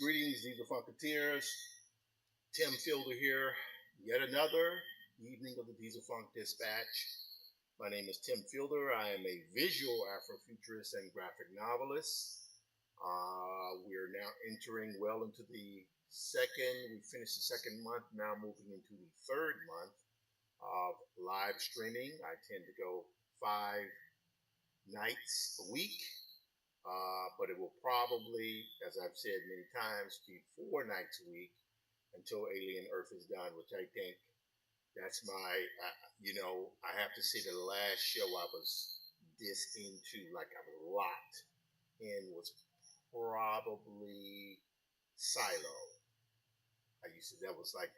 Greetings, these are Funketeers. Tim Fielder here. Yet another evening of the Diesel Funk Dispatch. My name is Tim Fielder. I am a visual Afrofuturist and graphic novelist. We are now entering well into the we finished the second month, now moving into the third month of live streaming. I tend to go 5 nights a week. But it will probably, as I've said many times, be 4 nights a week until Alien Earth is done, which I think that's I have to say the last show I was this into, like I was locked in, was probably Silo. That was like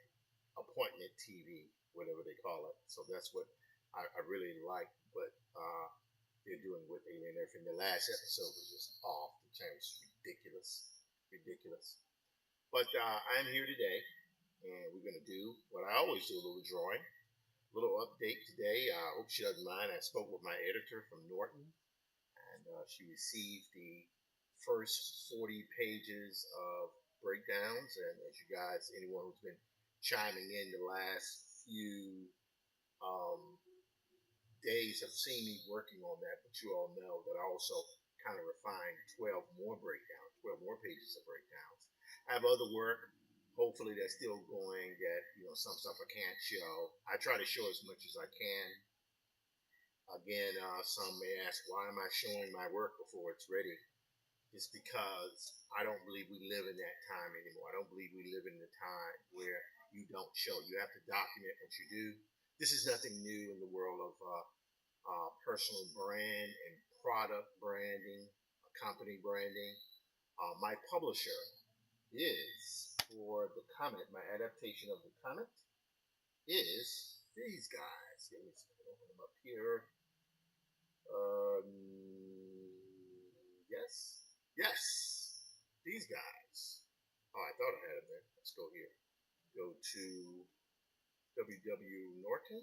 appointment TV, whatever they call it. So that's what I really like. But they're doing with Alien Earth. And the last episode was just off the chain. It's ridiculous. But I'm here today, and we're going to do what I always do, a little drawing, a little update today. I hope she doesn't mind. I spoke with my editor from Norton, and she received the first 40 pages of breakdowns. And as you guys, anyone who's been chiming in the last few days have seen me working on that, but you all know that I also kind of refined 12 more breakdowns, 12 more pages of breakdowns. I have other work, hopefully that's still going, that, some stuff I can't show. I try to show as much as I can. Again, some may ask, why am I showing my work before it's ready? It's because I don't believe we live in that time anymore. I don't believe we live in the time where you don't show. You have to document what you do. This is nothing new in the world of personal brand and product branding, company branding. My publisher is for the Comet. My adaptation of the Comet is these guys. Let me open them up here. Yes, these guys. Oh, I thought I had them there. Let's go here. Go to WW Norton.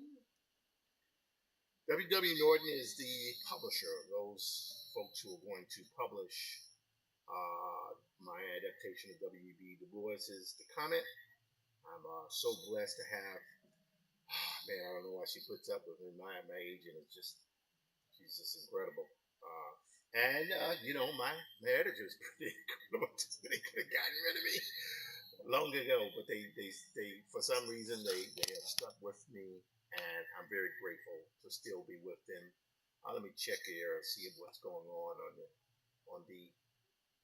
WW Norton is the publisher of those folks who are going to publish my adaptation of W.B. Du Bois's The Comet. I'm so blessed to have, man, I don't know why she puts up with me my age, and she's just incredible. My editor is pretty incredible. They could have gotten rid of me long ago, but they for some reason they have stuck with me, and I'm very grateful to still be with them. Let me check here and see what's going on the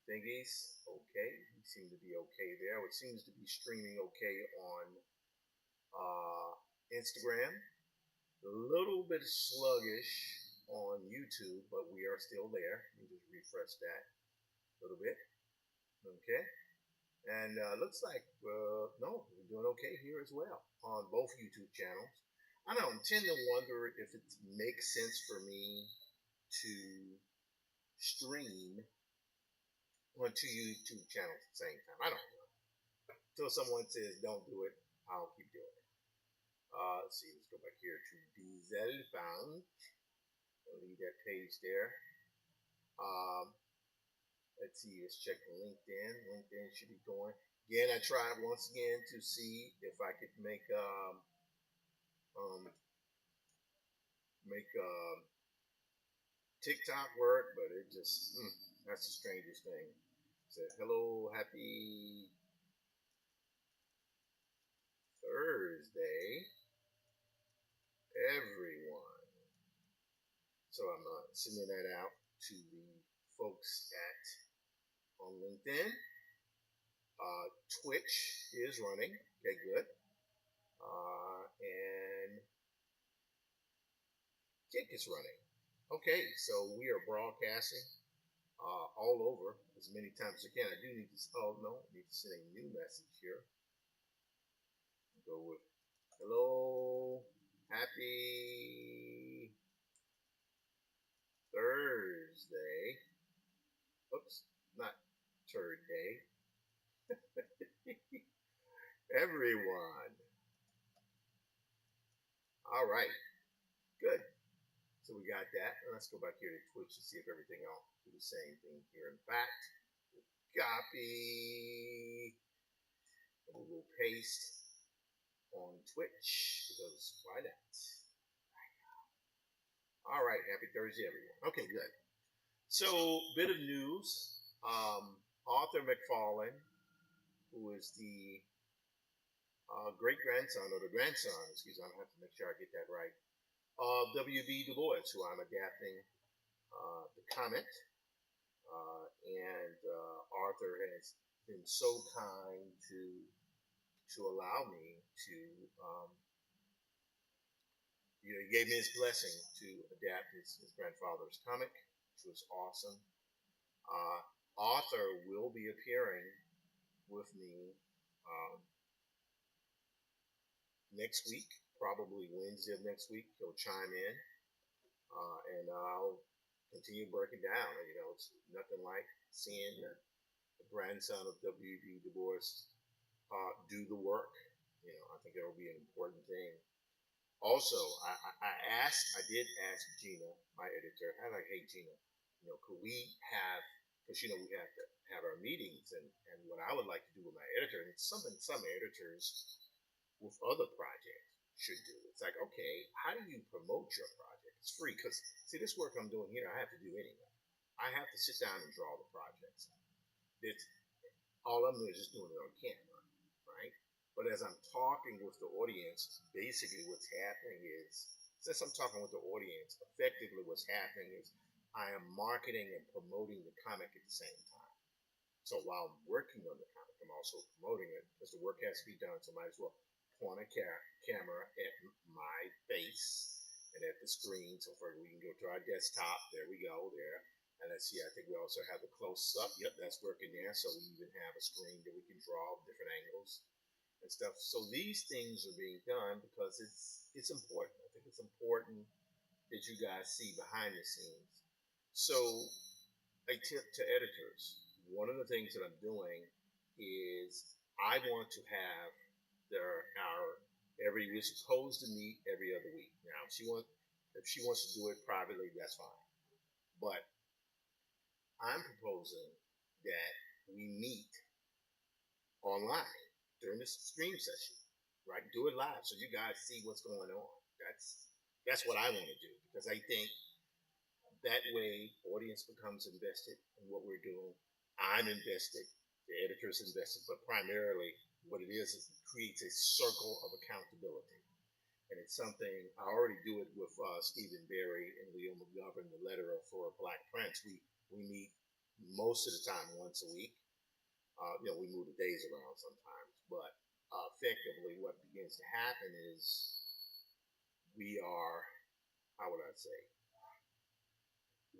thingies. Okay, we seem to be okay there. It seems to be streaming okay on Instagram. A little bit sluggish on YouTube, but we are still there. Let me just refresh that a little bit. Okay. And looks like, no, we're doing okay here as well on both YouTube channels. I don't tend to wonder if it makes sense for me to stream on 2 YouTube channels at the same time. I don't know. Until someone says don't do it, I'll keep doing it. Let's see, let's go back here to Diesel Found. I'll leave that page there. Let's see, let's check LinkedIn. LinkedIn should be going. Again, I tried once again to see if I could make TikTok work, but it just, that's the strangest thing. It said, hello, happy Thursday, everyone. So I'm sending that out to the folks on LinkedIn. Twitch is running. Okay, good. And Kick is running. Okay, so we are broadcasting all over as many times as I can. I do need to. Oh no, I need to send a new message here. Go with hello, happy Thursday. Oops, not third day. Everyone. All right, good. So we got that. Let's go back here to Twitch to see if everything else do the same thing here. In fact, copy. And we will paste on Twitch because why not? All right, happy Thursday, everyone. Okay, good. So, bit of news. Arthur McFarlane, who is the great grandson or the grandson, excuse me, I have to make sure I get that right, of W.B. Du Bois, who I'm adapting the comic. And Arthur has been so kind to allow me to, he gave me his blessing to adapt his grandfather's comic, which was awesome. Arthur will be appearing with me next week, probably Wednesday of next week. He'll chime in, and I'll continue breaking down. You know, it's nothing like seeing the grandson of W.B. Du Bois do the work. You know, I think it'll be an important thing. Also, I did ask Gina, my editor, and I hate Gina, you know, could we have, because, you know, we have to have our meetings, and what I would like to do with my editor, and it's something some editors with other projects should do. It's like, okay, how do you promote your project? It's free, because, see, this work I'm doing here, I have to do anyway. I have to sit down and draw the projects. It's, all I'm doing is just doing it on camera, right? But as I'm talking with the audience, basically what's happening is, since I'm talking with the audience, effectively what's happening is I am marketing and promoting the comic at the same time. So while I'm working on the comic, I'm also promoting it because the work has to be done. So I might as well point a camera at my face and at the screen. So for we can go to our desktop. There we go. There. And let's see, I think we also have the close up. Yep, that's working there. So we even have a screen that we can draw different angles and stuff. So these things are being done because it's important. I think it's important that you guys see behind the scenes. So a tip to editors. One of the things that I'm doing is I want to have we're supposed to meet every other week. Now if she wants to do it privately, that's fine. But I'm proposing that we meet online during this stream session, right? Do it live so you guys see what's going on. That's what I want to do because I think that way audience becomes invested in what we're doing. I'm invested, the editor's invested, but primarily what it is it creates a circle of accountability. And it's something I already do it with Stephen Barry and Leo McGovern, the letterer for Black Prince. We meet most of the time once a week. You know, we move the days around sometimes, but effectively, what begins to happen is we are, how would I say,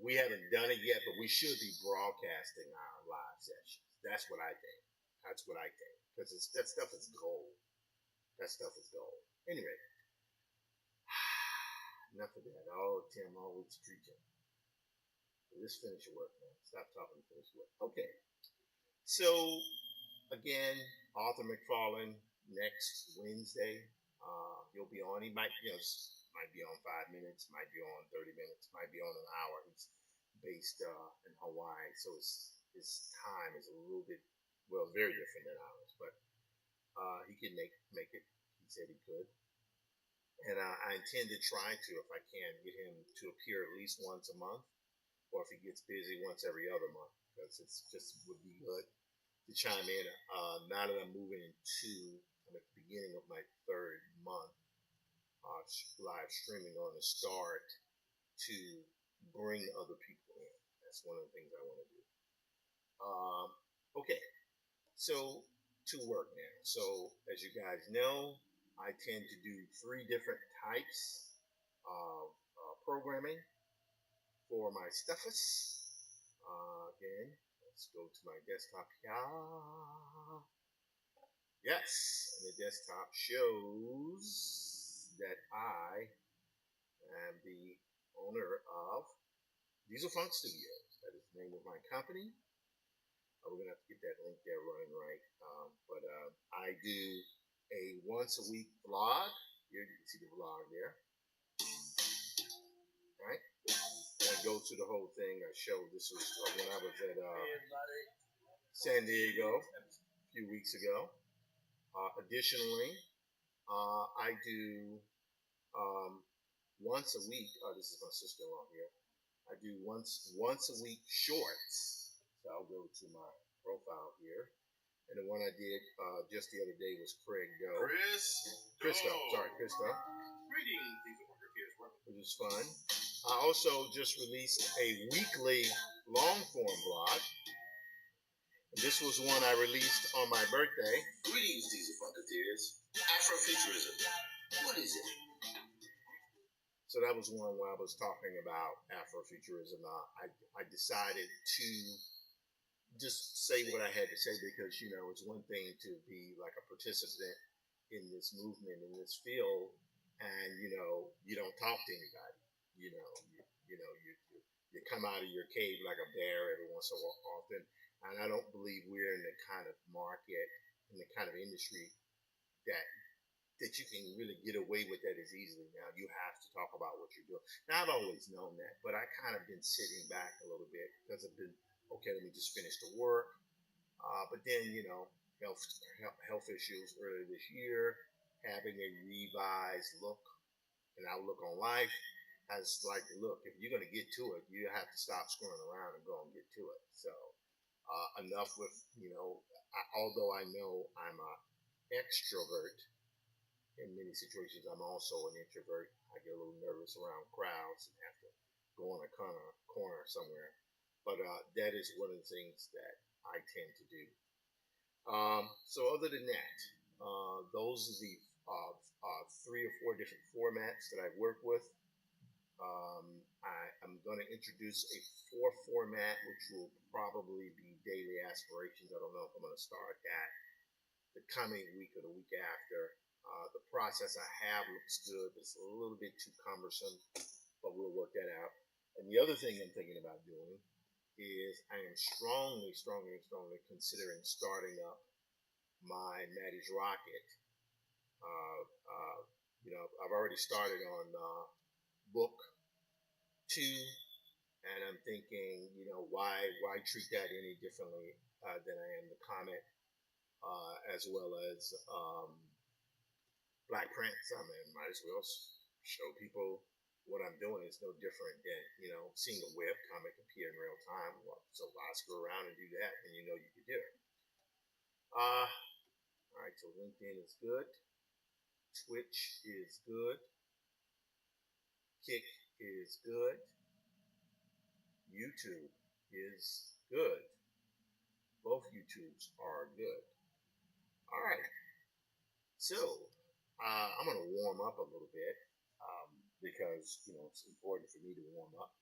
we haven't done it yet, but we should be broadcasting our live sessions. That's what I think. That's what I think because that stuff is gold. That stuff is gold. Anyway. Enough of that. Oh, Tim, always preaching. Just finish your work, man. Stop talking and finish your work. Okay. So, again, Arthur McFarlane next Wednesday. He'll be on. He might be on 5 minutes, might be on 30 minutes, might be on an hour. He's based in Hawaii, so his time is a little bit, well, very different than ours. But he can make it. He said he could. And I intend to try to, if I can, get him to appear at least once a month, or if he gets busy, once every other month, because it's just would be good to chime in. Now that I'm moving into I'm at the beginning of my third month live streaming on the start to bring other people in. That's one of the things I want to do. Okay, so to work now. So as you guys know, I tend to do 3 different types of programming for my stuffers. Again, let's go to my desktop here. Yes, and the desktop shows that I am the owner of Diesel Funk Studios. That is the name of my company. We're gonna have to get that link there running right. But I do a once a week vlog. Here you can see the vlog there. Right? And I go through the whole thing. I show this was when I was at San Diego a few weeks ago. Additionally, I do once a week. This is my sister-in-law here. I do once a week shorts. So I'll go to my profile here. And the one I did just the other day was Craig Doe. Christo. Greetings, which is fun. I also just released a weekly long form vlog. This was one I released on my birthday. Greetings, Diesel Funketeers. Afrofuturism. What is it? So that was one where I was talking about Afrofuturism. I decided to just say what I had to say because, you know, it's one thing to be like a participant in this movement, in this field, and, you know, you don't talk to anybody. You know, you come out of your cave like a bear every once in a while often. And I don't believe we're in the kind of market, in the kind of industry that you can really get away with that as easily now. You have to talk about what you're doing. Now, I've always known that, but I kind of been sitting back a little bit because I've been, okay, let me just finish the work. But then, you know, health issues earlier this year, having a revised look and outlook on life. I was like, look, if you're going to get to it, you have to stop screwing around and go and get to it. So enough with, you know, although I know I'm an extrovert, in many situations, I'm also an introvert. I get a little nervous around crowds and have to go on a corner somewhere. But that is one of the things that I tend to do. So other than that, those are the 3 or 4 different formats that I've worked with. I'm going to introduce a 4th format, which will probably be Daily Aspirations. I don't know if I'm going to start that the coming week or the week after. The process I have looks good. It's a little bit too cumbersome, but we'll work that out. And the other thing I'm thinking about doing is I am strongly considering starting up my Maddie's Rocket. You know, I've already started on book 2, and I'm thinking, you know, why treat that any differently than I am the comic, as well as Black Prince. I mean, might as well show people what I'm doing. It's no different than, you know, seeing a web comic appear in real time. So why screw around and do that? And you know you can do it. All right, so LinkedIn is good. Twitch is good. Kick is good. YouTube is good. Both YouTubes are good. All right. So I'm going to warm up a little bit because, you know, it's important for me to warm up.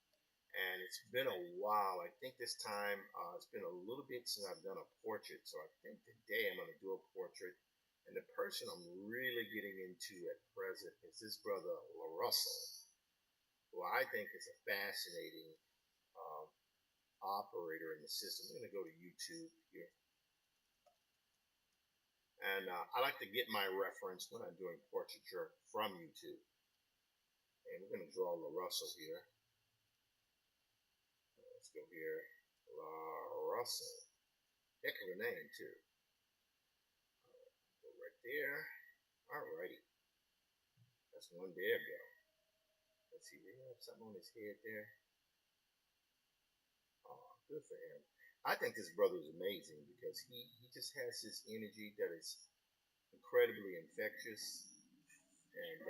And it's been a while. I think this time it's been a little bit since I've done a portrait. So I think today I'm going to do a portrait. And the person I'm really getting into at present is this brother, LaRussell, who I think is a fascinating operator in the system. I'm going to go to YouTube here. And I like to get my reference when I'm doing portraiture from YouTube. And we're going to draw LaRussell here. Let's go here. LaRussell. Heck of a name, too. Go right there. Alrighty. That's one there go. Let's see, they have something on his head there. Oh, good for him. I think this brother is amazing because he just has this energy that is incredibly infectious. And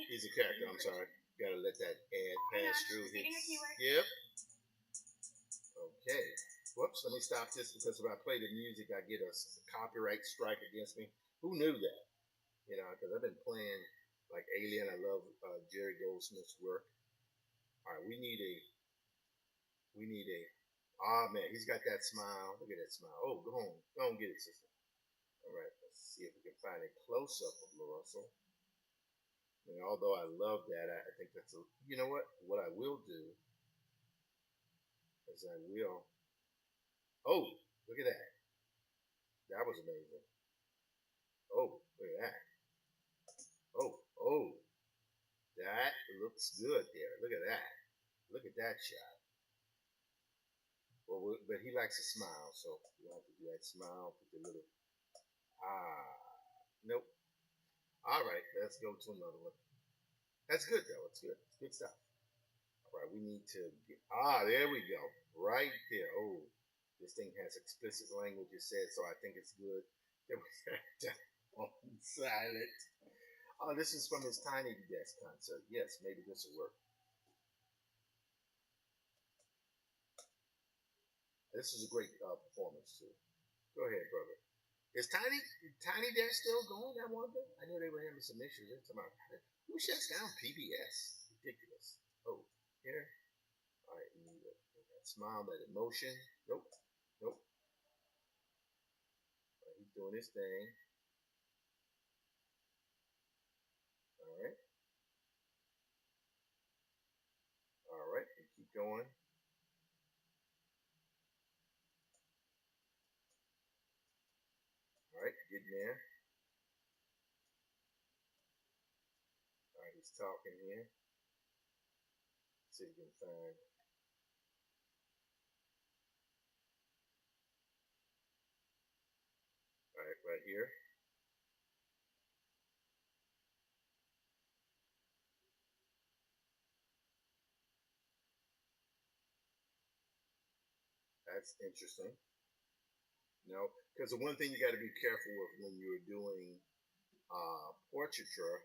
he's a character. I'm sorry. Gotta let that ad pass through here. Yep. Okay. Whoops. Let me stop this because if I play the music, I get a copyright strike against me. Who knew that? You know, because I've been playing like Alien. I love Jerry Goldsmith's work. All right. We need a. Ah, man, he's got that smile. Look at that smile. Oh, go on, get it, sister. All right. Let's see if we can find a close up of LaRussell. And although I love that, I think that's a. You know what? What I will do is I will. Oh, look at that. That was amazing. Oh, look at that. Oh, that looks good there. Look at that. Look at that shot. Well, but he likes to smile, so you have to do that smile. Put the little nope. All right, let's go to another one. That's good though. It's good. It's good stuff. All right, we need to get. There we go. Right there. Oh, this thing has explicit language. It says so. I think it's good. There was that on silent. Oh, this is from his Tiny Desk concert. Yes, maybe this will work. This is a great performance too. Go ahead, brother. Is Tiny Desk still going? I wonder. I know they were having some issues. Who shuts down PBS? Ridiculous. Oh, here. All right, you need that smile, that emotion. Nope, nope. Right, he's doing his thing. All right, all right. And keep going. All right, getting there. All right, he's talking here. Let's see if we can find. All right, right here. That's interesting. No, because the one thing you got to be careful with when you're doing portraiture,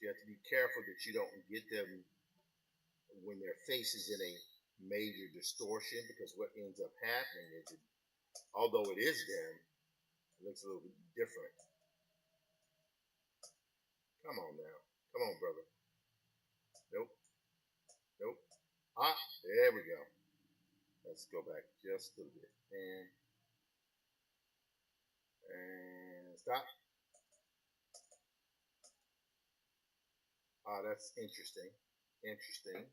you have to be careful that you don't get them when their face is in a major distortion, because what ends up happening is, although it is them, it looks a little bit different. Come on now. Come on, brother. Nope. Nope. There we go. Let's go back just a little bit. And stop. That's interesting. Interesting.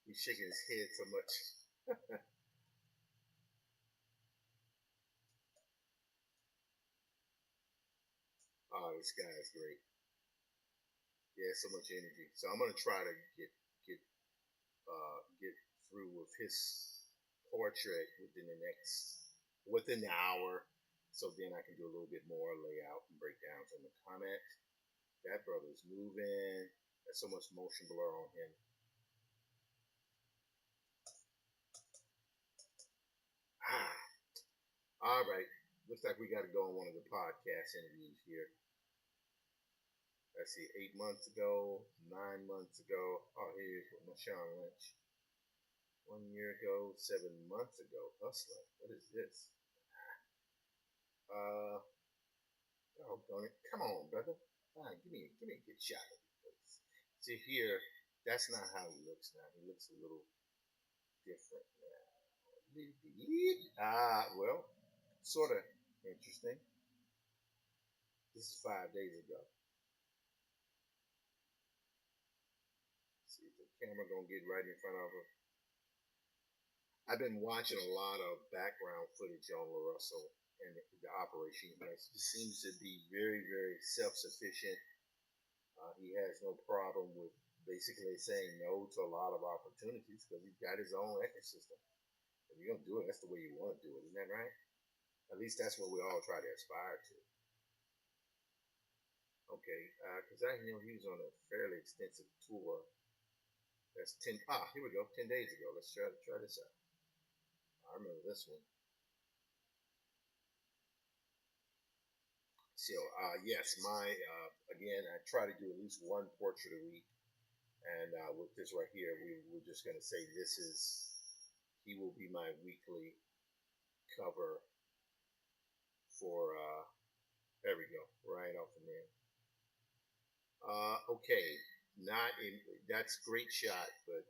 He's shaking his head so much. This guy is great. He has so much energy. So I'm gonna try to get through with his portrait within the hour, so then I can do a little bit more layout and breakdowns on the comment. That brother's moving. There's so much motion blur on him. All right. Looks like we got to go on one of the podcast interviews here. Let's see, 8 months ago, 9 months ago. Oh, here's Marshawn Lynch. 1 year ago, 7 months ago. Hustler. What is this? Oh, darn it. Come on, brother. Fine, give me a good shot of it. See here, that's not how he looks now. He looks a little different now. Well, sort of interesting. This is 5 days ago. See if the camera gonna get right in front of her. I've been watching a lot of background footage on LaRussell and the operation he has. He seems to be very, very self-sufficient. He has no problem with basically saying no to a lot of opportunities because he's got his own ecosystem. If you're gonna do it, that's the way you want to do it, isn't that right? At least that's what we all try to aspire to. Okay, because I know he was on a fairly extensive tour. That's 10. Here we go. 10 days ago. Let's try this out. I remember this one. So, yes, again, I try to do at least one portrait a week. And with this right here, we're just going to say he will be my weekly cover for, there we go, right off the there. Okay, that's great shot, but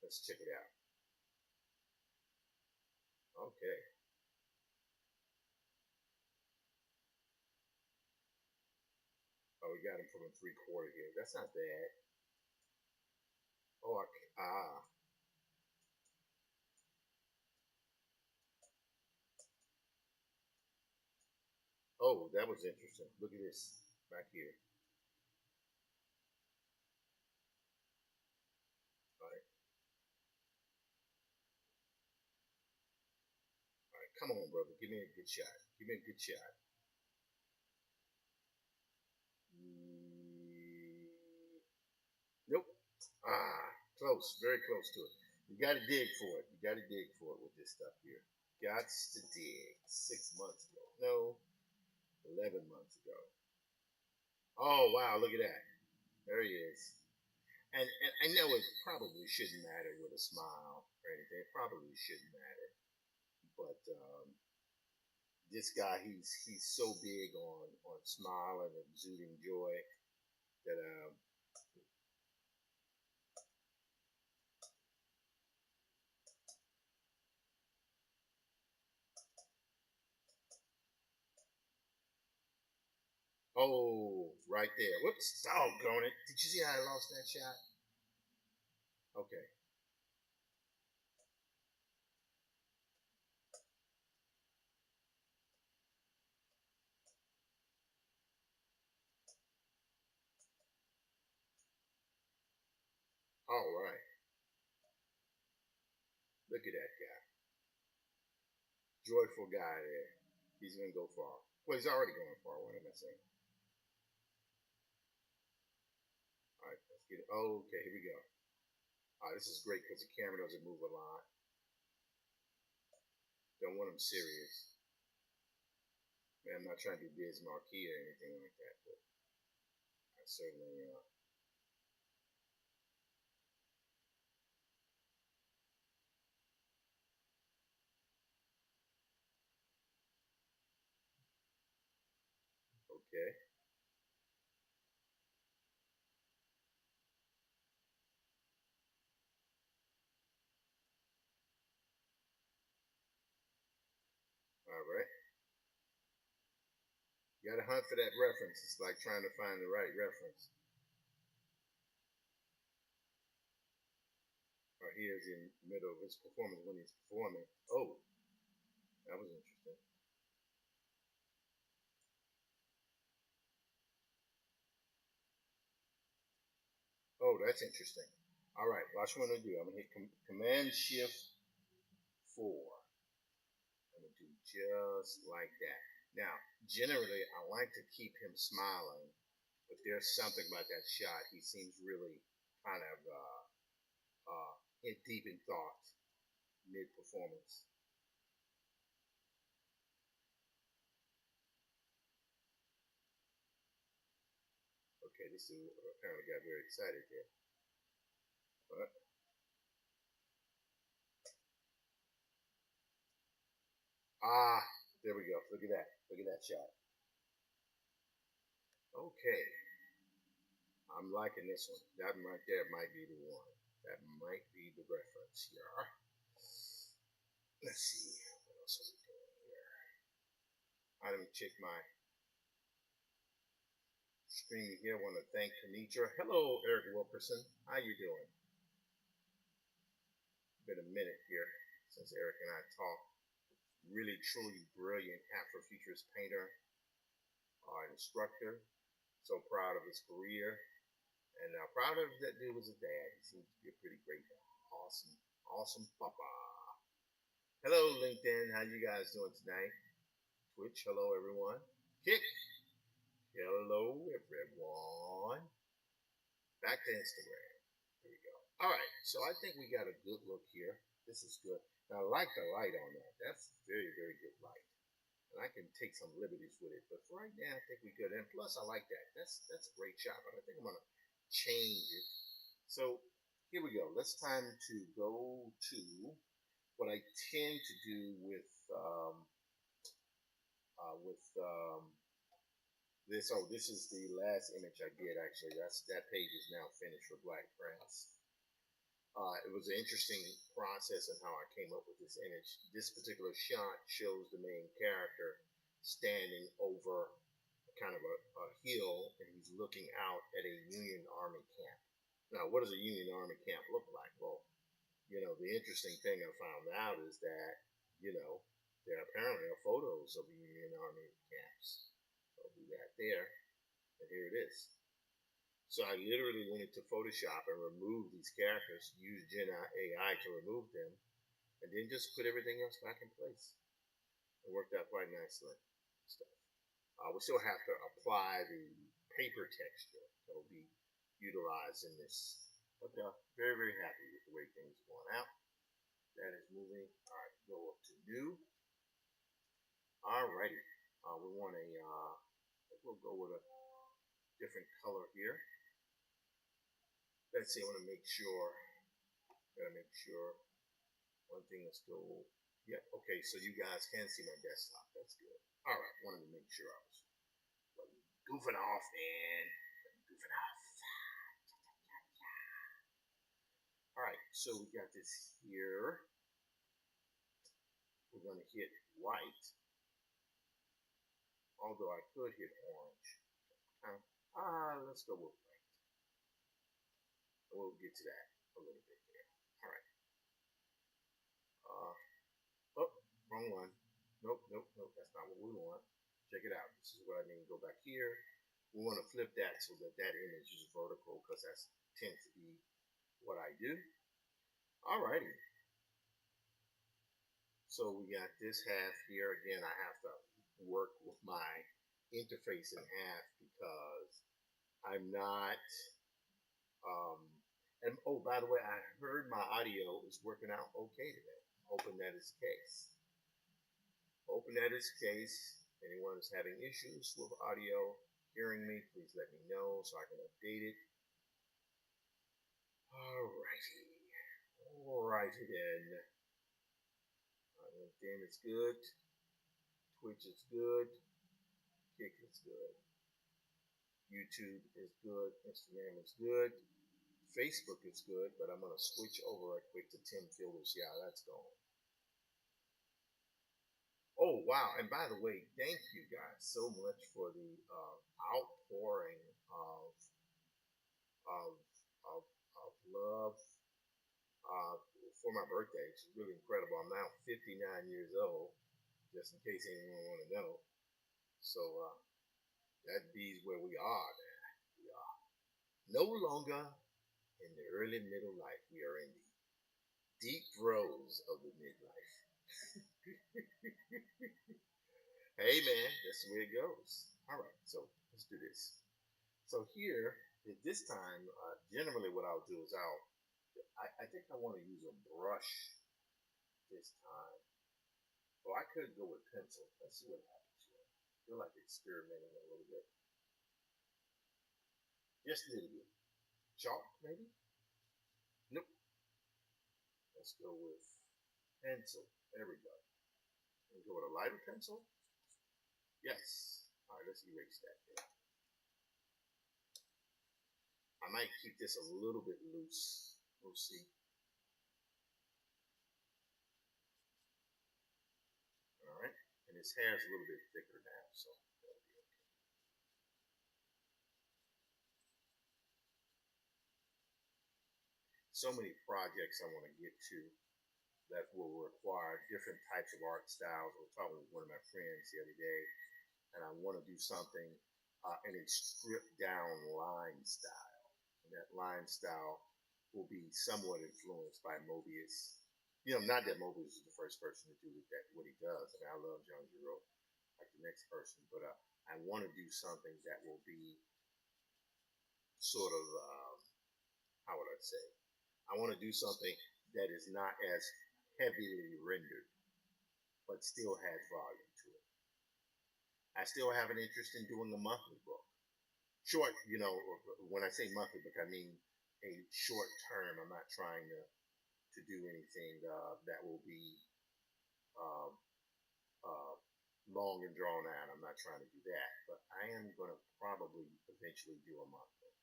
let's check it out. Okay. Oh, we got him from a 3/4 here. That's not bad. Oh, Oh, that was interesting. Look at this back here. All right, all right. Come on, brother. Give me a good shot. Give me a good shot. Nope. Close. Very close to it. You got to dig for it. You got to dig for it with this stuff here. Got to dig. 6 months ago. No, 11 months ago. Oh, wow. Look at that. There he is. And I know it probably shouldn't matter with a smile or anything. It probably shouldn't matter. But this guy, he's so big on smile and exuding joy that oh, right there. Whoops, doggone it. Did you see how I lost that shot? Okay. All right. Look at that guy. Joyful guy there. He's going to go far. Well, he's already going far. What am I saying? All right, let's get it. Oh, okay, here we go. This is great because the camera doesn't move a lot. Don't want him serious. Man, I'm not trying to be Biz Marquee or anything like that, but I certainly. Okay. All right. You got to hunt for that reference. It's like trying to find the right reference. Here's in the middle of his performance when he's performing. Oh, that was interesting. Oh, that's interesting. All right, watch what I'm gonna do. I'm gonna hit Command Shift 4. I'm gonna do just like that. Now, generally, I like to keep him smiling, but there's something about that shot. He seems really kind of deep in thought mid performance. Okay, this is apparently got very excited here. But, there we go. Look at that. Look at that shot. Okay, I'm liking this one. That right there might be the one. That might be the reference here. Let's see. What else are we doing here? I'm gonna check my stream here. I want to thank Kenitra. Hello, Eric Wilkerson. How you doing? Been a minute here since Eric and I talked. Really, truly brilliant Afrofuturist painter, instructor. So proud of his career, and proud of that dude was his dad. He seems to be a pretty great guy. Awesome, awesome papa. Hello, LinkedIn. How you guys doing tonight? Twitch. Hello, everyone. Kick. Hello, everyone. Back to Instagram. There we go. All right. So I think we got a good look here. This is good. Now, I like the light on that. That's very, very good light. And I can take some liberties with it. But for right now, I think we're good. And plus, I like that. That's a great shot. But I think I'm going to change it. So here we go. Let's time to go to what I tend to do with this. Oh, this is the last image I did. Actually, that page is now finished for Black Prince. It was an interesting process in how I came up with this image. This particular shot shows the main character standing over kind of a hill, and he's looking out at a Union Army camp. Now, what does a Union Army camp look like? Well, the interesting thing I found out is that, there apparently are photos of Union Army camps. So I'll do that there, and here it is. So I literally went into Photoshop and removed these characters, used Gen AI to remove them, and then just put everything else back in place. It worked out quite nicely. We still have to apply the paper texture that will be utilized in this. But very, very happy with the way things are going out. That is moving. All right, go up to new. Alrighty. We want we'll go with a different color here. Let's see, I want to make sure. Gotta make sure one thing is still. Yeah, okay, so you guys can see my desktop. That's good. Alright, wanted to make sure I was goofing off, man. Goofing off. Alright, so we got this here. We're going to hit white. Although I could hit orange. Let's go with white. We'll get to that a little bit there. Alright. Oh, wrong one. Nope. That's not what we want. Check it out. This is what I need. Go back here. We want to flip that so that image is vertical because that tends to be what I do. Alrighty. So we got this half here. Again, I have to work with my interface in half because I'm not. And oh, by the way, I heard my audio is working out okay today. Hoping that is the case. Anyone is having issues with audio, hearing me, please let me know so I can update it. Alrighty then. LinkedIn is good. Twitch is good. Kick is good. YouTube is good. Instagram is good. Facebook is good, but I'm going to switch over right quick to Tim Fielder. See how that's going. Oh, wow. And by the way, thank you guys so much for the outpouring of love for my birthday. It's really incredible. I'm now 59 years old, just in case anyone want to know. So that be's where we are now. We are no longer in the early middle life. We are in the deep throes of the midlife. Hey man, that's the way it goes. Alright, so let's do this. So here, at this time, generally what I'll do is I think I want to use a brush this time. Well, I could go with pencil. Let's see what happens here. I feel like experimenting a little bit. Just a little bit. Chalk, maybe? Nope. Let's go with pencil. There we go. And go with a lighter pencil? Yes. Alright, let's erase that there. I might keep this a little bit loose. We'll see. Alright. And his hair is a little bit thicker now, so that'll be okay. So many projects I want to get to that will require different types of art styles. I was talking with one of my friends the other day, and I want to do something in a stripped down line style. And that line style will be somewhat influenced by Mobius. Not that Mobius is the first person to do what he does. I mean, I love John Giro like the next person, but I want to do something that will be sort of, how would I say? I want to do something that is not as heavily rendered, but still has volume to it. I still have an interest in doing a monthly book. Short, when I say monthly book, I mean a short term. I'm not trying to do anything that will be uh, uh, long and drawn out. I'm not trying to do that, but I am going to probably eventually do a monthly,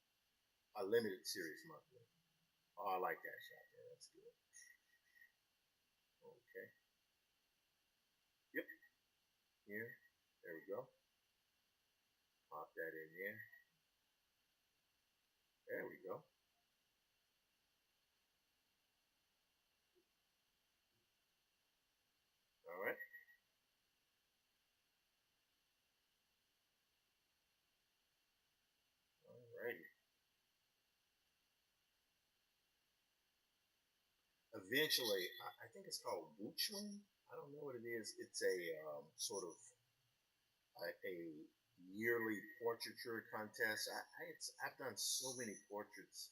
a limited series monthly. Oh, I like that shot there. That's good. Okay. Yep. Here. There we go. Pop that in there. There we go. All right. All righty. Eventually, I think it's called Wuchling. I don't know what it is. It's a sort of a yearly portraiture contest. I've done so many portraits.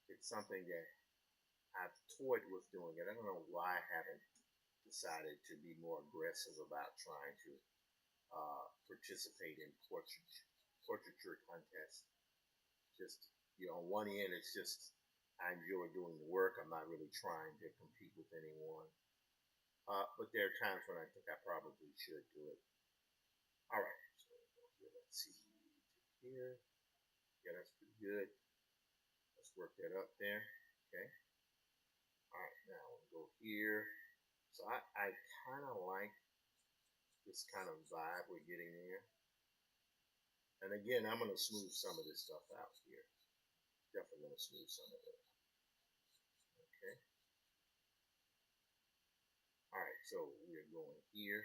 It's something that I've toyed with doing it. I don't know why I haven't decided to be more aggressive about trying to participate in portraiture contests. Just on one end, it's just I enjoy doing the work. I'm not really trying to compete with anyone. But there are times when I think I probably should do it. All right, so let's see here. Yeah, that's pretty good. Let's work that up there. Okay. All right, now we'll go here. So I kind of like this kind of vibe we're getting there. And again, I'm going to smooth some of this stuff out here. Definitely going to smooth some of it. Okay. All right, so we are going here.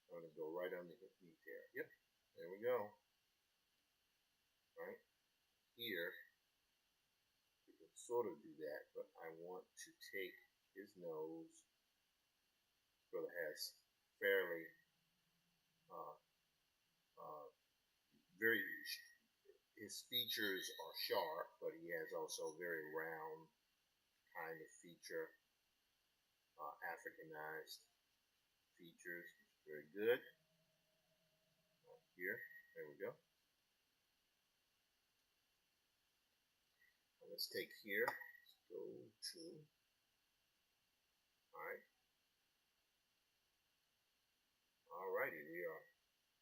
I'm going to go right underneath there. Yep, there we go. All right, here, we can sort of do that, but I want to take his nose. Brother has fairly, uh, uh, very, his features are sharp, but he has also very round kind of feature, Africanized features, which is very good. Here, there we go. Let's take here. Let's go to. All right. All righty. We are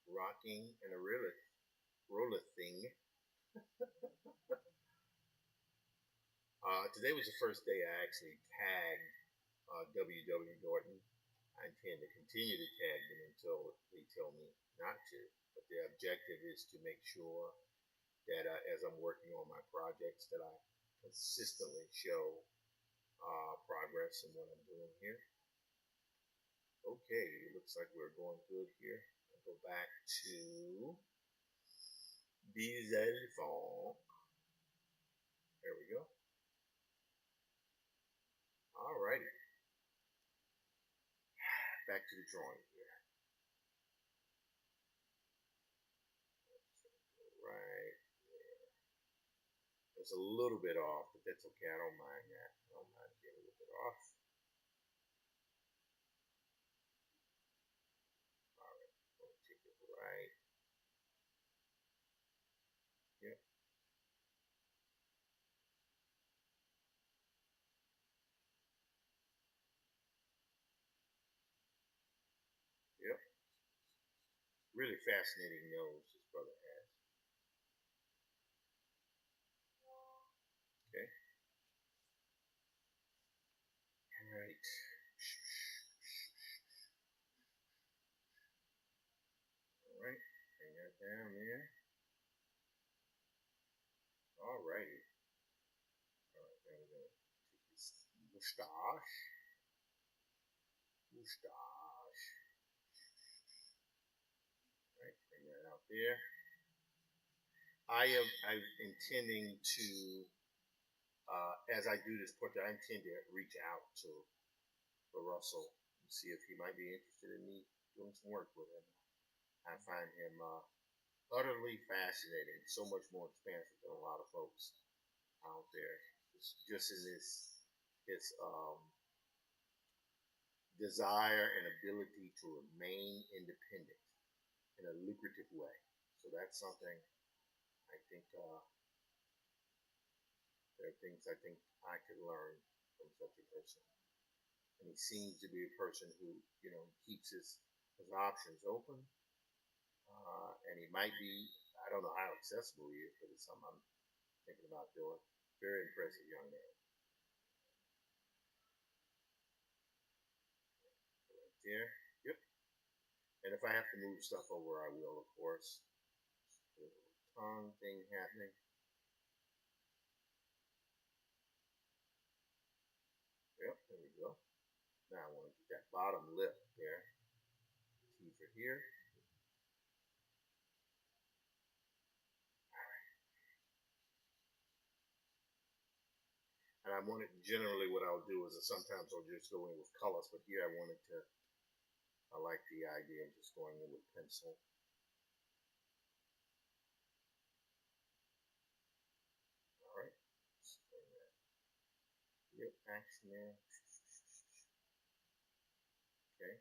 rocking and a roller thing. Today was the first day I actually tagged WW Norton. I intend to continue to tag them until they tell me not to. But the objective is to make sure that as I'm working on my projects, that I consistently show progress in what I'm doing here. Okay, it looks like we're going good here. I'll go back to Diesel Funk. There we go. Alrighty. Back to the drawing here. Right there. It's a little bit off, but that's okay. I don't mind that. I don't mind being a little bit off. Alright, I'm gonna take it right. Yep. Yep. Really fascinating nose this brother has. Okay. Alright. Alright. Bring that down there. Alrighty. Alright, now we're gonna take this mustache. Mustache. Right, bring that out there. I'm intending to as I do this portrait, I intend to reach out to Russell and see if he might be interested in me doing some work with him. I find him utterly fascinating, so much more expansive than a lot of folks out there. Just in his desire and ability to remain independent. in a lucrative way. So that's something I think there are things I think I could learn from such a person. And he seems to be a person who, keeps his options open. And he might be, I don't know how accessible he is, but it's something I'm thinking about doing. Very impressive young man. Right there. Yep. And if I have to move stuff over, I will, of course. There's a little tongue thing happening. Yep, there we go. Now I want to get that bottom lip there. Teeth are here. And I wanted, generally what I'll do is sometimes I'll just go in with colors, but here I like the idea of just going in with pencil. All right. Yep, action there. Okay.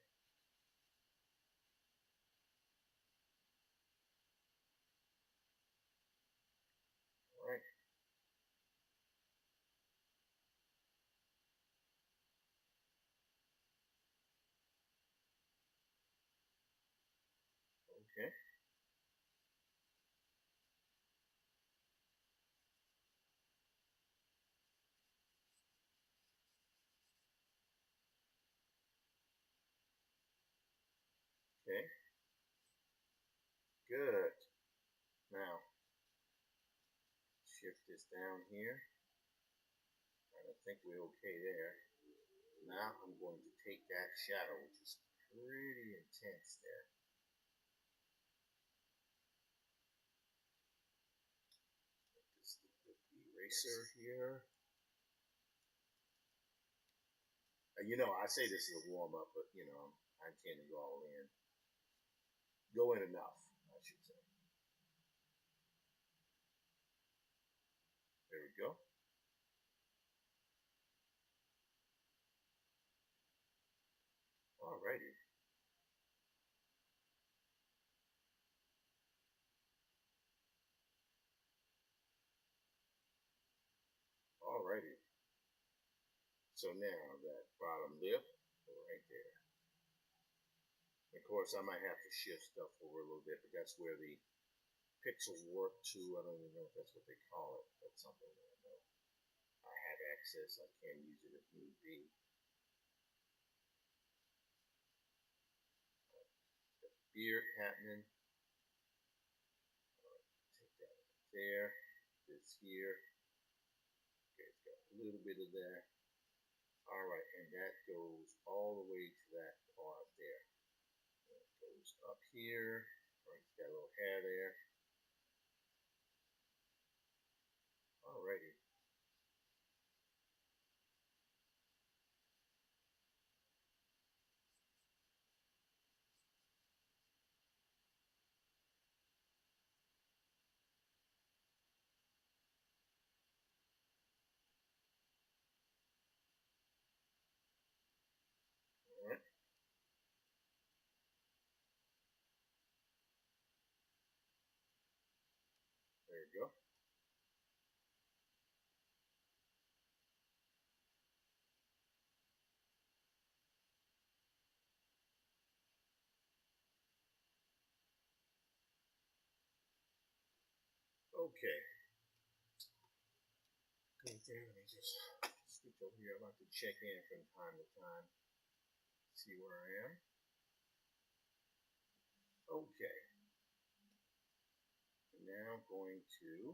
All right. Okay. Okay. Good. Now, shift this down here. I think we're okay there. Now I'm going to take that shadow, which is pretty intense there. Just the eraser here. I say this is a warm up, but I tend to go all in. Go in enough, I should say. There we go. Alrighty. Alrighty. So now that bottom lip right there. Of course, I might have to shift stuff over a little bit, but that's where the pixels work to. I don't even know if that's what they call it. That's something that I know I have access. I can use it if need be. The beard happening. Take that there. This here. Okay, it's got a little bit of that. All right, and that goes all the way to that part there. It goes up here. Right, it's got a little hair there. Alrighty. All right. There you go. Okay. Good there. Let me just switch over here. I like to check in from time to time, see where I am. Okay. Now going to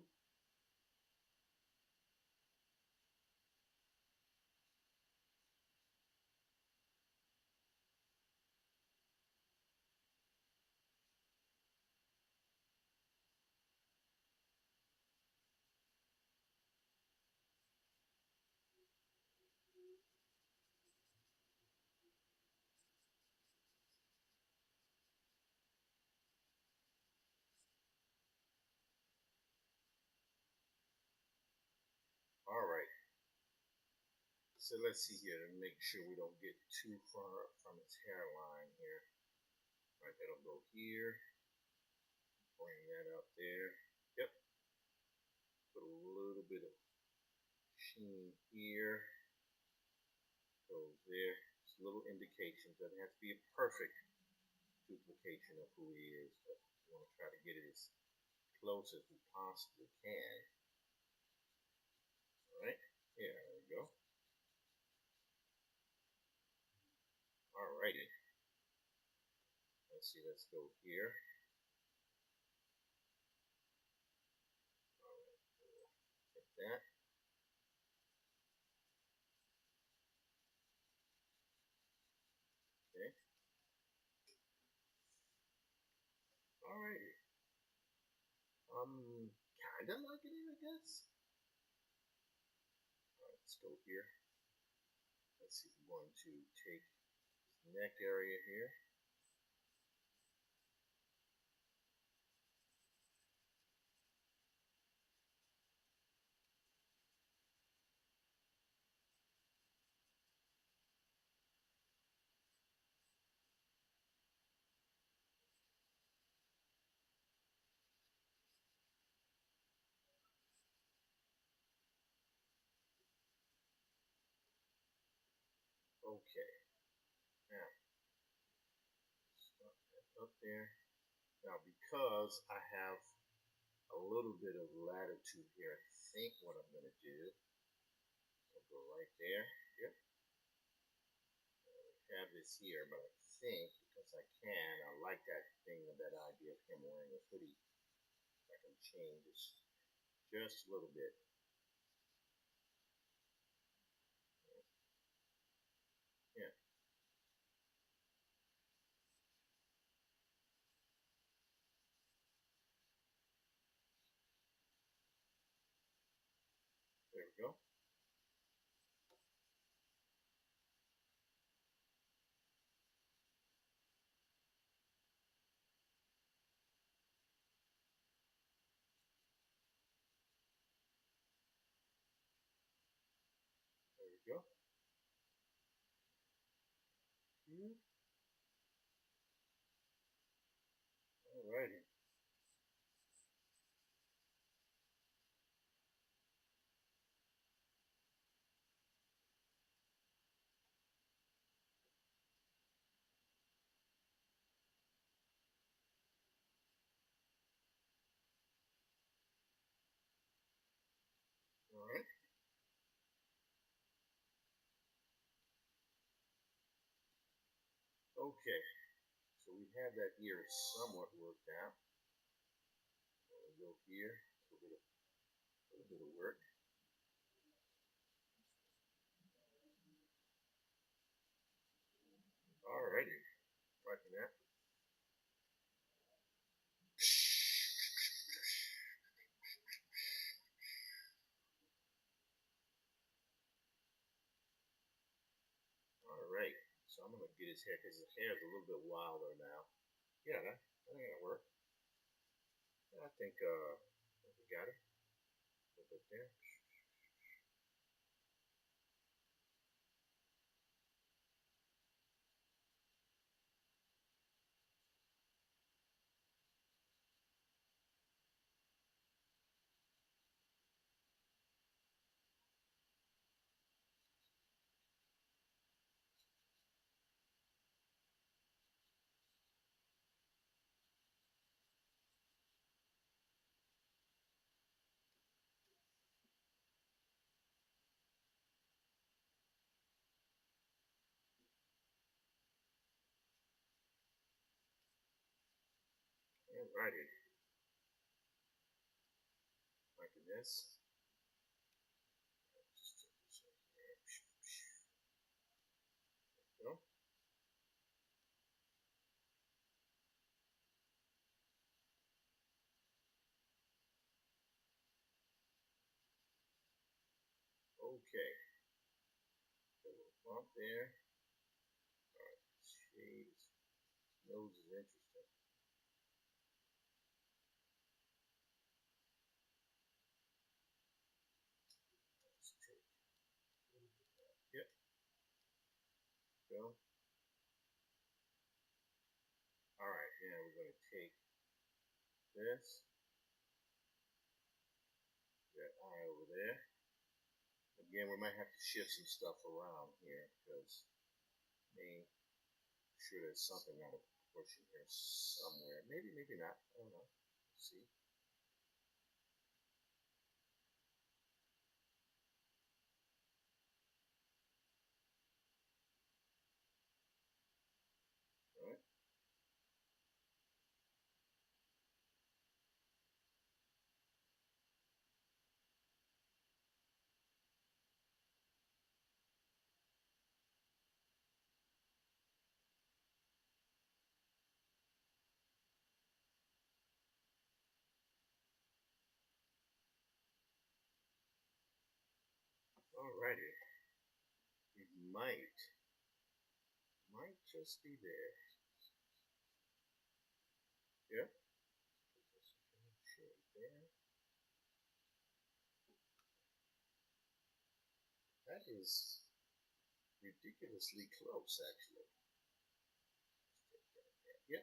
all right. So let's see here to make sure we don't get too far from its hairline here. All right, that'll go here. bring that up there. Yep. Put a little bit of sheen here. Goes there. Just little indications. Doesn't have to be a perfect duplication of who he is, but we want to try to get it as close as we possibly can. Alright, here we go. Alrighty. Let's see, let's go here. Alright, get that. Okay. Alrighty. Kinda liking it, I guess. Alright, let's go here. Let's see, we want to take this neck area here. Okay. Now, start that up there. Now, because I have a little bit of latitude here, I think what I'm going to do, I'll go right there. Yep. I have this here, but I think because I can, I like that thing, that idea of him wearing a hoodie. I can change this just a little bit. Yeah. There we go. There we go. Alrighty. Alright. Okay. So we have that ear somewhat worked out. We'll go here. A little bit of work. Alrighty. Liking that. Alright. So I'm going to get his hair because his hair is a little bit wilder now. Yeah, I think that'll work. Yeah, I think we got it. A little bit there. Alrighty. Liking this. Just take this over here. There we go. Okay. A little bump there. Alright. Shades. Nose is interesting. Let's take a little bit of that. Yep. Go. Alright, now we're going to take this. That eye over there. Again, we might have to shift some stuff around here because make sure there's something out of proportion here somewhere. Maybe, maybe not. I don't know. Let's see. All right. Alrighty. It might just be there. Yeah. Sure, there. That is ridiculously close, actually. Yeah.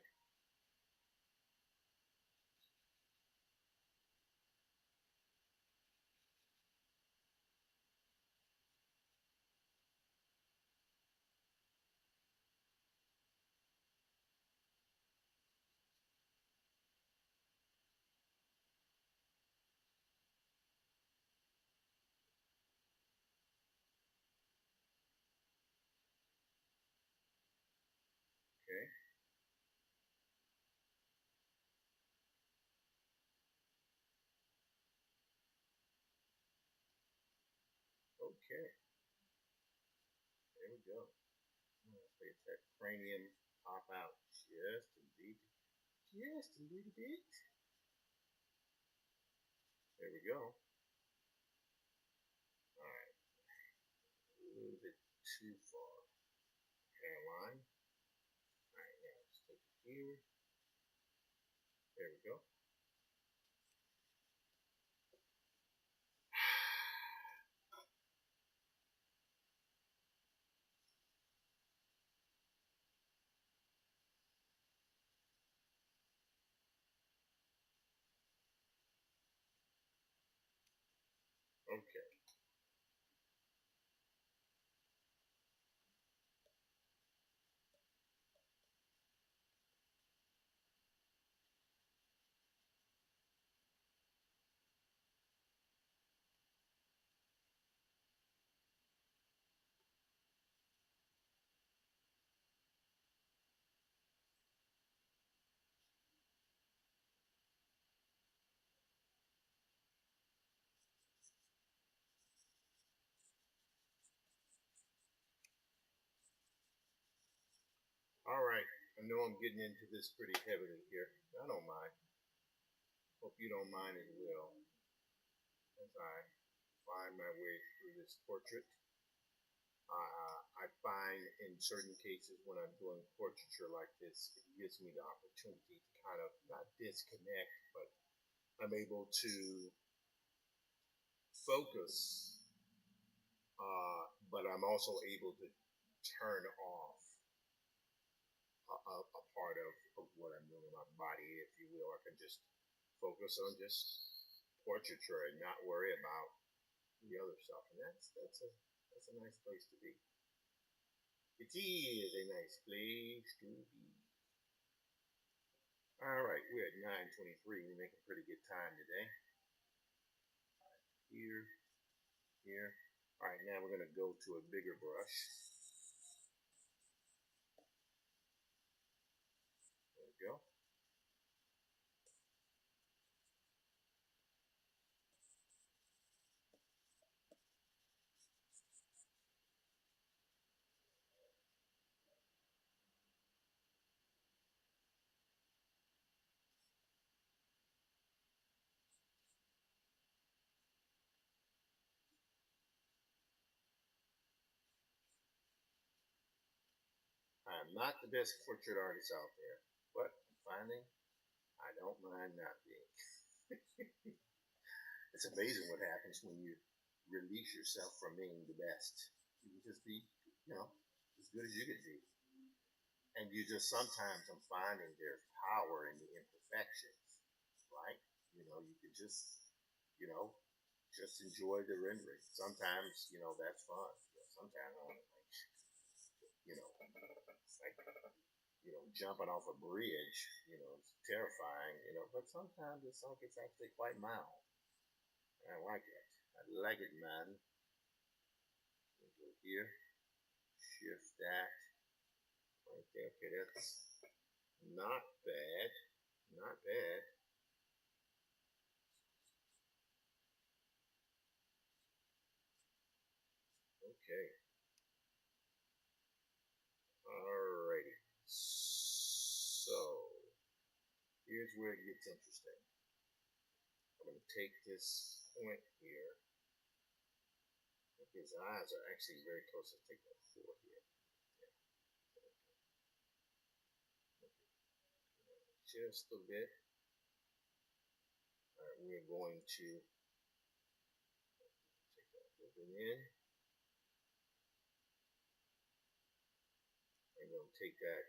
Okay. Okay. There we go. Let that cranium pop out just a little bit. There we go. All right. A little bit too far. Hairline. All right. Now let's take it here. There we go. Okay. All right. I know I'm getting into this pretty heavily here. I don't mind. Hope you don't mind as well as I find my way through this portrait. I find in certain cases when I'm doing portraiture like this, it gives me the opportunity to kind of not disconnect, but I'm able to focus, but I'm also able to turn off a part of what I'm doing, my body, if you will. I can just focus on just portraiture and not worry about the other stuff, and that's a nice place to be. It is a nice place to be. All right, we're at 9:23. We're making pretty good time today. Here, here. All right, now we're gonna go to a bigger brush. There we go. I'm not the best portrait artist out there, but I'm finding I don't mind not being. It's amazing what happens when you release yourself from being the best. You can just be, you know, as good as you can be. And you just sometimes I'm finding there's power in the imperfections. like. You could just enjoy the rendering. Sometimes, that's fun. Sometimes I want to it's like, jumping off a bridge, it's terrifying, but sometimes it's actually quite mild. I like it. I like it, man. Go here, shift that right there. Okay, that's not bad. Not bad. Okay. Alrighty. So here's where it gets interesting. I'm going to take this point here. His eyes are actually very close. Let's take that four here. Yeah. Just a bit. All right, we're going to take that ribbon in. I'm going to take that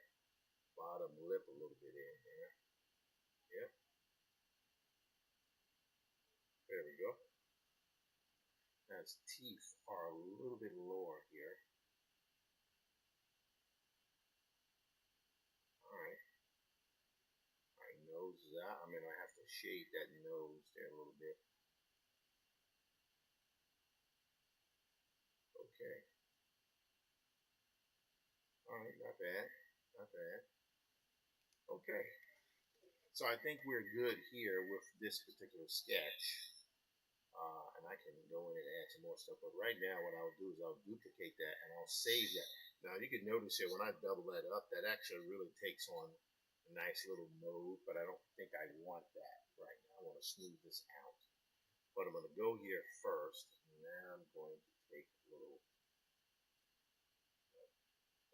bottom lip a little bit in there. Yep. There we go. Now his teeth are a little bit lower here. Alright. Alright, nose is out. I'm going to have to shade that nose there a little bit. Okay. Alright, not bad. Not bad. Okay. So I think we're good here with this particular sketch. And I can go in and add some more stuff. But right now, what I'll do is I'll duplicate that and I'll save that. Now you can notice here when I double that up, that actually really takes on a nice little mode. But I don't think I want that right now. I want to smooth this out. But I'm going to go here first. And now I'm going to take a little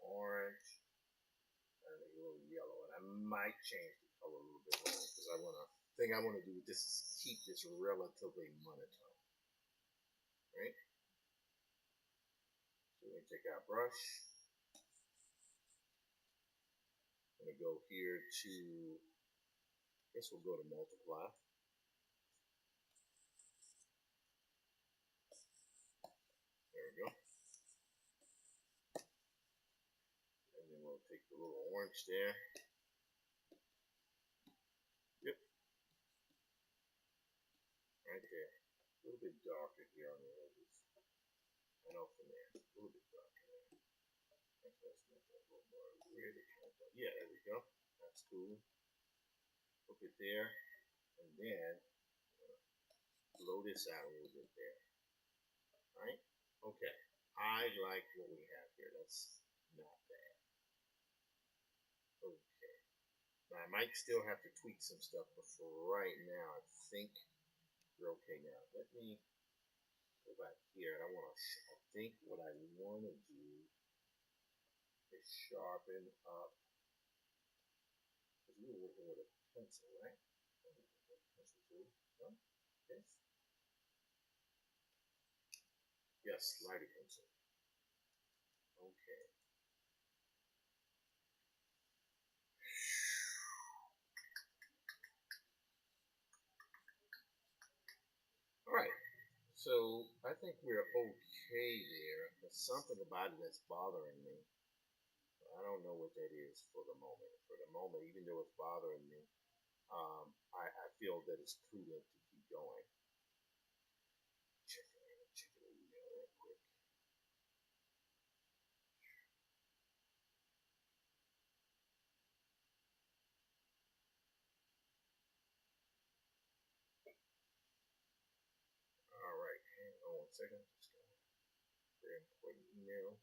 orange and a little yellow. And I might change the color a little bit more because I want to do with this is keep this relatively monotone. Right? So we take our brush. I'm going to go here to, I guess we'll go to multiply. There we go. And then we'll take the little orange there. Yep. Right there. A little bit darker here on the edges. And off from there. A little bit darker there. Let's make that a little more red. Yeah, there we go. That's cool. Look at there. And then blow this out a little bit there. Alright? Okay. I like what we have here. That's not bad. Okay. Now I might still have to tweak some stuff, but for right now, I think we're okay now. Let me go back here. I think what I want to do is sharpen up, because we were working with a pencil, right? Pencil tool. No? Yes. Yes, lighter pencil. Okay. All right. So I think we're okay there. There's something about it that's bothering me. I don't know what that is for the moment. For the moment, even though it's bothering me, I feel that it's prudent to keep going. Check the email real quick. All right, hang on one second. Just got a very important email.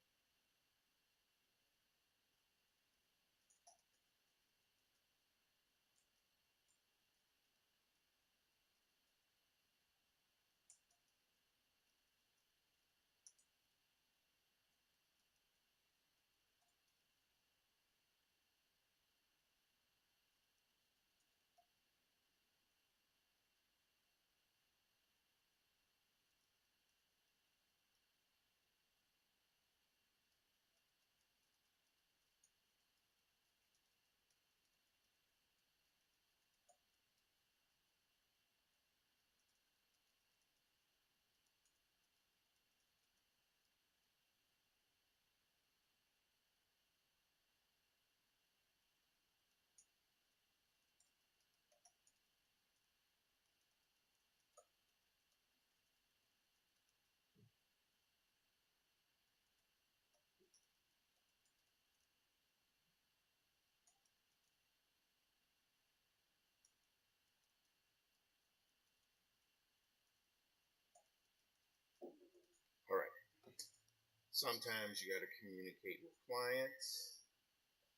Sometimes you got to communicate with clients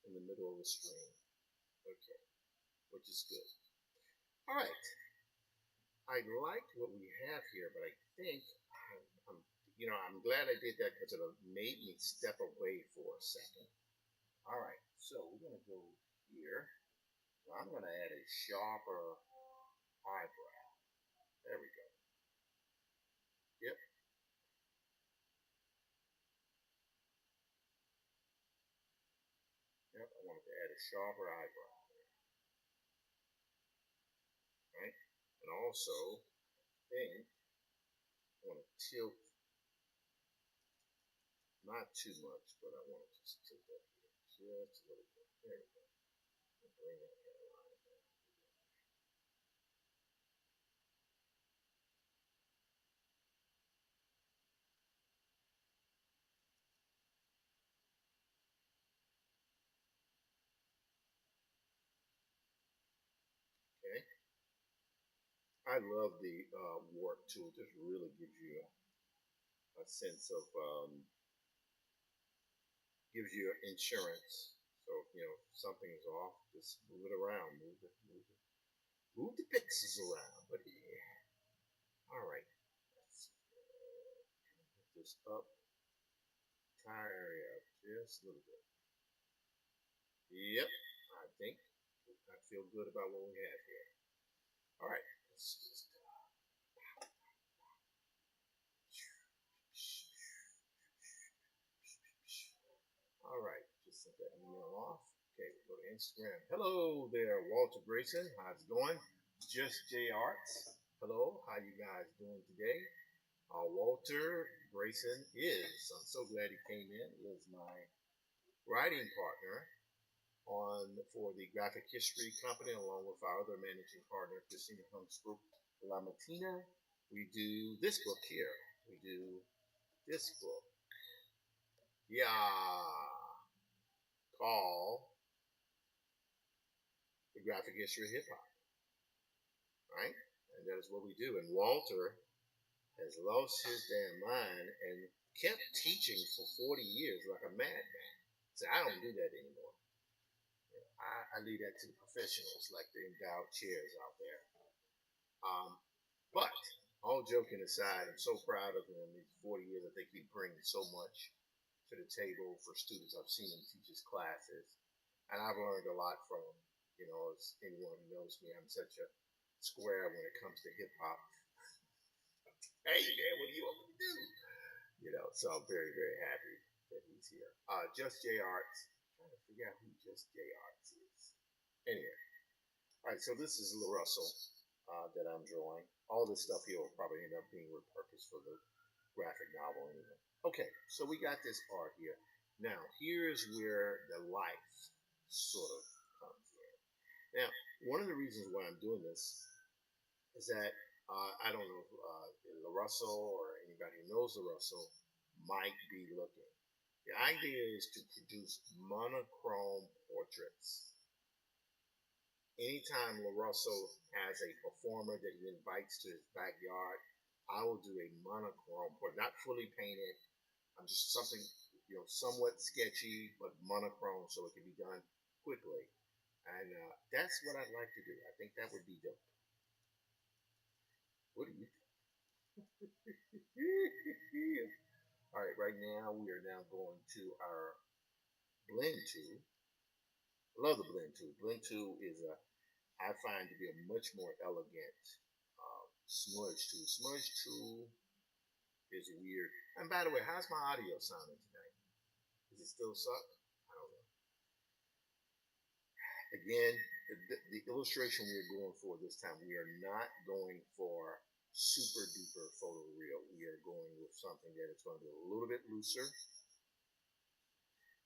in the middle of the stream. Okay, which is good. All right. I like what we have here, but I think I'm glad I did that because it made me step away for a second. All right, so we're gonna go here. I'm gonna add a sharper eyebrow. There we go. Yep. Yep. I wanted to add a sharper eyebrow. Right. And also, I want to tilt, not too much, but I want to just tilt up here just a little bit. There we go. Bring that hairline down. Okay. I love the warp tool. It just really gives you a sense of gives you insurance. So something is off, just move it around, move the pixels around. But yeah, all right. Let's put this up, tire area up just a little bit. Yep, I think I feel good about what we have here. All right, let's just. All right, just set that email off. Okay, we go to Instagram. Hello there, Walter Grayson. How's it going? Just J Arts. Hello, how you guys doing today? Walter Grayson I'm so glad he came in, is my writing partner for the graphic history company, along with our other managing partner, Christina Hunsbrook Lamatina. We do this book here. We do this book. Yeah. Called the graphic history of hip hop. Right? And that is what we do. And Walter has lost his damn mind and kept teaching for 40 years like a madman. So I don't do that anymore. I leave that to the professionals, like the endowed chairs out there. Um, but all joking aside, I'm so proud of him. These 40 years, I think he brings so much to the table for students. I've seen him teach his classes, and I've learned a lot from him. As anyone who knows me, I'm such a square when it comes to hip hop. Hey man, what do you want me to do? So I'm very, very happy that he's here. Just J Arts. I'm trying to figure out who Just J Arts is. Anyway, all right. So this is LaRussell that I'm drawing. All this stuff here will probably end up being repurposed for the graphic novel anyway. Okay, so we got this art here. Now here's where the life sort of comes in. Now, one of the reasons why I'm doing this is that I don't know if LaRussell or anybody who knows LaRussell might be looking. The idea is to produce monochrome portraits. Anytime LaRussell has a performer that he invites to his backyard, I will do a monochrome portrait, not fully painted. I'm just something, somewhat sketchy, but monochrome so it can be done quickly. And that's what I'd like to do. I think that would be dope. What do you think? All right, right now we are now going to our blend tool. I love the blend tool. Blend tool I find to be a much more elegant smudge tool. Smudge tool is weird. And by the way, how's my audio sounding tonight? Does it still suck? I don't know. Again, the illustration we're going for this time, we are not going for super duper photoreal. We are going with something that is going to be a little bit looser.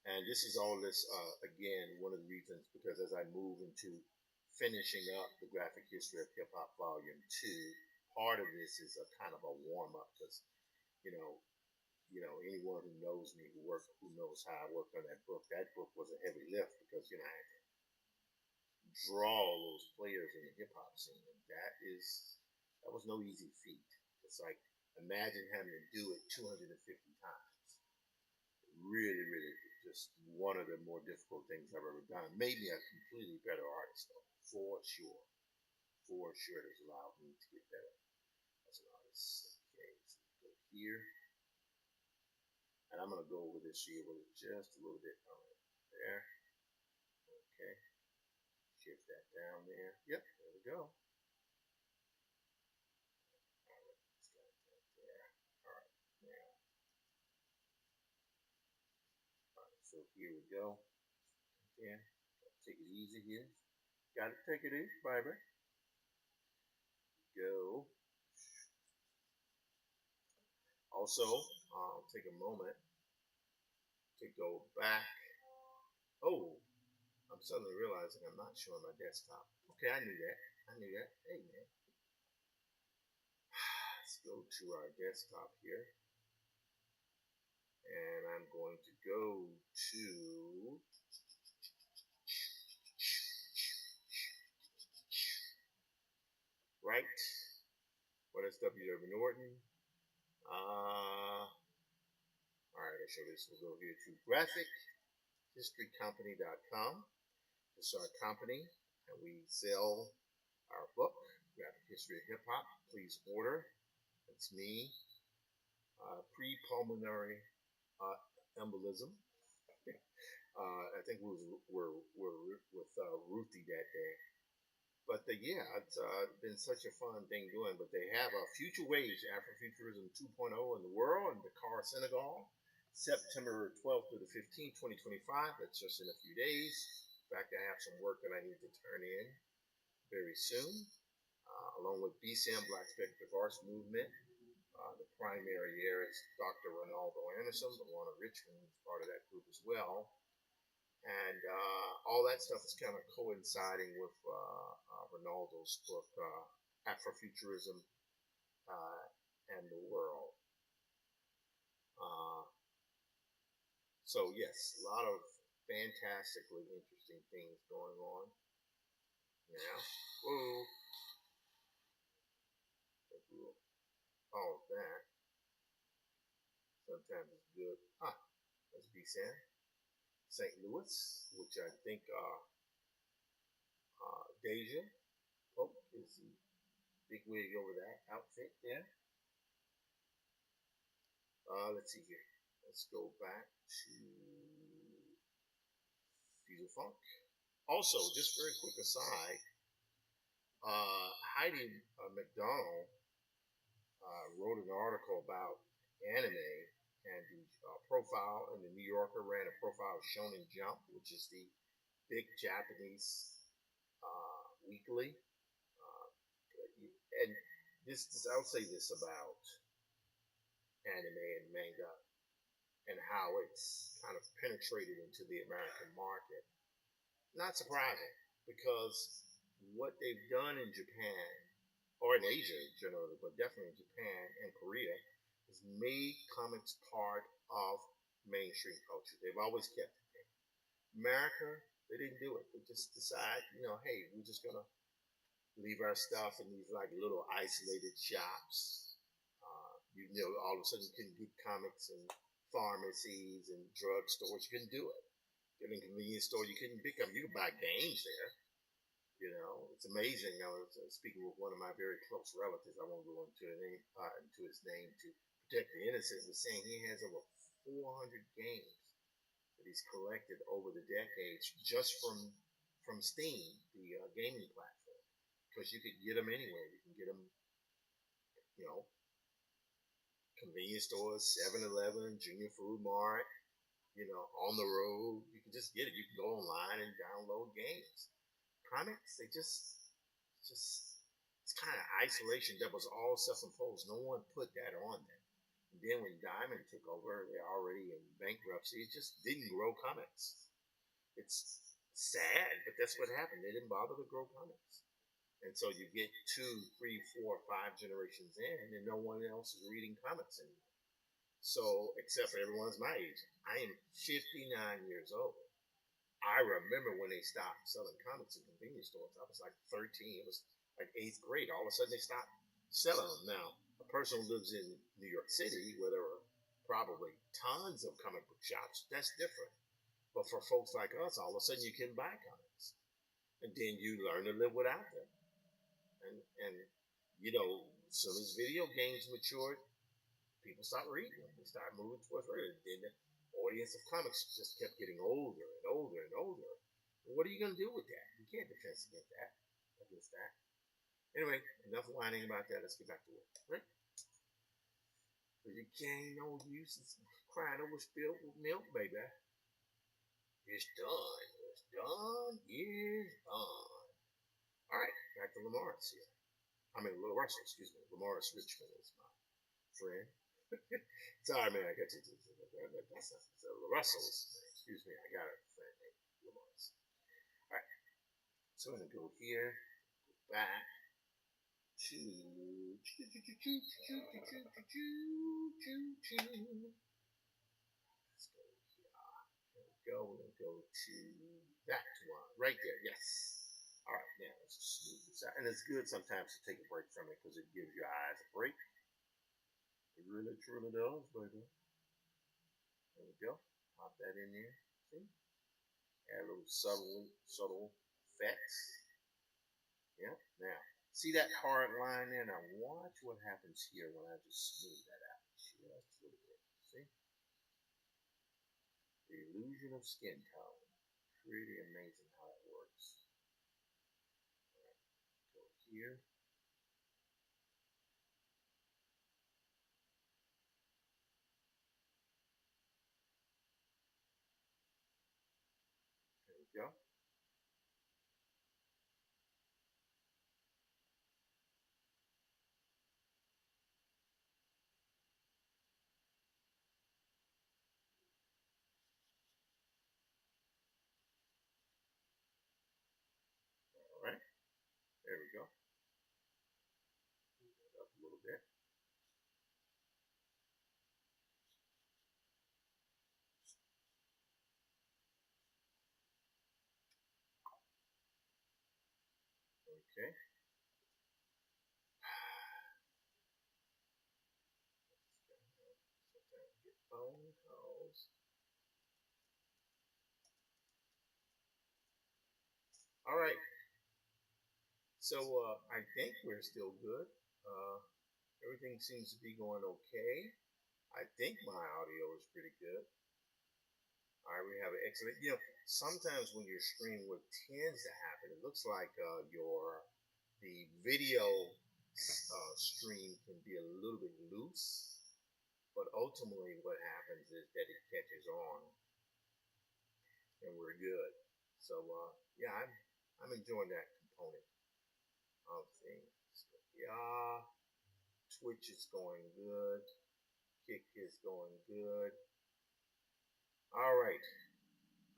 And this is all this, again, one of the reasons, because as I move into finishing up the graphic history of hip hop volume 2, part of this is a kind of a warm up because, anyone who knows me, who knows how I worked on that book was a heavy lift because, I had to draw all those players in the hip hop scene. And that was no easy feat. It's like, imagine having to do it 250 times. really, really just one of the more difficult things I've ever done. Made me a completely better artist, though, for sure. For sure, it has allowed me to get better as an artist. Okay, so go here, and I'm gonna go over this here with it just a little bit. All right, there. Okay, shift that down there. Yep, there we go. All right, let's got that there. All right, now. All right, so here we go. Again, take it easy here. Gotta take it easy, baby. Go. Also, I'll take a moment to go back. Oh, I'm suddenly realizing I'm not showing my desktop. Okay, I knew that. I knew that. Hey, man. Let's go to our desktop here. And I'm going to go to right. What is W.W. Norton? All right, I'll show this. We'll go here to graphichistorycompany.com. This is our company, and we sell our book, Graphic History of Hip Hop. Please order. It's me. Pre-pulmonary embolism. I think we were with Ruthie that day. But yeah, it's been such a fun thing doing. But they have a Future Waves Afrofuturism 2.0 in the world in Dakar, Senegal, September 12th to the 15th, 2025. That's just in a few days. In fact, I have some work that I need to turn in very soon, along with BSAM, Black Speculative Arts Movement. The primary there is Dr. Ronaldo Anderson, the one of Richmond, is part of that group as well. And all that stuff is kind of coinciding with Ronaldo's book, Afrofuturism and the World. So, yes, a lot of fantastically interesting things going on. Now, whoa. All of that. Sometimes it's good. That's BSAM. St. Louis, which I think Deja Pope is the big wig over that outfit there. Let's see here. Let's go back to Diesel Funk. Also, just very quick aside, Heidi McDonald wrote an article about anime, and the profile in the New Yorker ran a profile of Shonen Jump, which is the big Japanese weekly. And I'll say this about anime and manga and how it's kind of penetrated into the American market. Not surprising, because what they've done in Japan, or in Asia generally, but definitely in Japan and Korea, is made comics part of mainstream culture. They've always kept it there. America, they didn't do it. They just decide, hey, we're just gonna leave our stuff in these like little isolated shops. All of a sudden you couldn't get comics in pharmacies and drugstores. You couldn't do it. In a convenience store, you couldn't pick them. You could buy games there. It's amazing. I was speaking with one of my very close relatives. I won't go into his name to protect the innocent. Was saying he has over 400 games that he's collected over the decades just from Steam, the gaming platform, because you could get them anywhere. You can get them, convenience stores, 7-Eleven, Junior Food Mart, on the road. You can just get it. You can go online and download games. Comics, it's kind of isolation that was all self-imposed. No one put that on them. And then when Diamond took over, they're already in bankruptcy. It just didn't grow comics. It's sad, but that's what happened. They didn't bother to grow comics. And so you get 2, 3, 4, 5 generations in, and no one else is reading comics anymore. So, except for everyone's my age. I am 59 years old. I remember when they stopped selling comics in convenience stores. I was like 13. It was like 8th grade. All of a sudden, they stopped selling them. Now, a person who lives in New York City, where there are probably tons of comic book shops. That's different. But for folks like us, all of a sudden you can buy comics, and then you learn to live without them. And you know, as soon as video games matured, people stopped reading them. They started moving towards reading. Then the audience of comics just kept getting older and older and older. What are you going to do with that? You can't defend against that. Anyway, enough whining about that. Let's get back to work. Right? Because you can't no use crying over spilled milk, baby. It's done. It's done. It's done. All right, back to Lamaris here. I mean, Little Russell, excuse me. Lamaris Richmond is my friend. Sorry, man, I got you. That's not so Russell's. Excuse me, I got a friend named Lamaris. All right, so I'm gonna go here, go back to. Let's go here. There we go. We're gonna go to that one right there. Yes. All right, now let's just smooth this out. And it's good sometimes to take a break from it because it gives your eyes a break. It really truly does, baby. There we go. Pop that in there. See? Add a little subtle effects. Yeah. Now, see that hard line there? Now watch what happens here when I just smooth that out just a little bit. See? The illusion of skin tone. Pretty amazing how it works. All right. Go here. There we go. All right. There we go. Move that up a little bit. Okay. Sometimes get phone calls. All right. So I think we're still good. Everything seems to be going okay. I think my audio is pretty good. All right, we have an excellent. You know, sometimes when you're streaming, what tends to happen, it looks like the video stream can be a little bit loose, but ultimately what happens is that it catches on, and we're good. So yeah, I'm enjoying that component of things. So, yeah, Twitch is going good. Kick is going good. All right.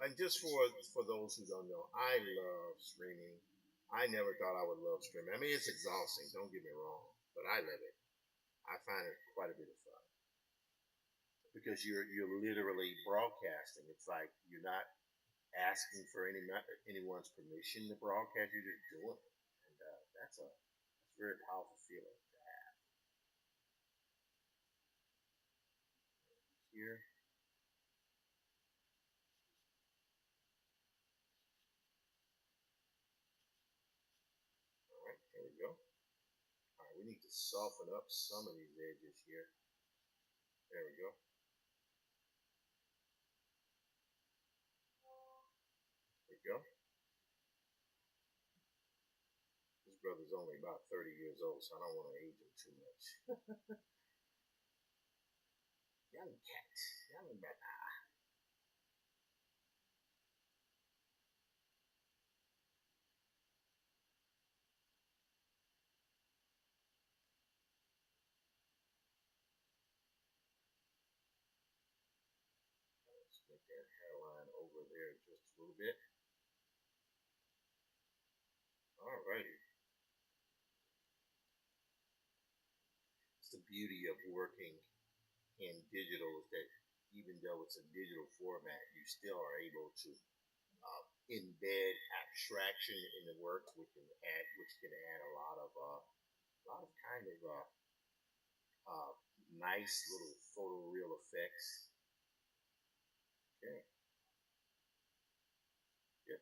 And just for those who don't know, I love streaming. I never thought I would love streaming. I mean, it's exhausting. Don't get me wrong, but I love it. I find it quite a bit of fun because you're literally broadcasting. It's like you're not asking for anyone's permission to broadcast. You're just doing it, and that's a very powerful feeling to have. Here, all right, there we go. All right, we need to soften up some of these edges here. There we go. There we go. This brother's only about 30 years old, so I don't want to age him too much. Young cat, young brother. Let's make that hairline over there just a little bit. Alrighty. It's the beauty of working in digital is that even though it's a digital format, you still are able to embed abstraction in the work, which can add a lot of kind of nice little photoreal effects. Okay. Yep.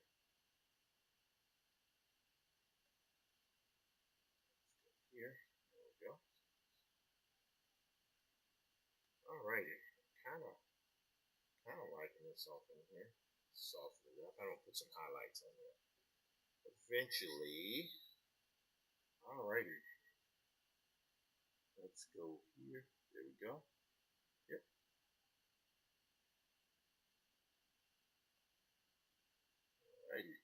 Here. There we go. Alrighty. Kind of liking this off in here. Soften it up. I don't put some highlights on there. Eventually. Alrighty. Let's go here. There we go. Yep. Alrighty.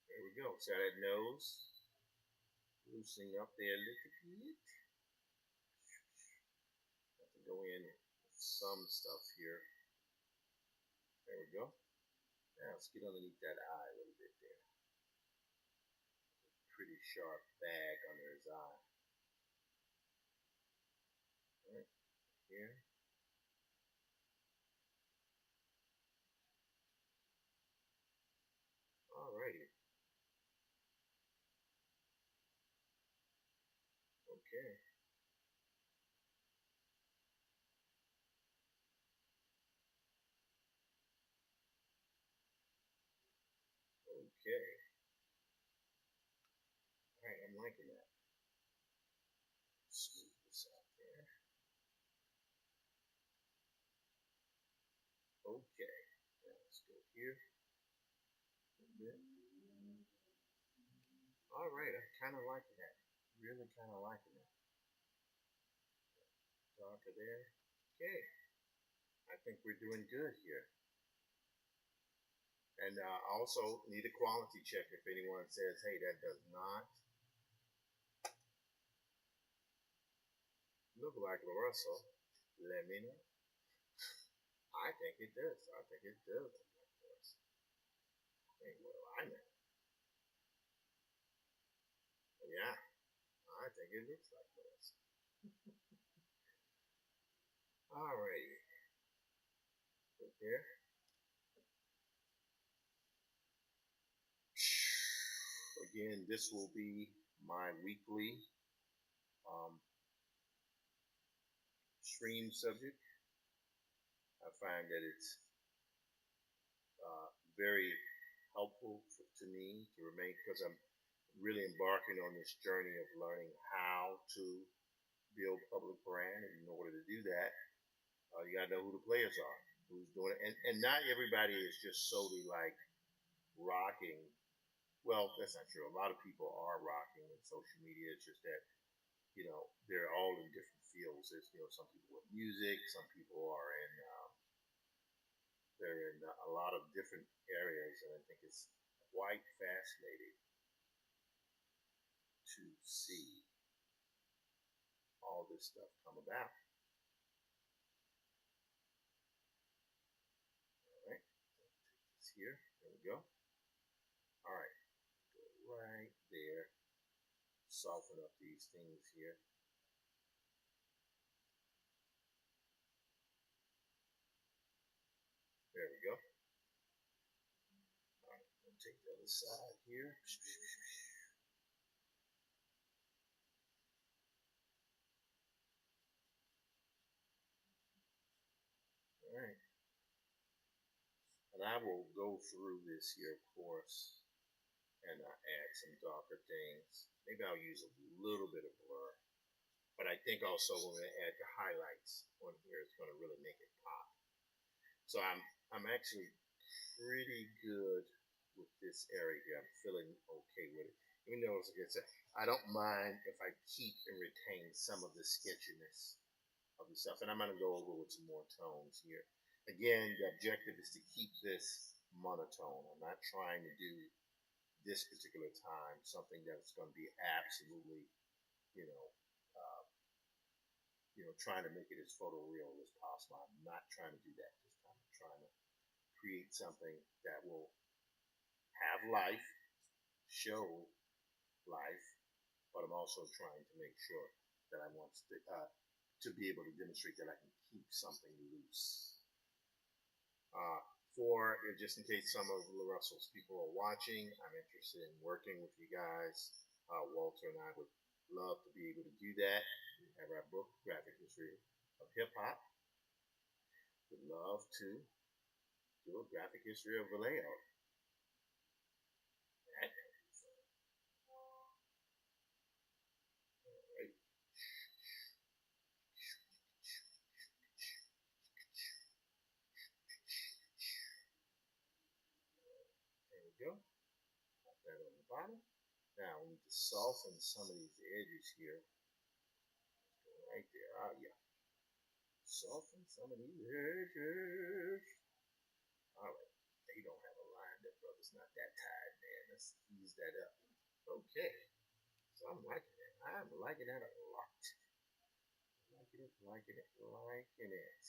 There we go. See that nose? Loosening up there a little bit. Have to go in with some stuff here. There we go. Now let's get underneath that eye a little bit there. Pretty sharp bag under his eye. Right here. Alrighty. Okay. Okay. Alright, I'm liking that. Smooth this out there. Okay. Now let's go here. Alright, I'm kind of liking that. Really kind of liking that. Darker there. Okay. I think we're doing good here. And also need a quality check if anyone says, hey, that does not look like Lorenzo. Let me know. I think it does. I think it does look like Lorenzo. Hey, what do I know? Yeah, I think it looks like Lorenzo. Alright. Put there. Again, this will be my weekly stream subject. I find that it's very helpful to me to remain, because I'm really embarking on this journey of learning how to build public brand. And in order to do that, you gotta know who the players are, who's doing it, and not everybody is just solely like rocking. Well, that's not true. A lot of people are rocking in social media. It's just that they're all in different fields. There's some people with music, some people are in they're in a lot of different areas, and I think it's quite fascinating to see all this stuff come about. All right, take this here. There we go. All right, go right there. Soften up these things here. There we go. All right, we'll take the other side here. All right. And I will go through this here, of course, and add some darker things. Maybe I'll use a little bit of blur. But I think also when I add the highlights on here, it's going to really make it pop. So I'm actually pretty good with this area here. I'm feeling okay with it. Even though, like I said, I don't mind if I keep and retain some of the sketchiness of the stuff. And I'm going to go over with some more tones here. Again, the objective is to keep this monotone. I'm not trying to do this particular time something that's going to be absolutely, you know, uh, trying to make it as photoreal as possible. I'm not trying to do that this time. I'm trying to create something that will have life, show life, but I'm also trying to make sure that I want to be able to demonstrate that I can keep something loose. just in case some of Russell's people are watching, I'm interested in working with you guys. Walter and I would love to be able to do that. We have our book, Graphic History of Hip Hop. Would love to do a graphic history of Vallejo. Right. There we go. Put that on the bottom. Now we need to soften some of these edges here. Right there. Ah, yeah. Soften some of these edges. All right. They don't have a line. That brother's not that tired, man. Let's ease that up. Okay. So I'm liking it. I'm liking that a lot. Liking it, liking it, liking it.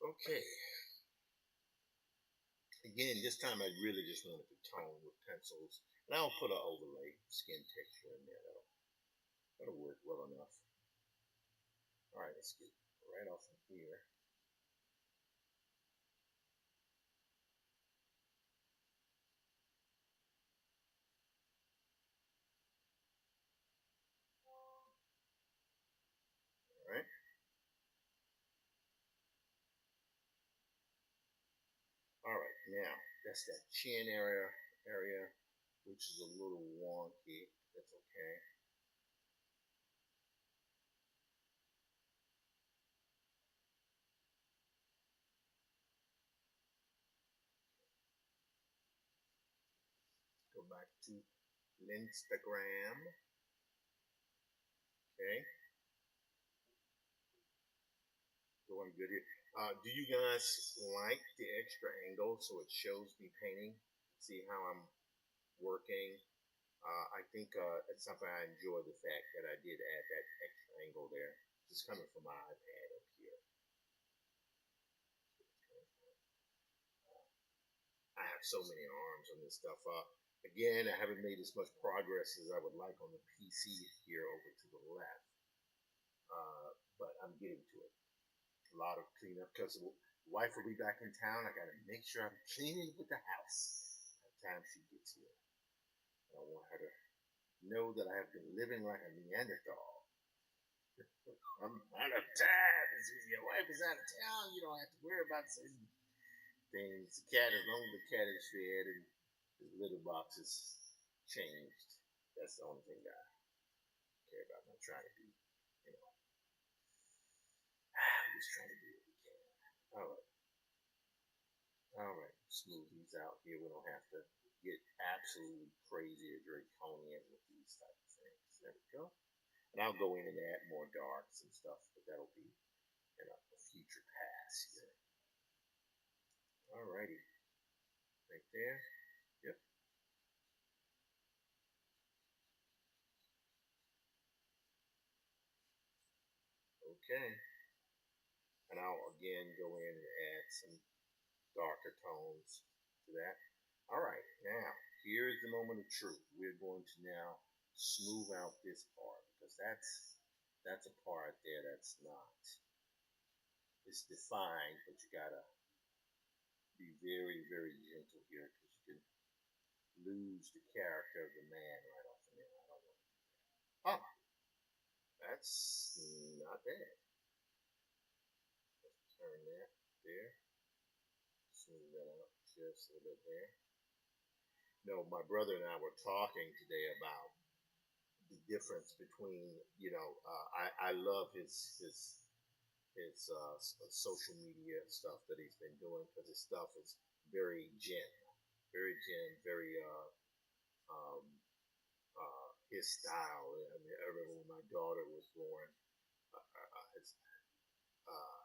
Okay. Again, this time I really just wanted to tone with pencils. And I'll put an overlay skin texture in there. That'll work well enough. All right, let's get right off from here. All right. All right. Now that's that chin area, which is a little wonky. That's okay. Go back to Instagram. Okay. Going good here. Do you guys like the extra angle so it shows me painting? See how I'm working? I think it's something I enjoy the fact that I did add that extra angle there. Just coming from my iPad up here. I have so many arms on this stuff. Again, I haven't made as much progress as I would like on the PC here over to the left, but I'm getting to it. A lot of cleanup because the wife will be back in town. I got to make sure I'm cleaning with the house by the time she gets here. I want her to know that I have been living like a Neanderthal. I'm out of time. If your wife is out of town, you don't have to worry about certain things. The cat, as long as the cat is fed and his litter box is changed, that's the only thing I care about. I'm not trying to be, I'm just trying to do what we can. All right. All right. Smooth these out here. We don't have to get absolutely crazy or draconian with these type of things. There we go. And I'll go in and add more darks and stuff, but that'll be in a future pass here. Alrighty. Right there. Yep. Okay. And I'll again go in and add some darker tones to that. Alright, now here's the moment of truth. We're going to now smooth out this part because that's a part there that's not. It's defined, but you gotta be very, very gentle here because you can lose the character of the man right off the bat. I don't want to do that. Oh, that's not bad. Let's turn that there. Smooth that out just a little bit there. No, my brother and I were talking today about the difference between, I love his social media stuff that he's been doing because his stuff is very gen, very um, his style. I mean, I remember when my daughter was born, his, uh,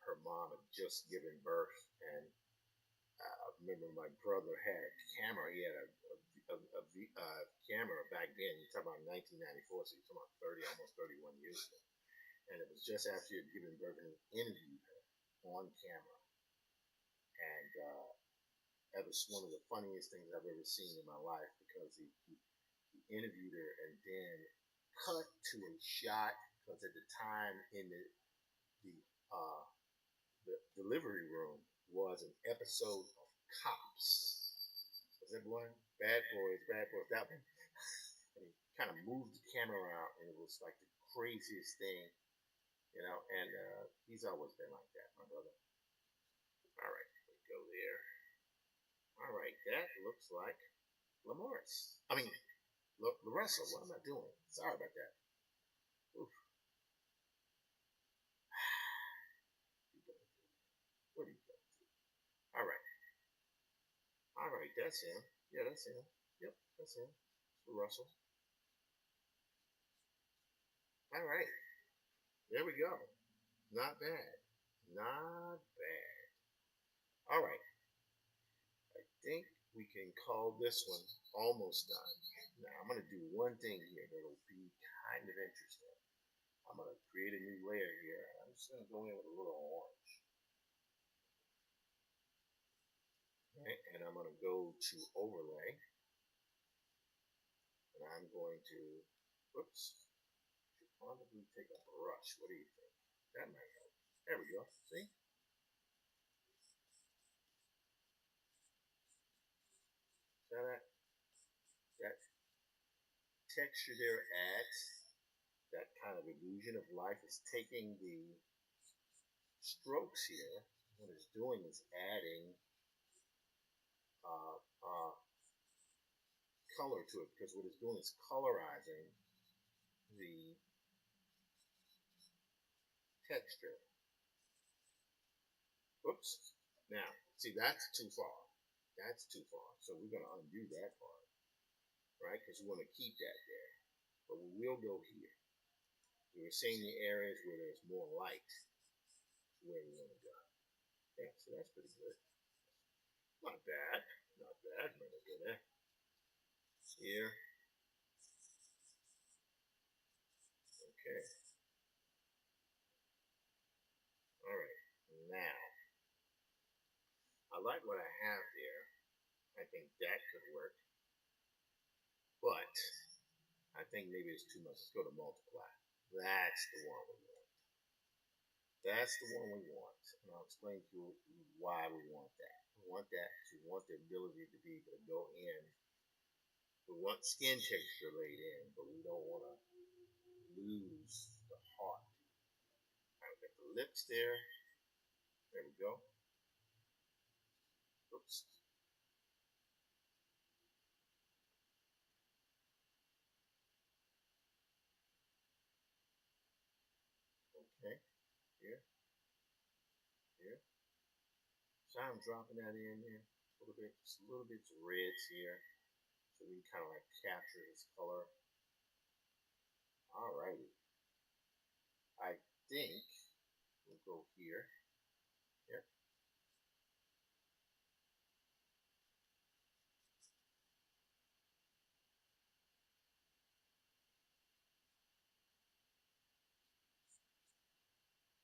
her mom had just given birth, and I remember my brother had a camera. He had a camera back then. You're talking about 1994, so you're talking about 30, almost 31 years ago. And it was just after he had given birth, and he interviewed her on camera. And that was one of the funniest things I've ever seen in my life because he interviewed her and then cut to a shot because at the time in the uh, the delivery room was an episode of Cops. Was that one? Bad Boys, Bad Boys, that one. And he kind of moved the camera out, and it was like the craziest thing, you know. And he's always been like that, my brother. All right, we go there. All right, that looks like Lamorris. I mean, LaRussell. What am I doing? Sorry about that. Oof. What are you going to? All right. All right, that's him. Yeah, that's him. Yep, that's him. Russell. All right. There we go. Not bad. Not bad. All right. I think we can call this one almost done. Now, I'm going to do one thing here that'll be kind of interesting. I'm going to create a new layer here. I'm just going to go in with a little orange. Right, and I'm going to go to overlay. And I'm going to, whoops, should probably take a brush. What do you think? That might help. There we go. See? That texture there adds that kind of illusion of life. Is taking the strokes here. What it's doing is adding uh, uh, color to it, because what it's doing is colorizing the texture. Oops. Now, see, that's too far. That's too far. So we're going to undo that part, right? Because we want to keep that there. But we will go here. We're seeing the areas where there's more light, where we want to go. Yeah, so that's pretty good. Not bad. Not bad. Not good there. Here. Okay. All right. Now, I like what I have there. I think that could work. But I think maybe it's too much. Let's go to multiply. That's the one we want. That's the one we want. And I'll explain to you why we want that. We want that because we want the ability to be able to go in. We want skin texture laid in, but we don't want to lose the heart. I've got the lips there. There we go. Oops. Okay. Here. Here. So I'm dropping that in there. A little bit. Just a little bit of reds here. So we can kind of like capture his color. Alrighty. I think we'll go here. Yep.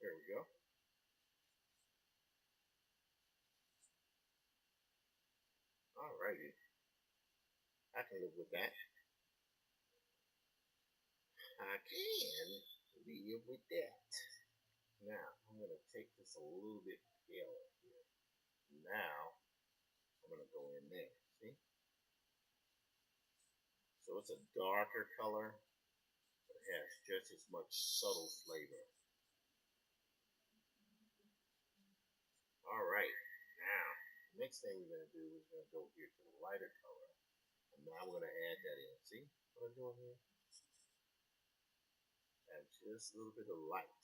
There we go. Alrighty. I can live with that. I can live with that. Now, I'm going to take this a little bit paler here. Now, I'm going to go in there. See? So it's a darker color, but it has just as much subtle flavor. Alright. Now, the next thing we're going to do is going to go here to the lighter color. And now we're going to add that in. See what I'm doing here? Add just a little bit of light.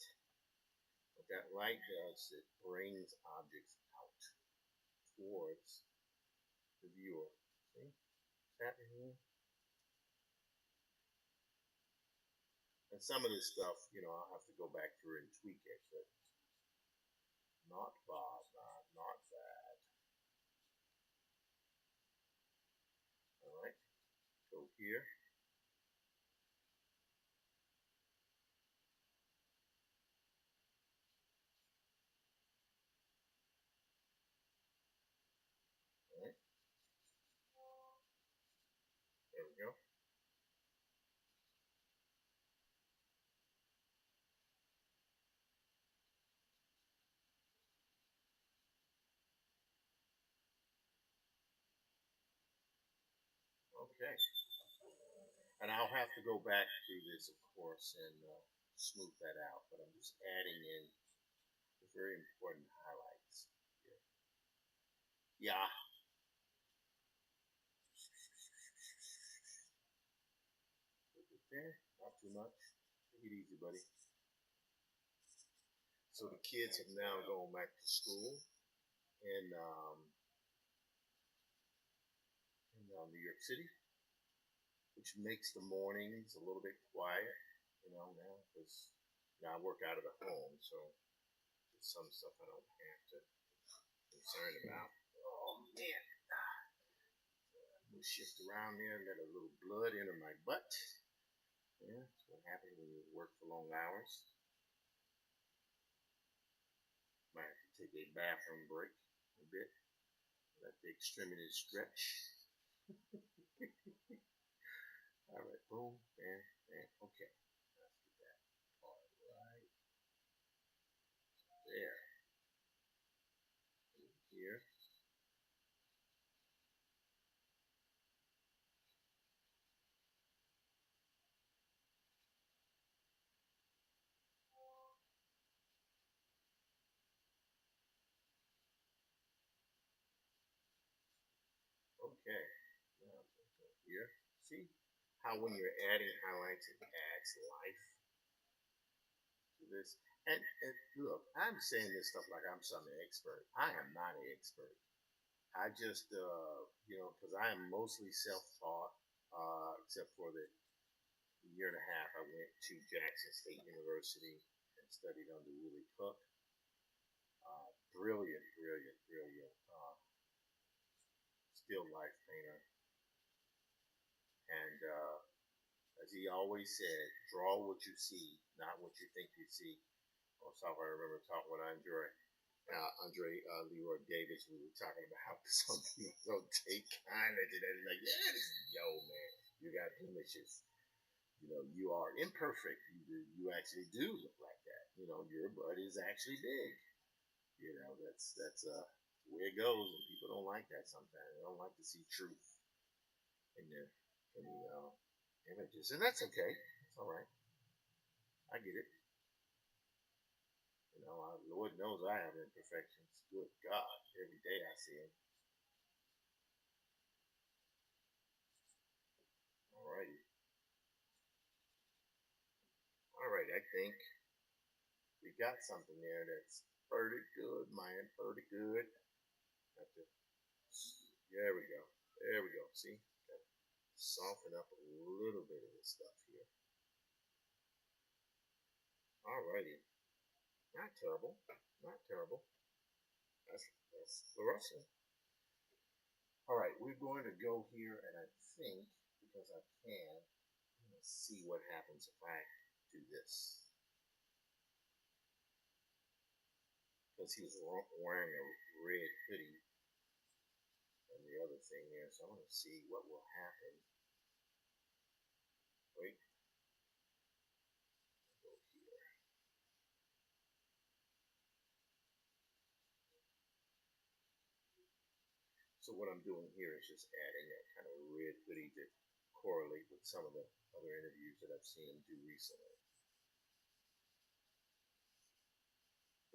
What that light does, it brings objects out towards the viewer. See what's happening here? And some of this stuff, I'll have to go back through and tweak it, but not bad, not bad. All right, go here. All right, there we go. Okay. And I'll have to go back through this, of course, and smooth that out. But I'm just adding in the very important highlights here. Yeah. Okay. Not too much. Take it easy, buddy. So the kids have now gone back to school in New York City, which makes the mornings a little bit quiet, now because I work out of the home, so there's some stuff I don't have to concern about. Oh man, we'll shift around there and let a little blood enter my butt. Yeah, that's what happens when you work for long hours. Might have to take a bathroom break a bit. Let the extremities stretch. All right, boom, bam, bam. Okay, let's get that. All right, there. Here. Okay. Now, here. See how when you're adding highlights, it adds life to this. And look, I'm saying this stuff like I'm some expert. I am not an expert. I just, because I am mostly self-taught, except for the year and a half I went to Jackson State University and studied under Willie Cook. Brilliant, brilliant, brilliant still life painter. And as he always said, draw what you see, not what you think you see. Also, I remember talking with Andre Leroy Davis. We were talking about how some people don't take kindly to that. Like, yeah, yo, man, you got blemishes. You are imperfect. You actually do look like that. Your butt is actually big. That's the way it goes, and people don't like that sometimes. They don't like to see truth in their in the images, and that's okay. It's all right. I get it. Lord knows I have imperfections. Good God, every day I see them. All righty. All right, I think we got something there that's pretty good, man. Pretty good. Have to, there we go. There we go. See? Got to soften up a little bit of this stuff here. All righty. Not terrible. Not terrible. That's fluorescent. All right, we're going to go here, and I think, because I can, let's see what happens if I do this. Because he was wearing a red hoodie and the other thing there, so I want to see what will happen. Wait, go here. So what I'm doing here is just adding that kind of red hoodie to correlate with some of the other interviews that I've seen him do recently.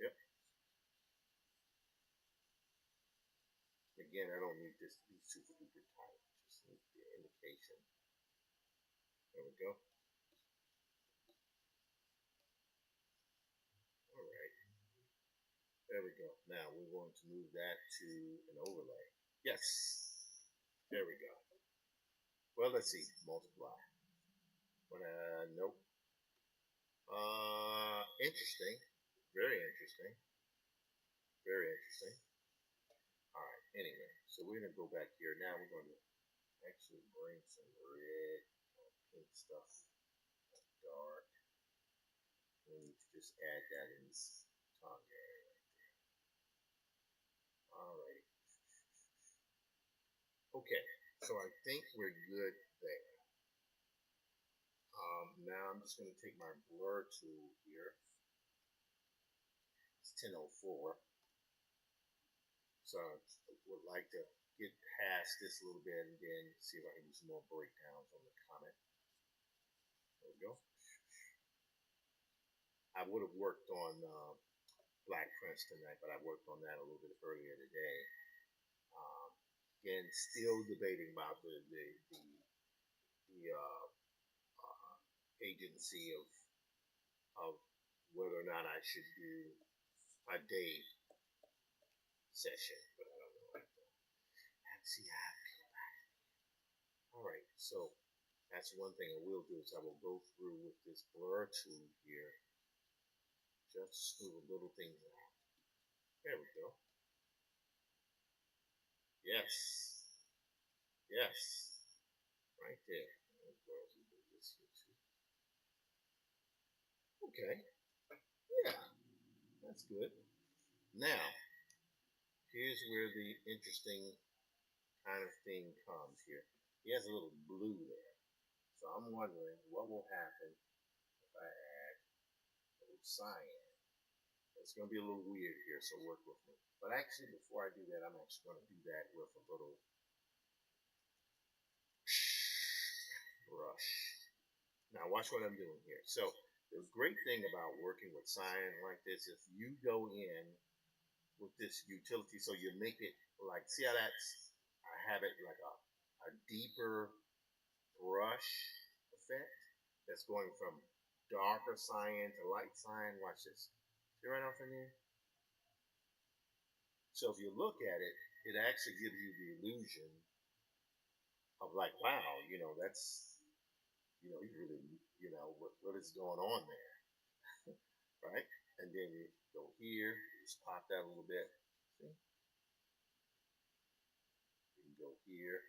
Yep. Again, I don't need this to be super duper tight. Just need the indication. There we go. All right. There we go. Now we're going to move that to an overlay. Yes. There we go. Well, let's see. Multiply. Nope. Interesting. Very interesting. Very interesting. All right. Anyway, so we're gonna go back here now. We're going to actually bring some red, pink stuff, dark. We need to just add that in this tongue area right there. All right. Okay. So I think we're good there. Now I'm just going to take my blur tool here. It's 10:04. So I would like to get past this a little bit and then see if I can do some more breakdowns on the comet. There we go. I would have worked on Black Prince tonight, but I worked on that a little bit earlier today. Again, still debating about the agency of whether or not I should do a day session, but I don't know. I have to see how I feel about it. All right, so that's one thing I will do is I will go through with this blur tool here, just smooth little things out. There we go. Yes, yes, right there. Okay, yeah, that's good. Now, here's where the interesting kind of thing comes here. He has a little blue there. So I'm wondering what will happen if I add a little cyan. It's going to be a little weird here, so work with me. But actually, before I do that, I'm actually going to do that with a little brush. Now watch what I'm doing here. So the great thing about working with cyan like this is you go in with this utility, so you make it like, see how I have it like a deeper brush effect that's going from darker cyan to light cyan. Watch this. See right off in there? So if you look at it, it actually gives you the illusion of like, wow, that's, you really, what is going on there, right? And then you go here, just pop that a little bit. See? You can go here.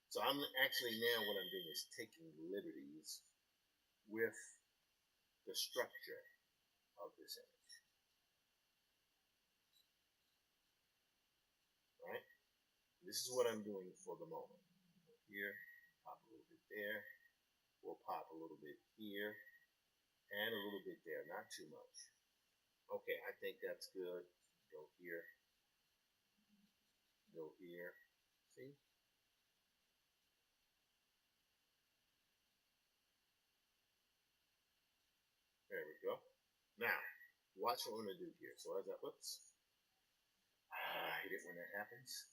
So I'm actually now what I'm doing is taking liberties with the structure of this image. Right? This is what I'm doing for the moment. Here, pop a little bit there. We'll pop a little bit here and a little bit there, not too much. Okay, I think that's good. Go here. Go here. See? There we go. Now, watch what I'm going to do here. So as I, oops. I hate it when that happens.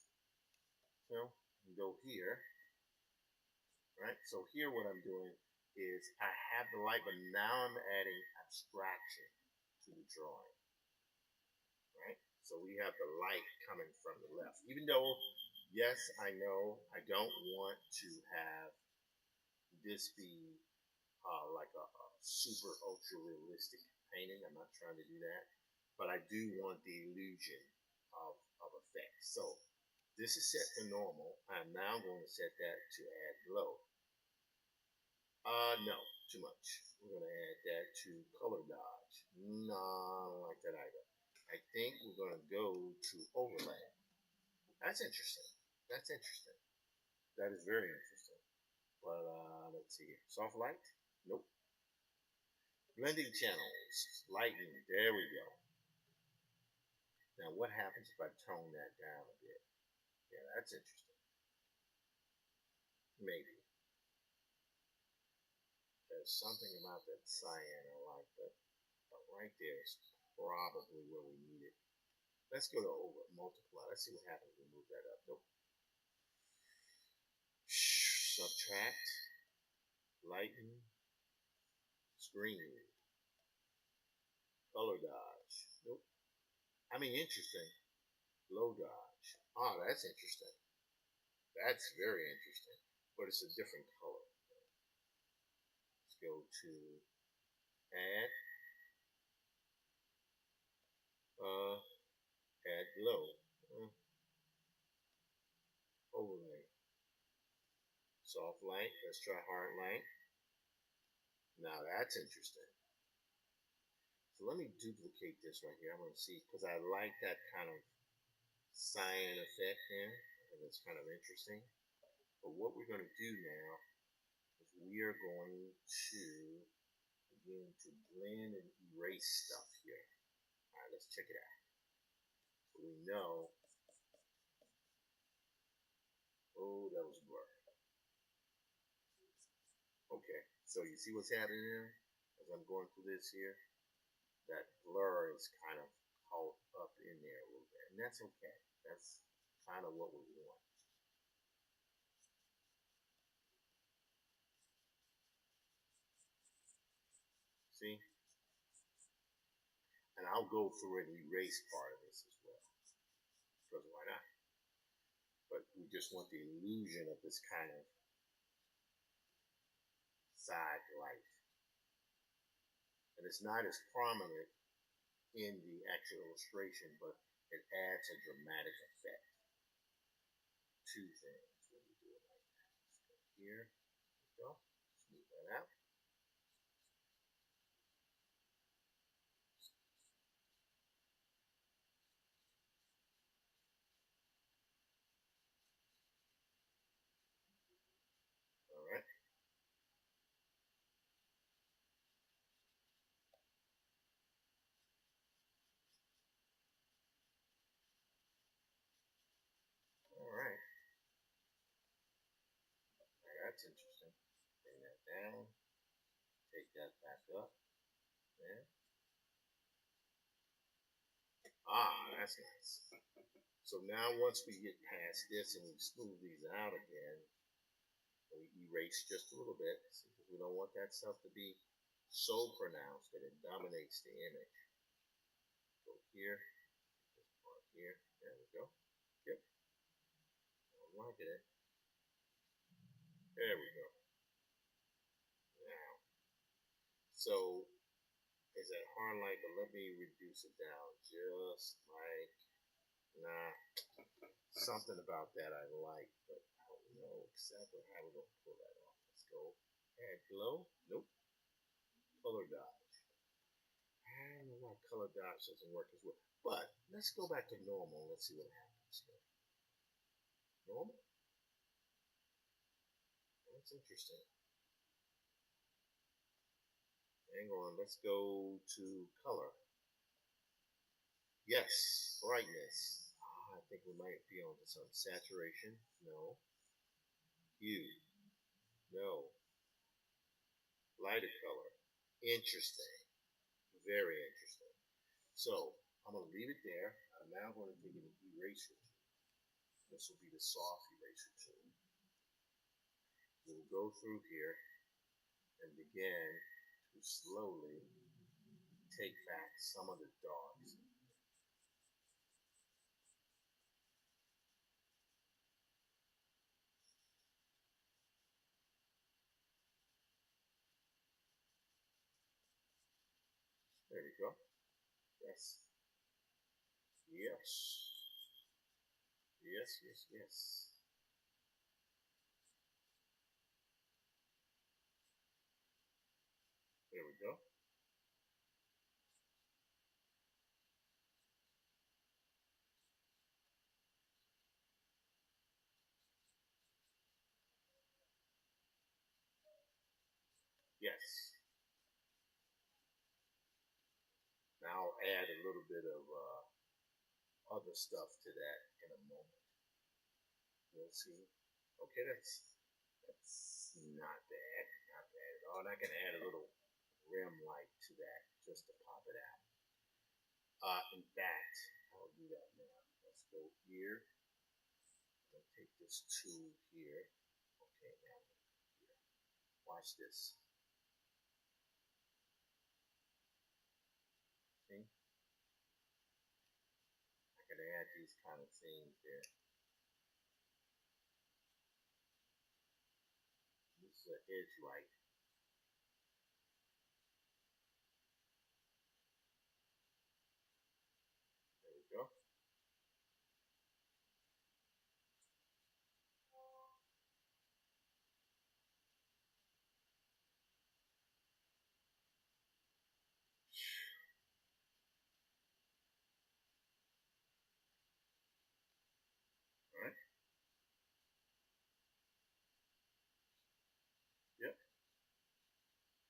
So, go here. Right? So here what I'm doing is I have the light, but now I'm adding abstraction to the drawing. Right? So we have the light coming from the left. Even though, yes, I know I don't want to have this be like a super ultra realistic painting. I'm not trying to do that. But I do want the illusion of effect. So this is set to normal. I'm now going to set that to add glow. No, too much. We're going to add that to color dodge. No, I don't like that either. I think we're going to go to overlay. That's interesting. That's interesting. That is very interesting. But let's see here. Soft light? Nope. Blending channels. Lighting. There we go. Now what happens if I tone that down a bit? Yeah, that's interesting. Maybe. There's something about that cyan I like, but right there is probably where we need it. Let's go to over multiply. Let's see what happens when we move that up. Nope. Subtract. Lighten. Screen. Color dodge. Nope. I mean, interesting. Low dodge. Ah, that's interesting. That's very interesting. But it's a different color. Let's go to add. Add glow. Overlay. Soft light. Let's try hard light. Now that's interesting. So let me duplicate this right here. I'm going to see, because I like that kind of cyan effect there. I think it's kind of interesting. But what we're going to do now is we are going to begin to blend and erase stuff here. All right, let's check it out. So we know Okay, so you see what's happening there? As I'm going through this here, that blur is kind of caught up in there a little bit, and that's okay. That's kind of what we want. See? And I'll go through and erase part of this as well, because why not? But we just want the illusion of this kind of side light. And it's not as prominent in the actual illustration, but it adds a dramatic effect to things when you do it like that. So here we go. Smooth that out. All right. All right. Now that's interesting. Bring that down. Take that back up. There. Ah, that's nice. So now once we get past this and we smooth these out again, we erase just a little bit because we don't want that stuff to be so pronounced that it dominates the image. Go here, this part here. There we go. Yep. I'm liking it. There we go. Now, so is that hard light? But let me reduce it down just like nah. Something about that I like, but I don't know exactly how we're gonna pull that off. Let's go add glow. Nope. Color dodge. I don't know why color dodge doesn't work as well. But let's go back to normal. Let's see what happens here. Normal. That's interesting. Hang on. Let's go to color. Yes, brightness. Ah, I think we might be onto some saturation. No. Hue. No. Lighter color. Interesting. Very interesting. So I'm gonna leave it there. I'm now going to take an eraser tool. This will be the soft eraser tool. We'll go through here and begin to slowly take back some of the darks. There we go. Yes. Yes. Yes, yes, yes. There we go. Yes. Now I'll add a little bit of other stuff to that in a moment. We'll see. Okay, that's not bad. Not bad at all. And I can add a little rim light to that just to pop it out. In fact, I'll do that now. Let's go here. I'm gonna take this tool here. Okay, now here. Watch this. See? I can add these kind of things there. This is an edge light. There we go. All right. Yep.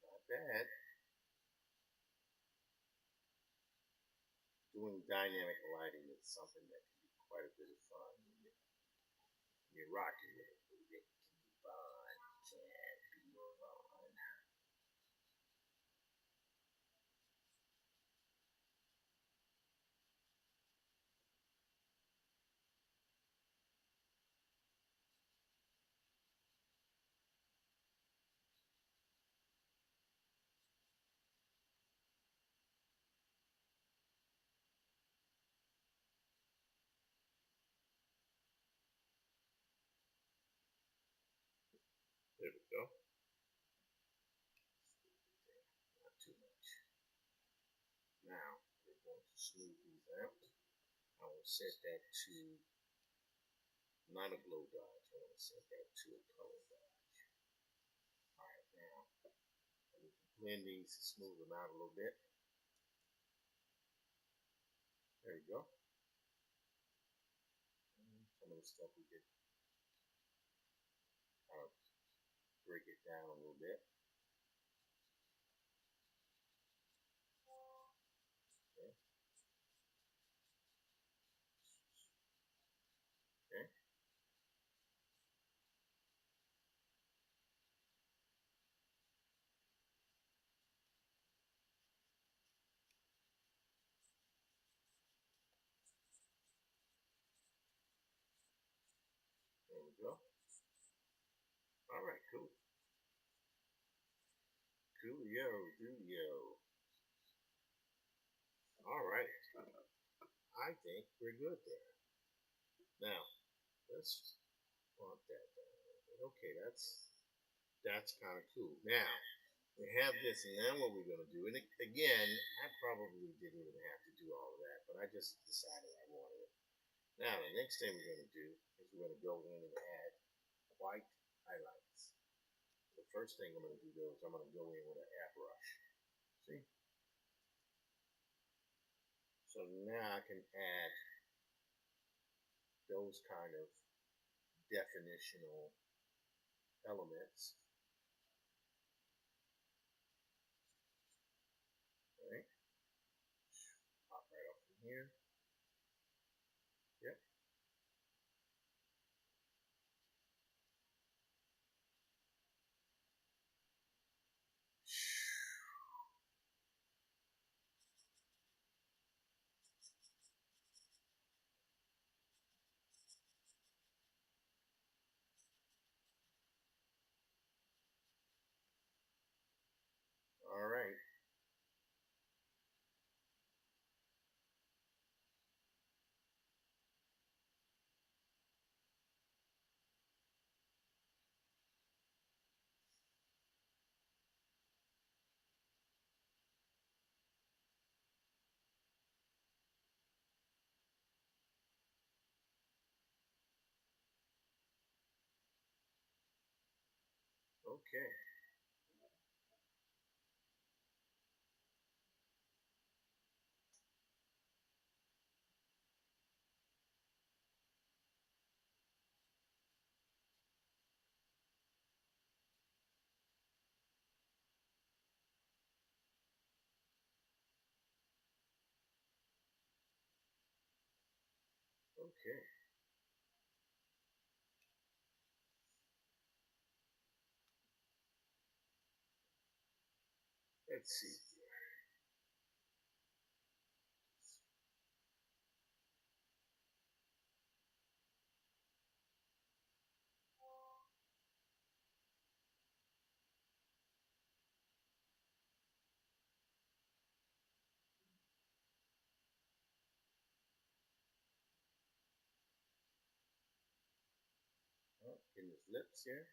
Not bad. Doing dynamic lighting is something that can be quite a bit of fun when you're rocking with it. It can be fun. Can be fun. smooth these out. I will set that to not a glow dodge. I want to set that to a color dodge. Alright, now I need to blend these to smooth them out a little bit. There you go. Some of the stuff we could break it down a little bit. Okay. Okay. There we go. Alright, cool. Coolio, coolio. Alright. I think we're good there. Now, let's bump that down a little bit. Okay, that's kind of cool. Now, we have this, and then what we're going to do, and again, I probably didn't even have to do all of that, but I just decided I wanted it. Now, the next thing we're going to do is we're going to go in and add white highlights. The first thing I'm going to do, though, is I'm going to go in with an airbrush. See? So now I can add those kind of definitional elements. Right? Pop right up from here. Yep. All right. Okay. Okay. Let's see. Oh, in his lips here.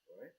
All right.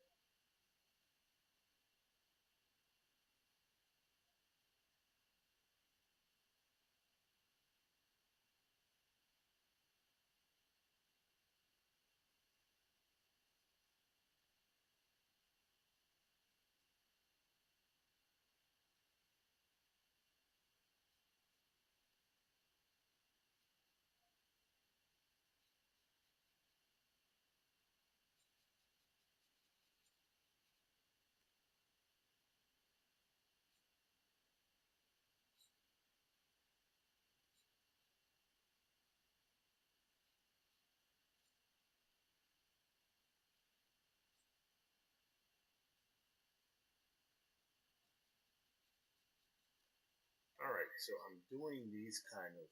All right. So I'm doing these kind of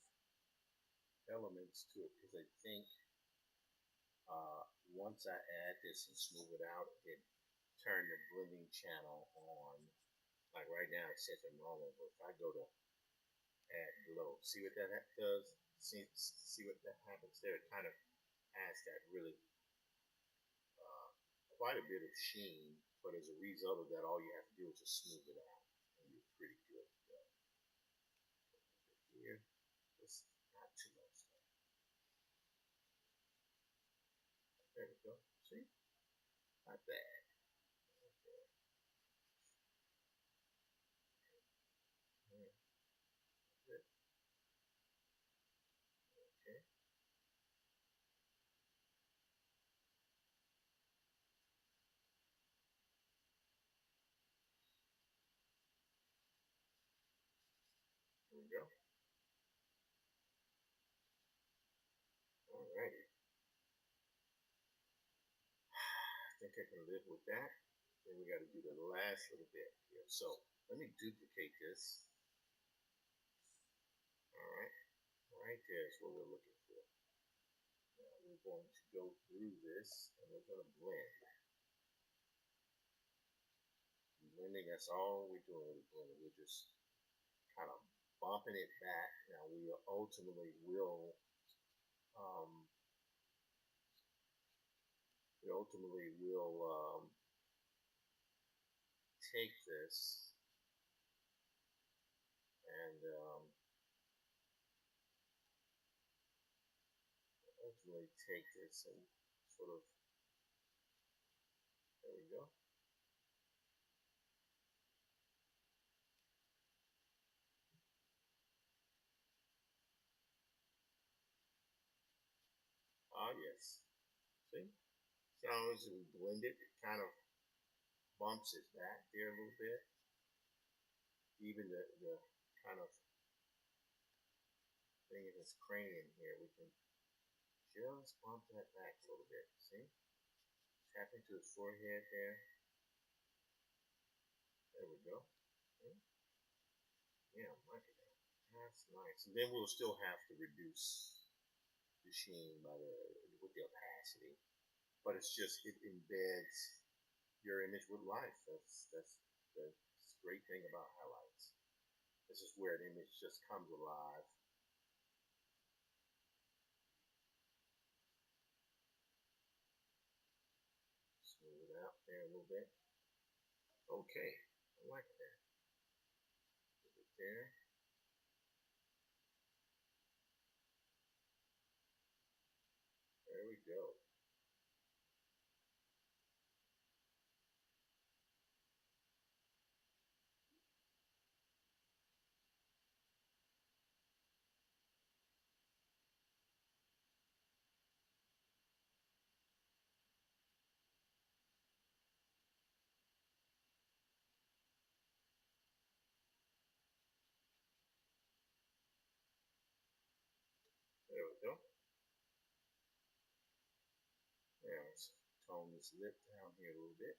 elements to it because I think once I add this and smooth it out, it turn the blending channel on, Like right now, it says I'm normal, but if I go to add glow, see what that does? See what that happens there? It kind of adds that really uh, quite a bit of sheen, but as a result of that, all you have to do is just smooth it out, and you're pretty good to go. Here, just not too much. There we go. See, not bad. Okay. Yeah, good. Okay. There we go. Alrighty. I think I can live with that. Then we got to do the last little bit here. So let me duplicate this. All right. Right there is what we're looking for. Now we're going to go through this and we're going to blend. Blending, that's all we're doing with blending. We're just kind of bumping it back. Now um, we ultimately will take this and ultimately take this and sort of, there we go. Ah, yes. See? So as we blend it, it kind of bumps it back there a little bit. Even the kind of thing in his cranium here, we can just bump that back a little bit. See? Tap into his forehead there. There we go. See? Yeah, I'm liking that. That's nice. And then we'll still have to reduce the sheen with the opacity, but it's just it embeds your image with life. That's the great thing about highlights. This is where an image just comes alive. Smooth it out there a little bit. Okay, I like that. Put it there. There we go. There we go. Now let's tone this lip down here a little bit.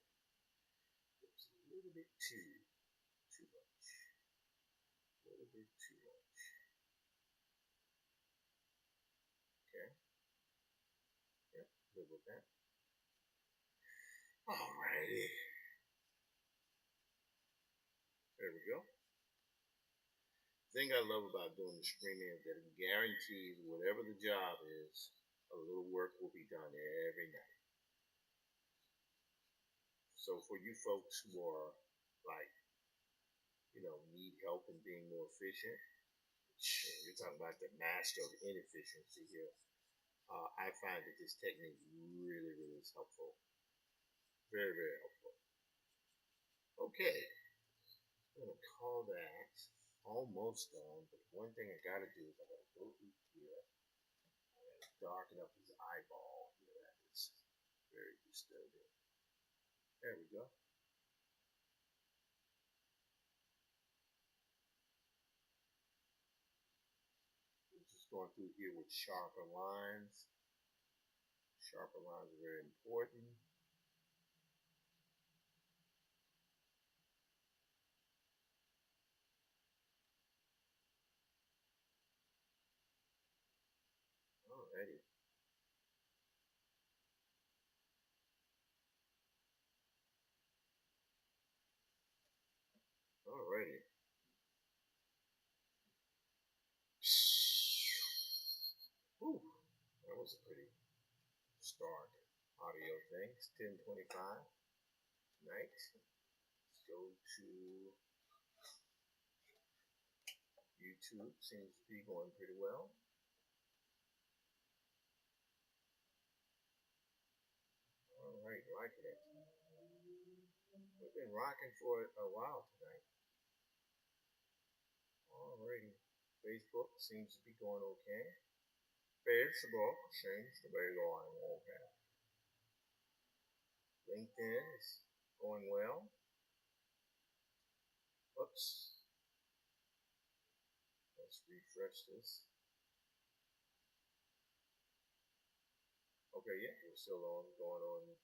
It's a little bit too much. A little bit too much. Okay. Yep, good with that. Alrighty. There we go. The thing I love about doing the streaming is that it guarantees whatever the job is, a little work will be done every night. So for you folks who are like, need help in being more efficient, you're talking about the master of inefficiency here. I find that this technique really, really is helpful. Very, very helpful. Okay, I'm gonna call that almost done. But one thing I gotta do is I gotta go through here. I gotta darken up his eyeball here. That is very disturbing. There we go. Just going through here with sharper lines. Sharper lines are very important. Alrighty. was a pretty stark audio thing. It's 10:25 tonight. Let's go to YouTube. Seems to be going pretty well. All right, liking it. We've been rocking for a while tonight. Alrighty. Facebook seems to be going okay. Facebook seems to be going okay. LinkedIn is going well. Oops. Let's refresh this. Okay, yeah, we're still going on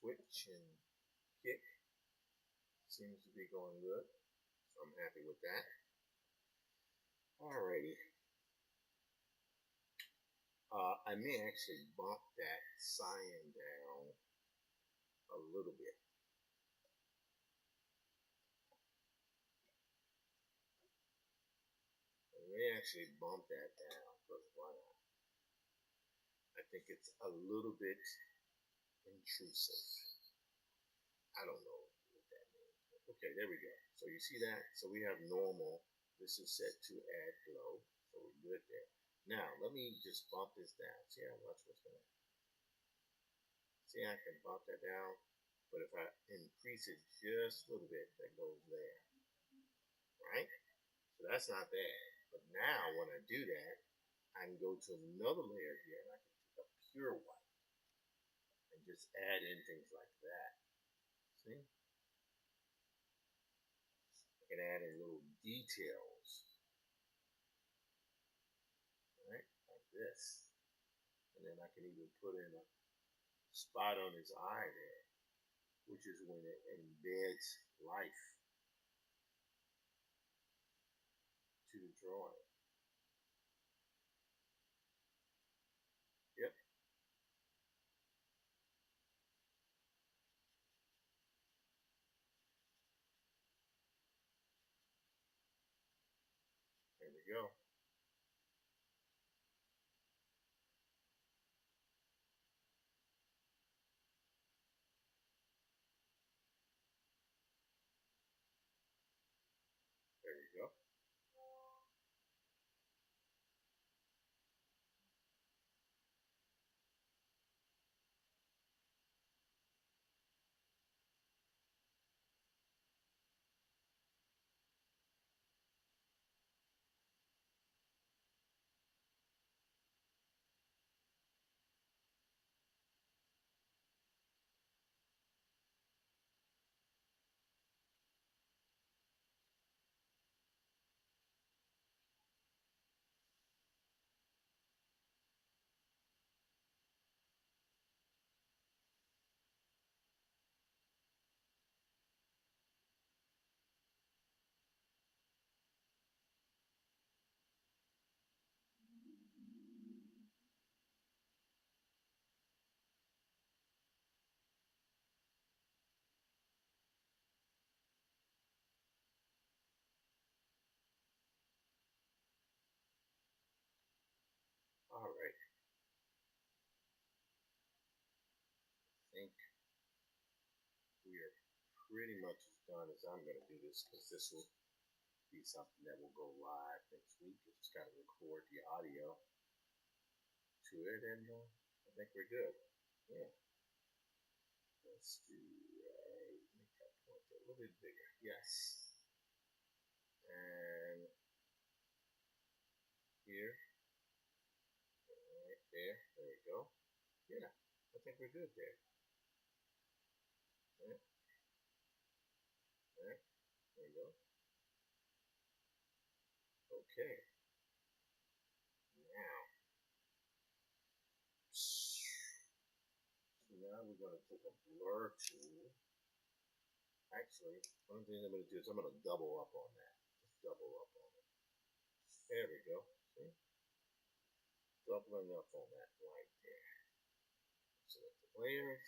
Twitch and Kick. Seems to be going good. So I'm happy with that. Alrighty. I may actually bump that cyan down a little bit. I may actually bump that down, because why not? I think it's a little bit intrusive. I don't know what that means. Okay, there we go. So you see that? So we have normal. This is set to add glow. So we're good there. Now, let me just bump this down. See how much what's going to see, I can bump that down. But if I increase it just a little bit, that goes there. Right? So that's not bad. But now when I do that, I can go to another layer here and I can pick up pure white and just add in things like that. See? I can add in little details. Right? Like this. And then I can even put in a spot on his eye there, which is when it embeds life to the drawing. Yep. There we go. There we go. All right. I think we are pretty much as done as I'm going to do this, because this will be something that will go live next week. I just got to record the audio to it, and I think we're good. Yeah. Let's do make that point a little bit bigger. Yes. And here, right there. There we go. Yeah, I think we're good there. Right, right. There we go. Okay. Now, so now we're going to take a blur tool. Actually, one thing I'm going to do is I'm going to double up on that. Just double up on it. There we go. See? Doubling up on that right there. Select the layers.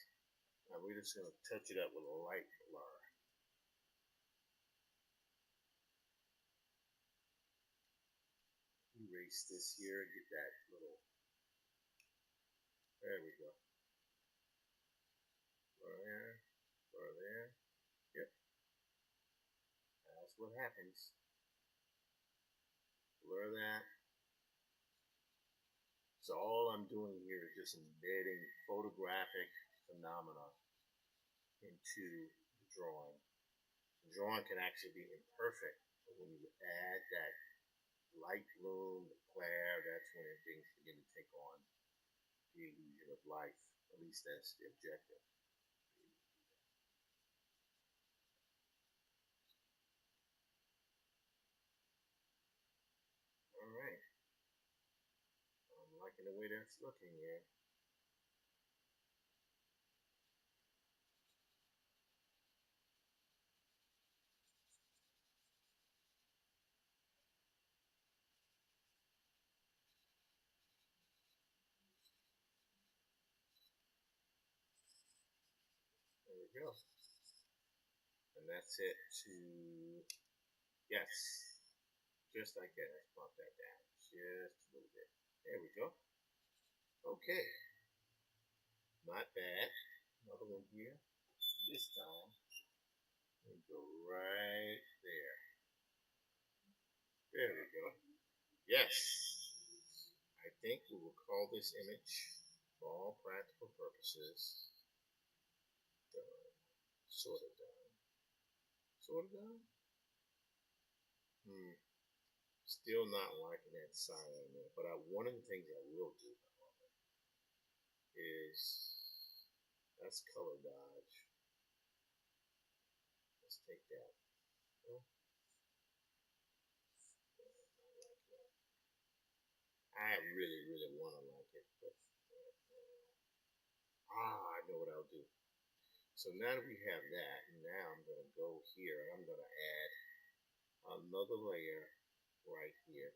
Now we're just going to touch it up with a light blur. Erase this here, get that little what happens. Blur that. So all I'm doing here is just embedding photographic phenomena into the drawing. The drawing can actually be imperfect, but when you add that light bloom, the glare, that's when things begin to take on the illusion of life. At least that's the objective. All right. I'm liking the way that's looking here. There we go. And that's it to, yes, just like that. Let's bump that down just a little bit. There we go. Okay, not bad. Another one here. This time, we go right there. There we go. Yes. I think we will call this image, for all practical purposes, done. Sort of done. Sort of done? Still not liking that cyan there. But one of the things I will do, however, is that's color dodge. Let's take that. Oh, I really, really want to like it, but I know what I'll do. So now that we have that, now I'm going to go here and I'm going to add another layer right here.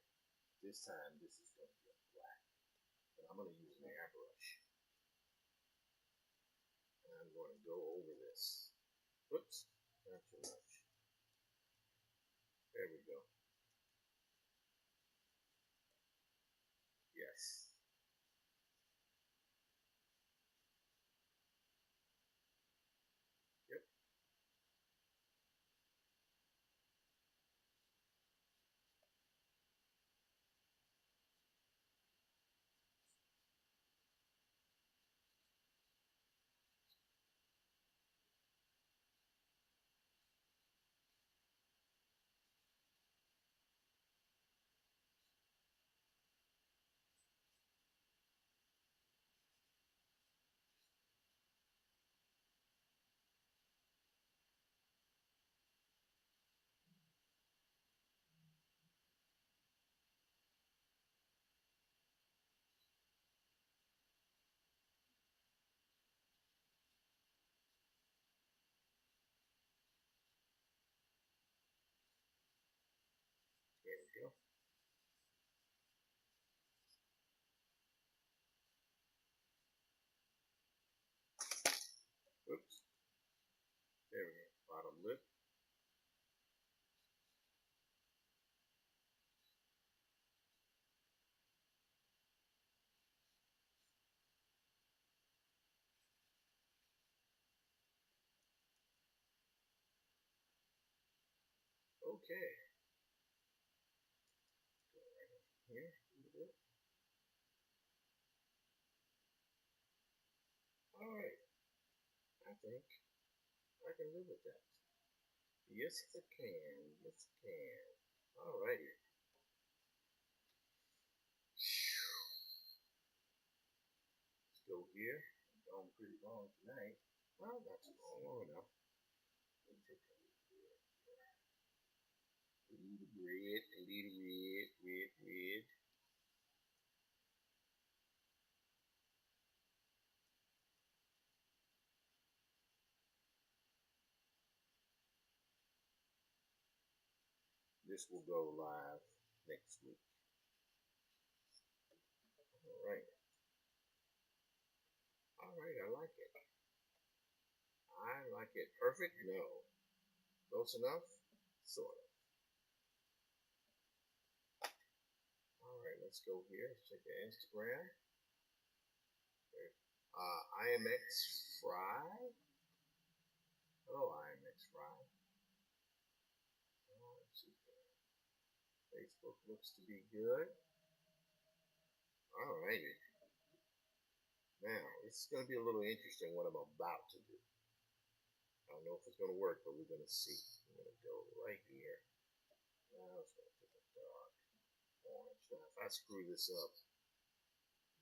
This time, this is going to be a black. But I'm going to use an airbrush. And I'm going to go over this. Oops, not too much. There we go. Yes. Yep. There we go. Oops. There we go. Bottom lip. Okay. Go right over here. All right. I think I can live with that. Yes, I can. Yes, I can. All righty. Let's go here. I'm going pretty long tonight. Well, not too long, long enough. Let me take a little red, a little red, red, red. This will go live next week. All right. All right, I like it. I like it. Perfect? No. Close enough? Sort of. All right, let's go here. Let's check the Instagram. IMX Fry. Hello, IMX Fry. Book looks to be good. Alrighty. Now, it's going to be a little interesting what I'm about to do. I don't know if it's going to work, but we're going to see. I'm going to go right here. Now it's going to take a dark orange. Now, if I screw this up,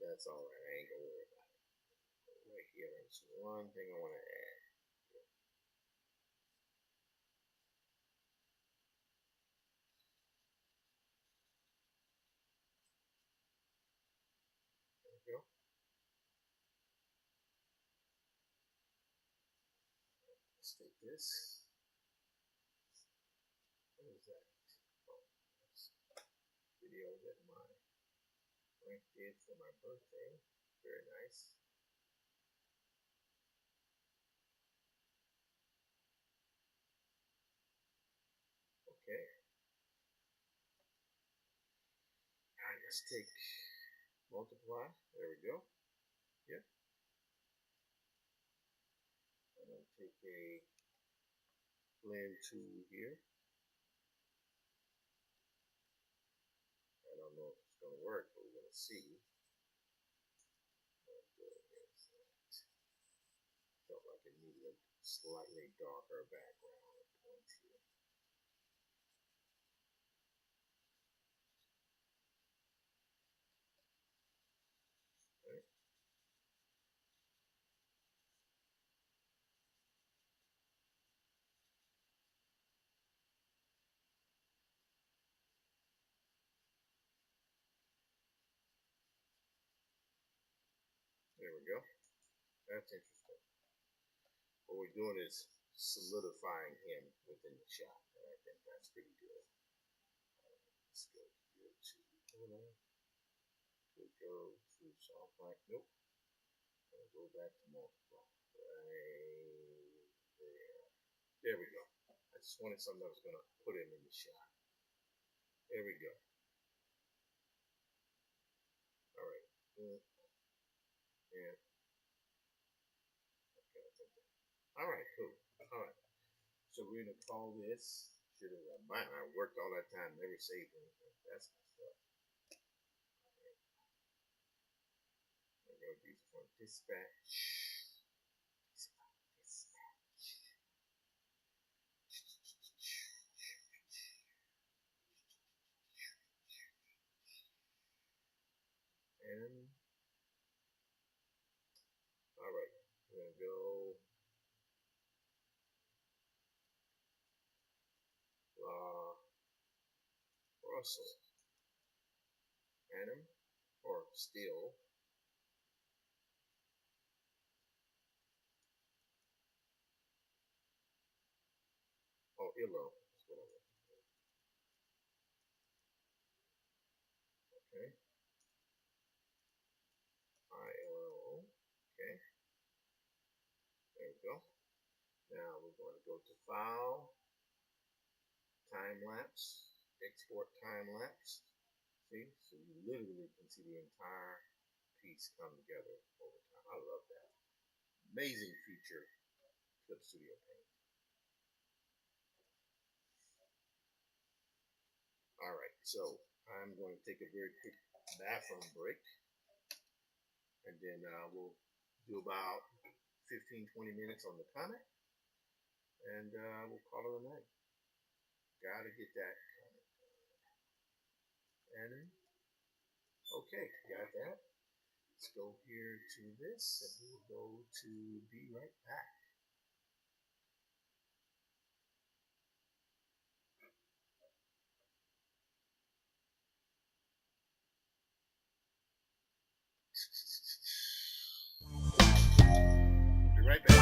that's alright. I ain't going to worry about it. Right here, there's one thing I want to add. There we go. Let's take this. What is that? Oh, that's video that my wife did for my birthday. Very nice. Okay. Alright, let's take multiply. There we go. Yep. I'm going to take a blend tool here. I don't know if it's going to work, but we're going to see. Felt like it needed a slightly darker background point here. Right. There we go. That's interesting. What we're doing is solidifying him within the shot, and I think that's pretty good. Let's go here to color. We'll go to soft light. Nope. I'll go back to multiply. Right there. There we go. I just wanted something that was going to put him in the shot. There we go. All right. Yeah. Okay, all right, cool. All right. So we're going to call this. Should have mine. I worked all that time, never saved anything. That's messed up. We're going to use for dispatch. And all right, we're gonna go Russell, Adam, or Steele. Oh, Illo. That's what I want. Okay. ILO. Okay. There we go. Now we're going to go to File, Time Lapse, Export Time Lapse. See? So you literally can see the entire piece come together over time. I love that. Amazing feature, Clip Studio Paint. All right, so I'm going to take a very quick bathroom break, and then we'll do about 15-20 minutes on the comic, and we'll call it a night. Gotta get that comic. And okay, got that. Let's go here to this, and we'll go to be right back. Be right back.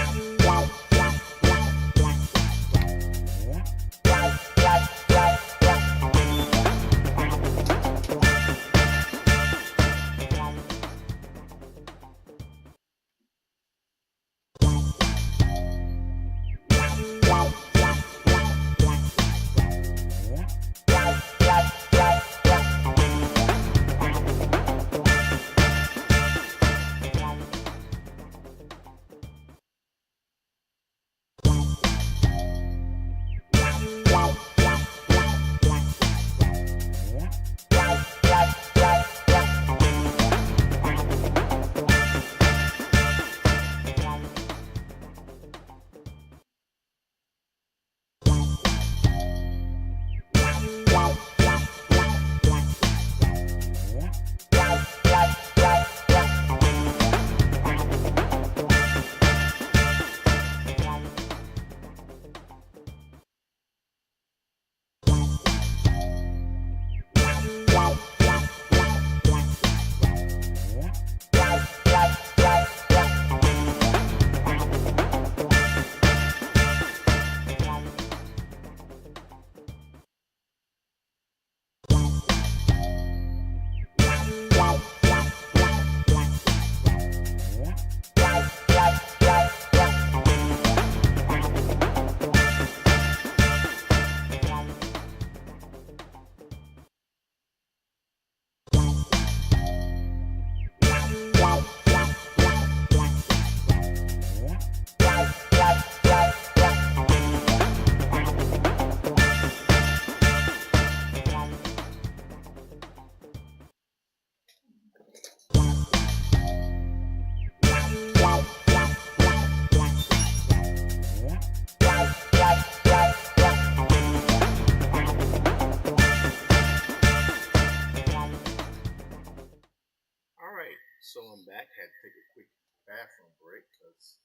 bathroom break because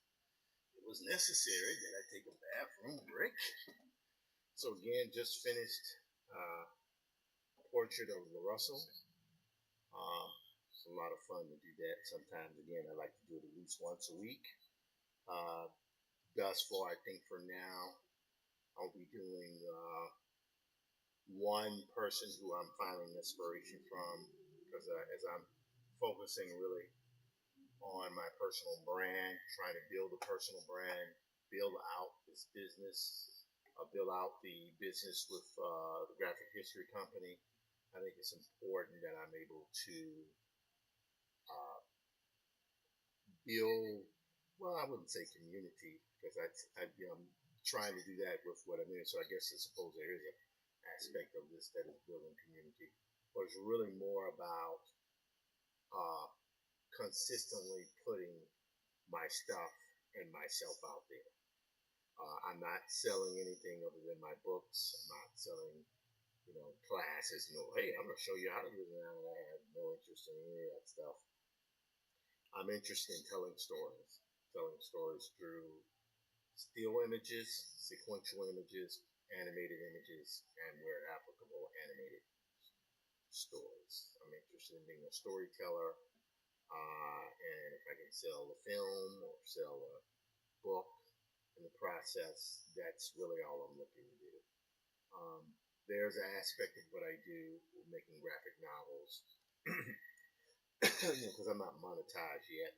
it was necessary that I take a bathroom break. So again, just finished uh, Portrait of La Russell. It's a lot of fun to do that. Sometimes, again, I like to do it at least once a week. Uh, thus far, I think for now, I'll be doing one person who I'm finding inspiration from because as I'm focusing really on my personal brand, trying to build a personal brand, build out this business, build out the business with the graphic history company. I think it's important that I'm able to uh, build. Well, I wouldn't say community because I'm trying to do that with what I'm in. So I guess I suppose there is an aspect of this that is building community, but it's really more about uh, consistently putting my stuff and myself out there. I'm not selling anything other than my books. I'm not selling, classes. Hey, I'm going to show you how to do that. I have no interest in any of that stuff. I'm interested in telling stories through still images, sequential images, animated images, and where applicable, animated stories. I'm interested in being a storyteller, and if I can sell a film or sell a book in the process, that's really all I'm looking to do. Um, there's an aspect of what I do making graphic novels, because I'm not monetized yet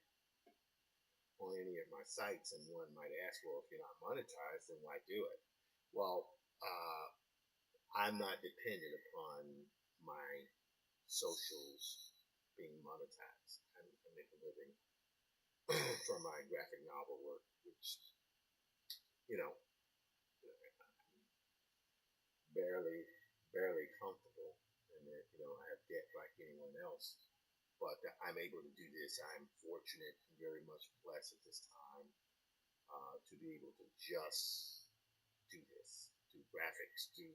on any of my sites, and one might ask, well, if you're not monetized, then why do it? Well, I'm not dependent upon my socials being monetized. I make a living from my graphic novel work, which, you know, barely, barely comfortable, and that, I have debt like anyone else. But I'm able to do this. I'm fortunate and very much blessed at this time to be able to just do this, do graphics, do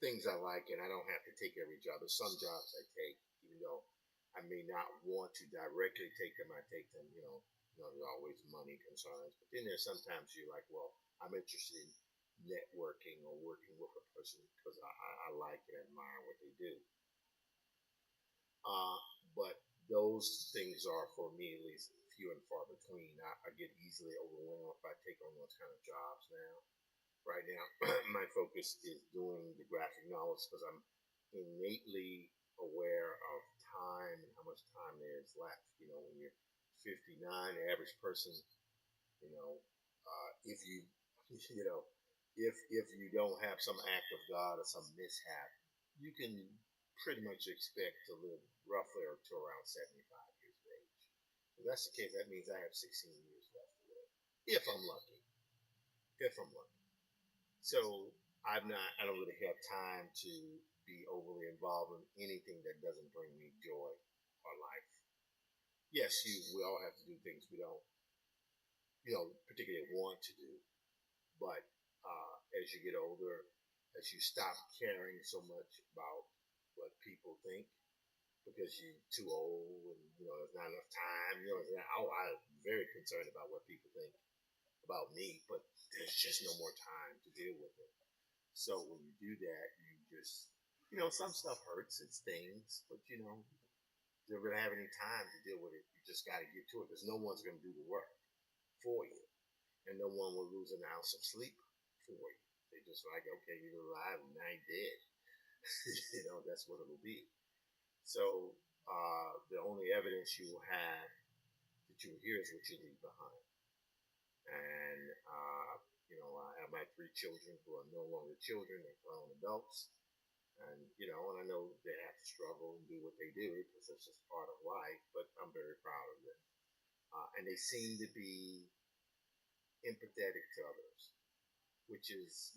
things I like, and I don't have to take every job. There's some jobs I take, even though I may not want to directly take them. I take them, there's always money concerns. But then there's sometimes you're like, well, I'm interested in networking or working with a person because I like and admire what they do. But those things are, for me at least, few and far between. I get easily overwhelmed if I take on those kind of jobs now. Right now, my focus is doing the graphic novels because I'm innately aware of time and how much time there is left. When you're 59, the average person, if you, you know, if you don't have some act of God or some mishap, you can pretty much expect to live roughly or to around 75 years of age. If that's the case, that means I have 16 years left to live, if I'm lucky. If I'm lucky. So I don't really have time to be overly involved in anything that doesn't bring me joy or life. Yes, we all have to do things we don't, particularly want to do. But as you get older, as you stop caring so much about what people think because you're too old and there's not enough time. I'm very concerned about what people think about me, but there's just no more time to deal with it. So when you do that, you just some stuff hurts, it stings, but you don't really have any time to deal with it. You just got to get to it because no one's going to do the work for you, and no one will lose an ounce of sleep for you. They just like, okay, you're alive and now you're dead. That's what it'll be. So the only evidence you will have that you will hear is what you leave behind. And I have my 3 children who are no longer children; they're grown adults. And and I know they have to struggle and do what they do because that's just part of life. But I'm very proud of them, and they seem to be empathetic to others, which is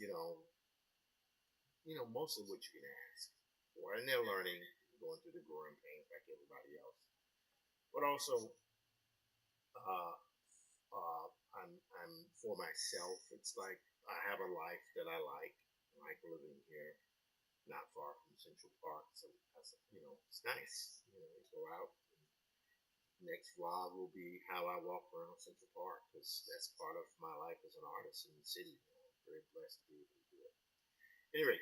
mostly what you can ask for. And they're learning, going through the growing pains like everybody else. But also, uh, I'm for myself. It's like I have a life that I like. I like living here, not far from Central Park. So it's nice. You go out, Next vlog will be how I walk around Central Park because that's part of my life as an artist in the city. I'm very blessed to be able to do it. Anyway,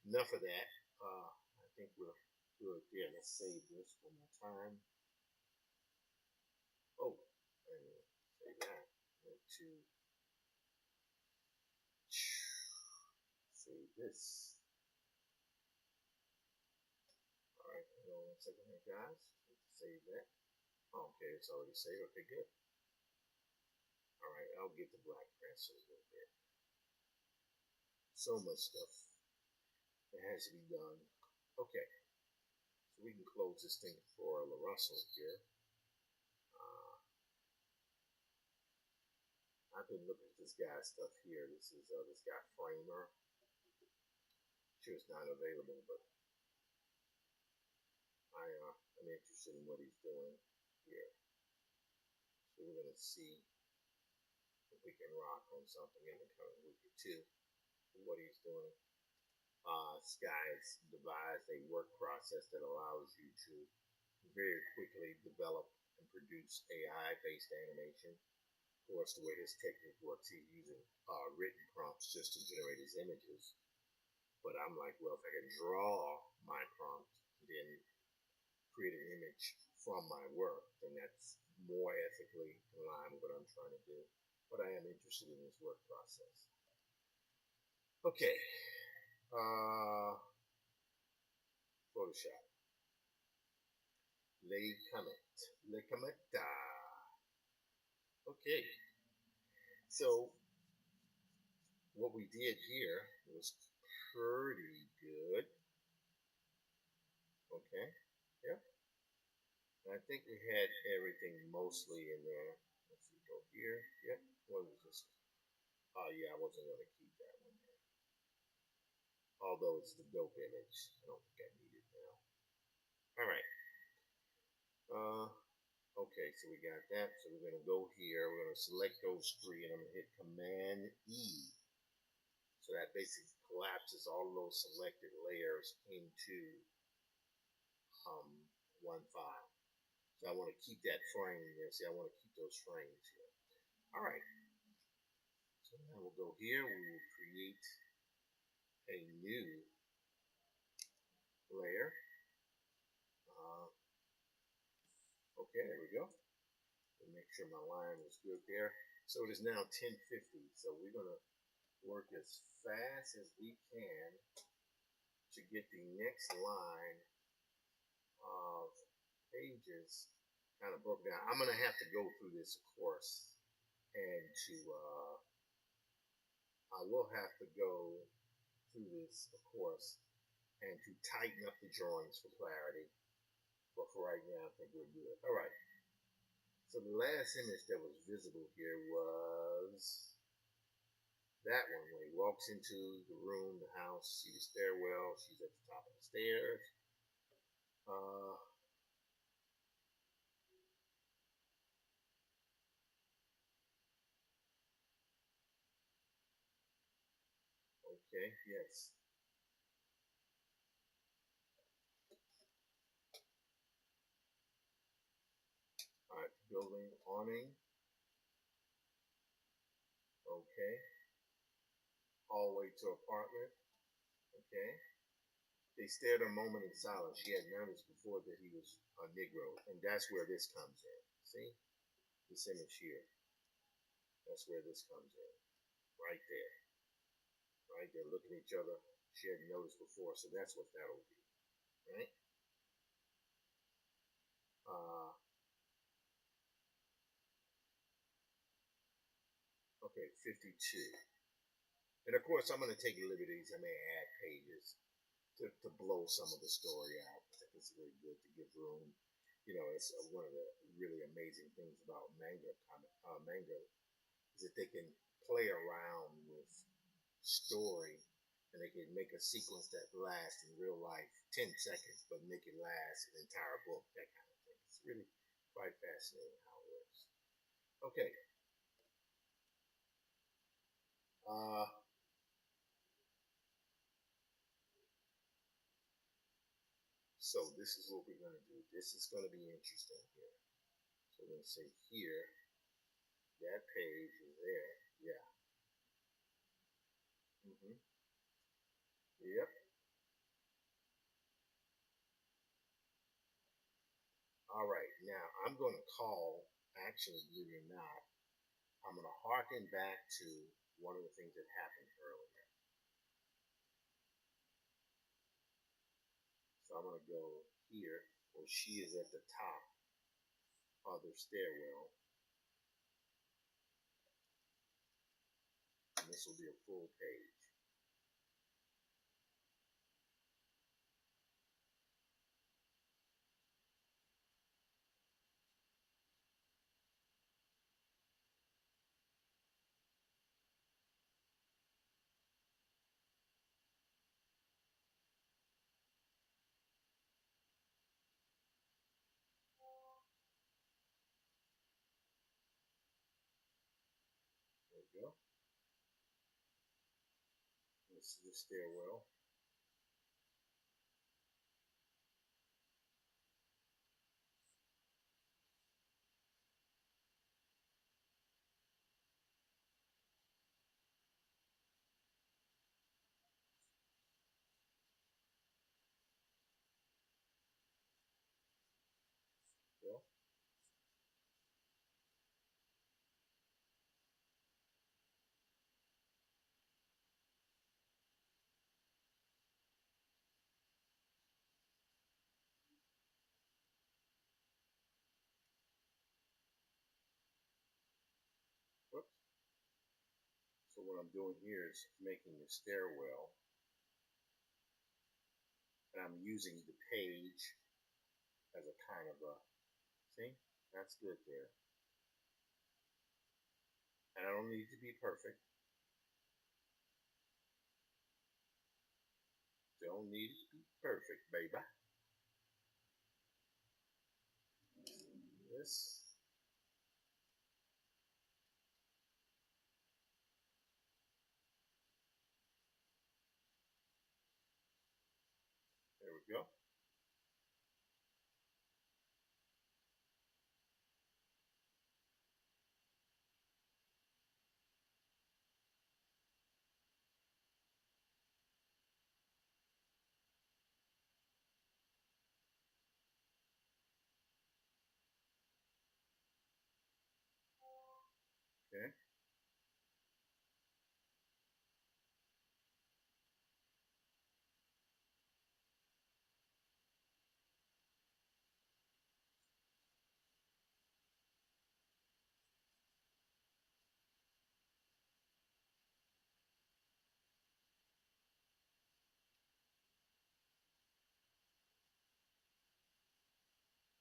enough of that. I think we're good there. Let's save this one more time. Oh, and save that. Went to save this. All right, hold on one second here, guys. Save that. Oh, okay, it's already saved. Okay, good. All right, I'll get the black press a little bit. So much stuff that has to be done. Okay, so we can close this thing for LaRussell here. I've been looking at this guy's stuff here. This is this guy Framer. Sure, it's not available, but I'm interested in what he's doing here. So we're gonna see if we can rock on something in the coming week or two. What he's doing. This guy's devised a work process that allows you to very quickly develop and produce AI-based animation. Of course, the way his technique works, he's using written prompts just to generate his images. But I'm like, well, if I can draw my prompt, then create an image from my work, then that's more ethically in line with what I'm trying to do. But I am interested in his work process. Okay. Photoshop. Les Comet. Okay. So what we did here was pretty good. Okay. Yeah. And I think we had everything mostly in there. Let's see, go here. Yep. What was this? Oh yeah, I wasn't gonna keep that one there. Although it's the dope image. I don't think I need it now. Alright. Okay, so we got that. So we're gonna go here. We're gonna select those three and I'm gonna hit Command E. So that basically collapses all of those selected layers into one file. So I want to keep that frame there. See, I want to keep those frames here. All right. So now we'll go here. We will create a new layer. Okay, there we go. Make sure my line is good there. So it is now 10:50. So we're going to work as fast as we can to get the next line of pages kind of broken down. I'm going to have to go through this, of course, and I will have to go through this, of course, and to tighten up the drawings for clarity. But for right now, I think we're good. All right. So the last image that was visible here was that one where he walks into the room, the house, see the stairwell. She's at the top of the stairs. Okay, yes. All right, building, awning. Okay. Hallway to apartment. Okay. They stared a moment in silence. She had noticed before that he was a Negro, and that's where this comes in. See? This image here. That's where this comes in. Right there. Right? They're looking at each other. She hadn't noticed before, so that's what that'll be. Right? Okay, 52. And of course, I'm going to take liberties. I may add pages to blow some of the story out. I think it's really good to give room. You know, it's one of the really amazing things about manga is that they can play around with story and they can make a sequence that lasts in real life 10 seconds, but make it last an entire book, that kind of thing. It's really quite fascinating how it works. Okay. So this is what we're going to do. This is going to be interesting here. So let's say here, that page is there. Yeah. Yep. All right. Now I'm going to call, actually, believe it or not, I'm going to harken back to one of the things that happened earlier. So I'm going to go here where she is at the top of the stairwell. And this will be a full page. There we go. This is the stairwell. Well, whoops. So what I'm doing here is making the stairwell, and I'm using the page as a kind of a, see, that's good there. And I don't need to be perfect. Don't need to be perfect, baby. This. There we go. Okay.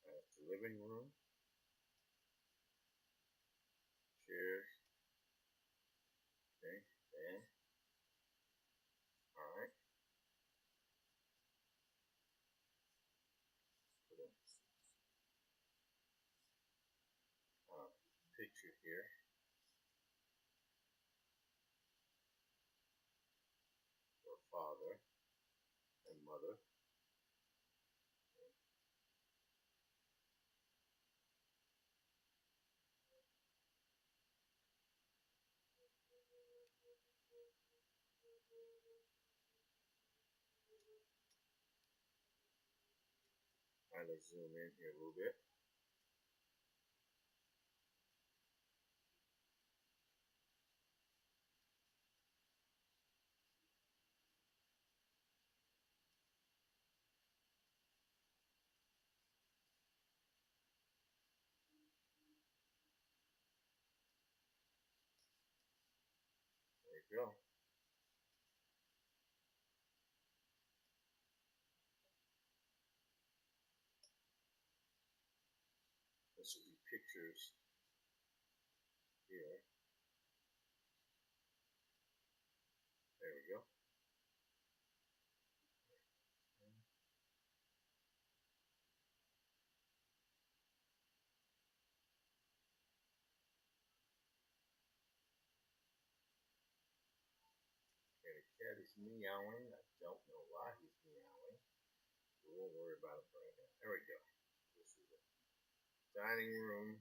That's the living room. Chairs. Okay. And all right. Put a picture here. For father and mother. Kind of zoom in here a little bit. There you go. This will be pictures here. There we go. Okay, the cat is meowing. I don't know why he's meowing. We won't worry about it right now. There we go. This is it. Dining room.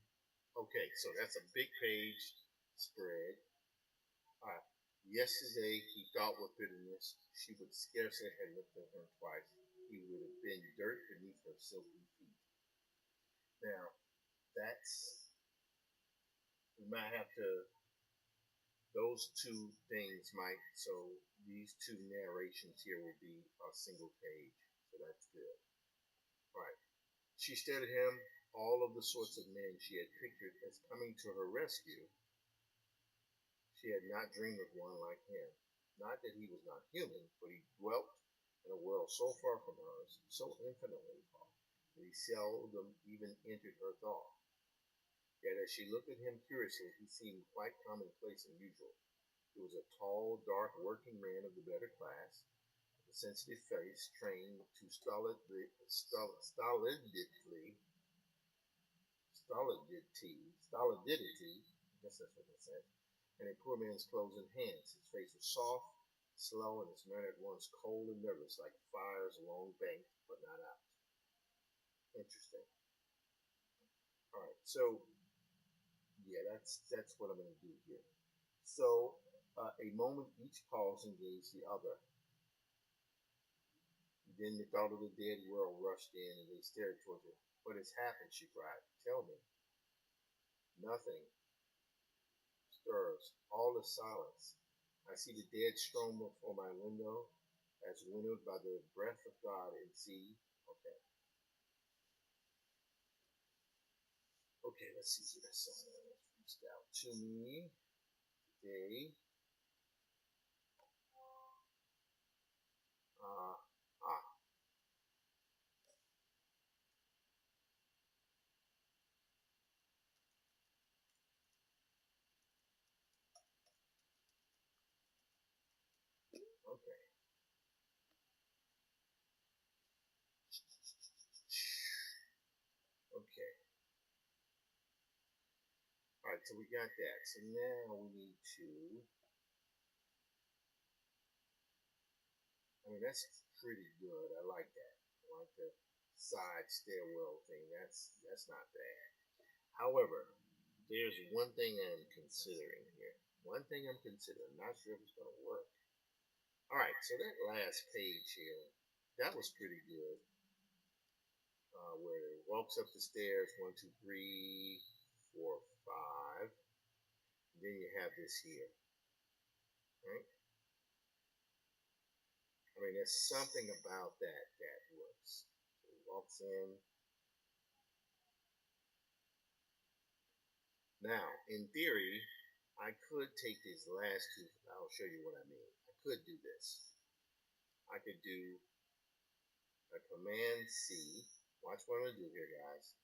Okay, so that's a big page spread. Yesterday he thought with bitterness she would scarcely have looked at him twice. He would have been dirt beneath her silky feet. Now, that's, we might have to, those two things might, so these two narrations here will be a single page. So that's good. All right. She stared at him, all of the sorts of men she had pictured as coming to her rescue. She had not dreamed of one like him. Not that he was not human, but he dwelt in a world so far from hers, so infinitely far, that he seldom even entered her thought. Yet as she looked at him curiously, he seemed quite commonplace and usual. He was a tall, dark working man of the better class, with a sensitive face trained to stolidity, I guess that's what they said, and a poor man's clothes and hands. His face was soft, slow, and his manner at once cold and nervous, like fires long banked but not out. Interesting. All right, so yeah, that's what I'm going to do here. So a moment each paused and gazed the other. Then the thought of the dead world rushed in, and they stared towards her. What has happened? She cried. Tell me. Nothing stirs. All is silence. I see the dead strewn before my window, as winnowed by the breath of God and see. Okay. Okay, let's see what this reached out to me today. Uh, ah, okay. Okay. All right, so we got that. So now we need to. I mean, that's pretty good. I like that. I like the side stairwell thing. That's not bad. However, there's one thing I'm considering here. One thing I'm considering. Not sure if it's going to work. All right, so that last page here, that was pretty good. Where it walks up the stairs, 1, 2, 3, 4, 5. Then you have this here, right? I mean, there's something about that that works. So he walks in. Now, in theory, I could take these last two. I'll show you what I mean. I could do this. I could do a Command C. Watch what I'm going to do here, guys.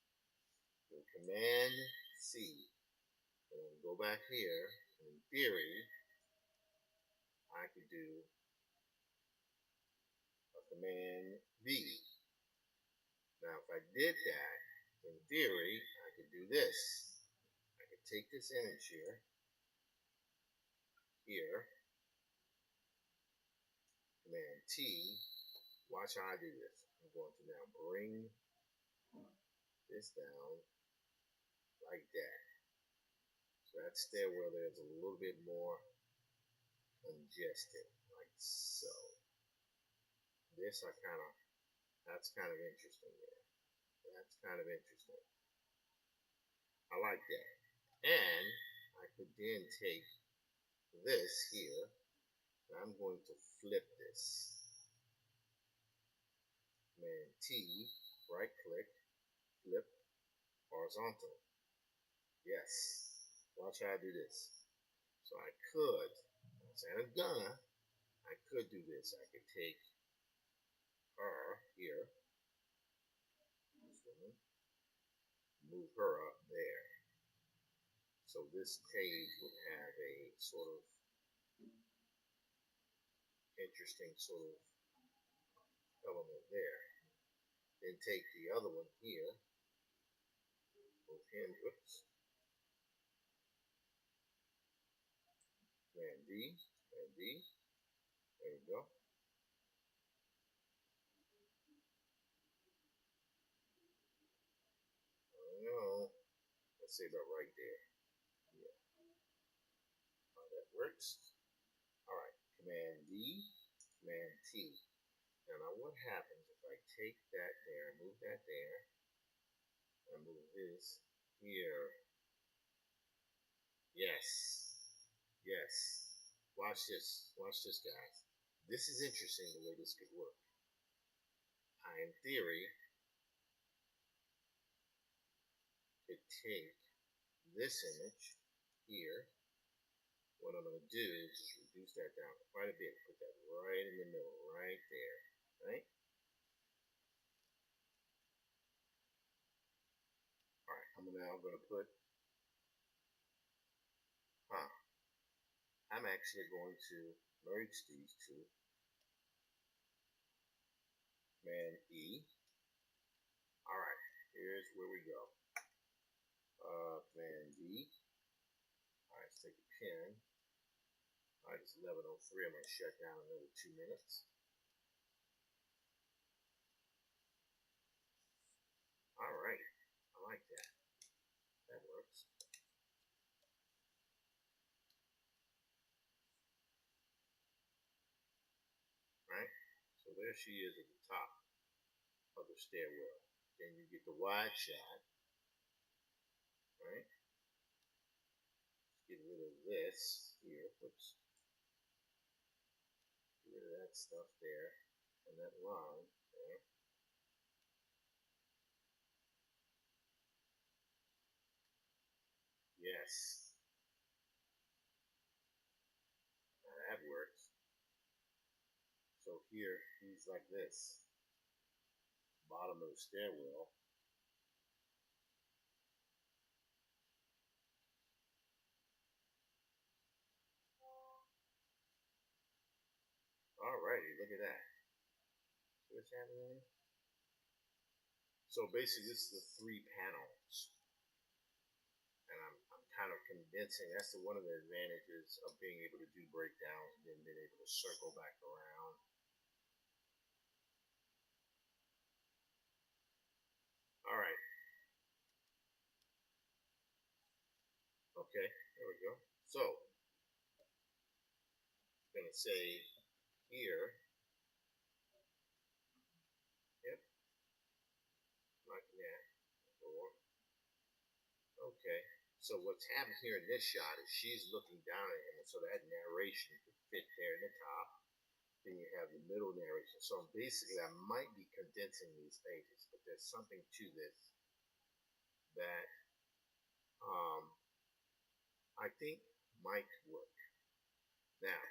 Do Command C. And then go back here. In theory, I could do a Command V. Now, if I did that, in theory, I could do this. I could take this image here, Command T. Watch how I do this. I'm going to now bring this down like that. So that stairwell there is a little bit more congested, like so. This that's kind of interesting there. That's kind of interesting. I like that. And I could then take this here, and I'm going to flip this. Command T, right click, flip, horizontal. Yes. Watch how I do this. So I could, I'm saying I'm gonna, I could do this. I could take her here, move her up there. So this page would have a sort of interesting sort of element there. Then take the other one here, move him, oops, Command D, Command D, there we go. I don't know. say about right there. Yeah, that works. All right, Command D, Command T. Now what happens if I take that there, move that there, and move this here? Yes, yes. Watch this, guys. This is interesting the way this could work. In theory, could take this image here. What I'm going to do is just reduce that down quite a bit. Put that right in the middle, right there, right? All right, I'm now going to put, I'm actually going to merge these two. Command E. All right, here's where we go. Command D. All right, let's take a pen. All right, it's 11:03. I'm going to shut down another 2 minutes. All right, I like that. That works. Right? So there she is at the top of the stairwell. Then you get the wide shot. Right? Get rid of this here. Oops. Get rid of that stuff there and that line there. Yes. Now that works. So here he's like this. Bottom of the stairwell. Alrighty, look at that. See what's happening? So basically this is the 3 panels. And I'm kind of condensing. That's one of the advantages of being able to do breakdowns and then being able to circle back around. All right. Okay, there we go. So, I'm going to say here, yep, like that. Okay, so what's happened here in this shot is she's looking down at him, and so that narration could fit there in the top. Then you have the middle narration. So basically, I might be condensing these pages, but there's something to this that I think might work. Now,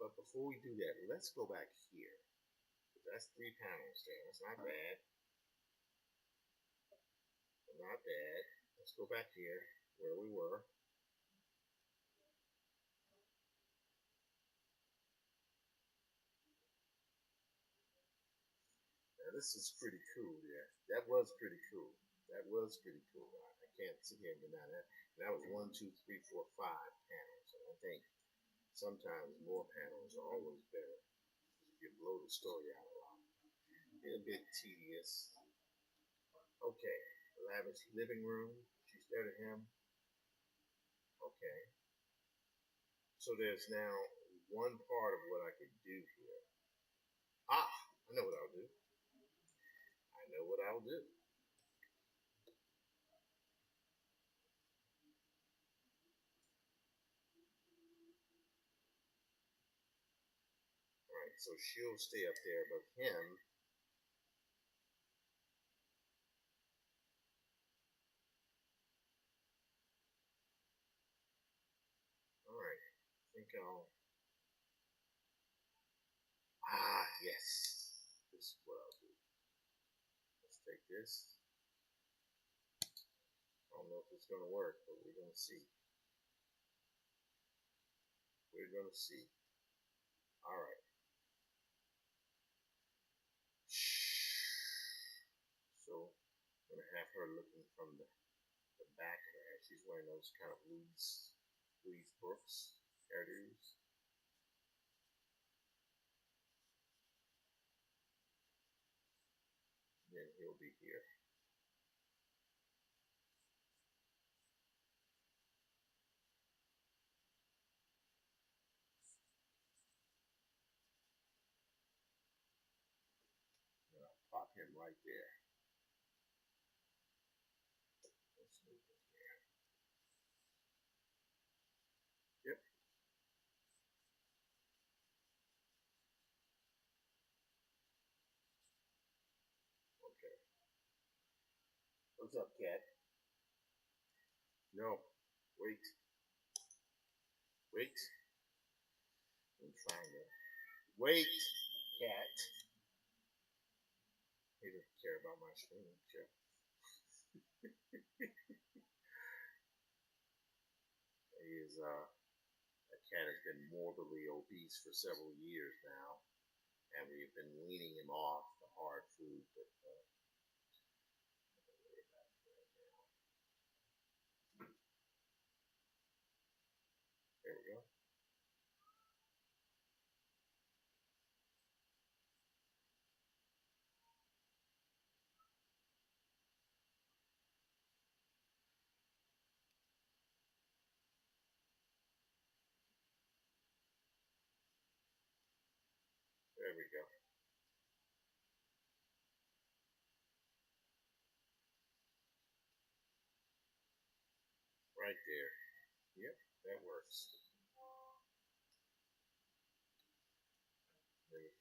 but before we do that, let's go back here. That's 3 panels there. That's not bad. Not bad. Let's go back here where we were. Now this is pretty cool. Yeah, that was pretty cool. That was pretty cool. I can't sit here and deny that. That was 1, 2, 3, 4, 5 panels. And I think sometimes more panels are always better. You blow the story out a lot. It's a bit tedious. Okay, lavish living room. She's there to him. Okay. So there's now one part of what I could do here. I know what I'll do. I know what I'll do. All right, so she'll stay up there, but him. All right, I think I'll. Yes. This is what I'll do. Let's take this. I don't know if it's going to work, but we're going to see. We're going to see. All right. So I'm going to have her looking from the back of her. She's wearing those kind of Louise Brooks hairdos. Then he'll be here. him right there. Let's move him here. Yep. Okay. What's up, cat? No. Wait. Wait. I'm trying to. Wait, cat. He doesn't care about my screen. Sure. He is that cat has been morbidly obese for several years now, and we've been weaning him off the hard food, but don't worry about it right now. There we go. There we go. Right there. Yep, that works. There's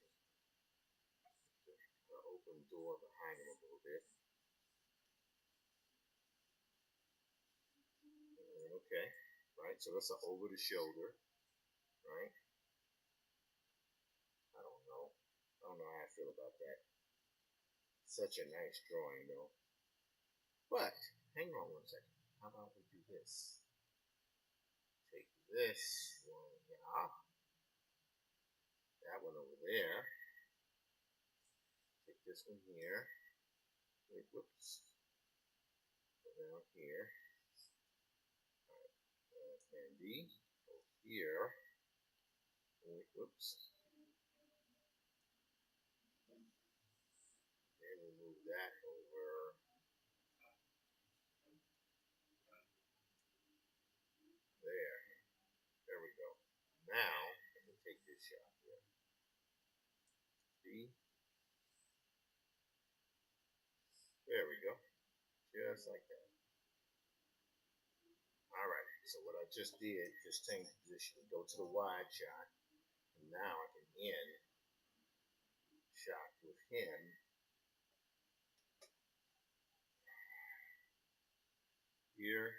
the open door behind him a little bit. Okay. Right, so that's an over the shoulder. Right? I don't know. I don't know how I feel about that. Such a nice drawing, though. But hang on one second. How about we do this? Take this one, yeah. That one over there. Take this one here. Wait, whoops. Go down here. Alright, and B. Go here. Wait, whoops. Then we move that over there. There we go. Now I can take this shot here. See? There we go. Just like that. Alright, so what I just did, just change position, go to the wide shot, and now I can end shot with him here.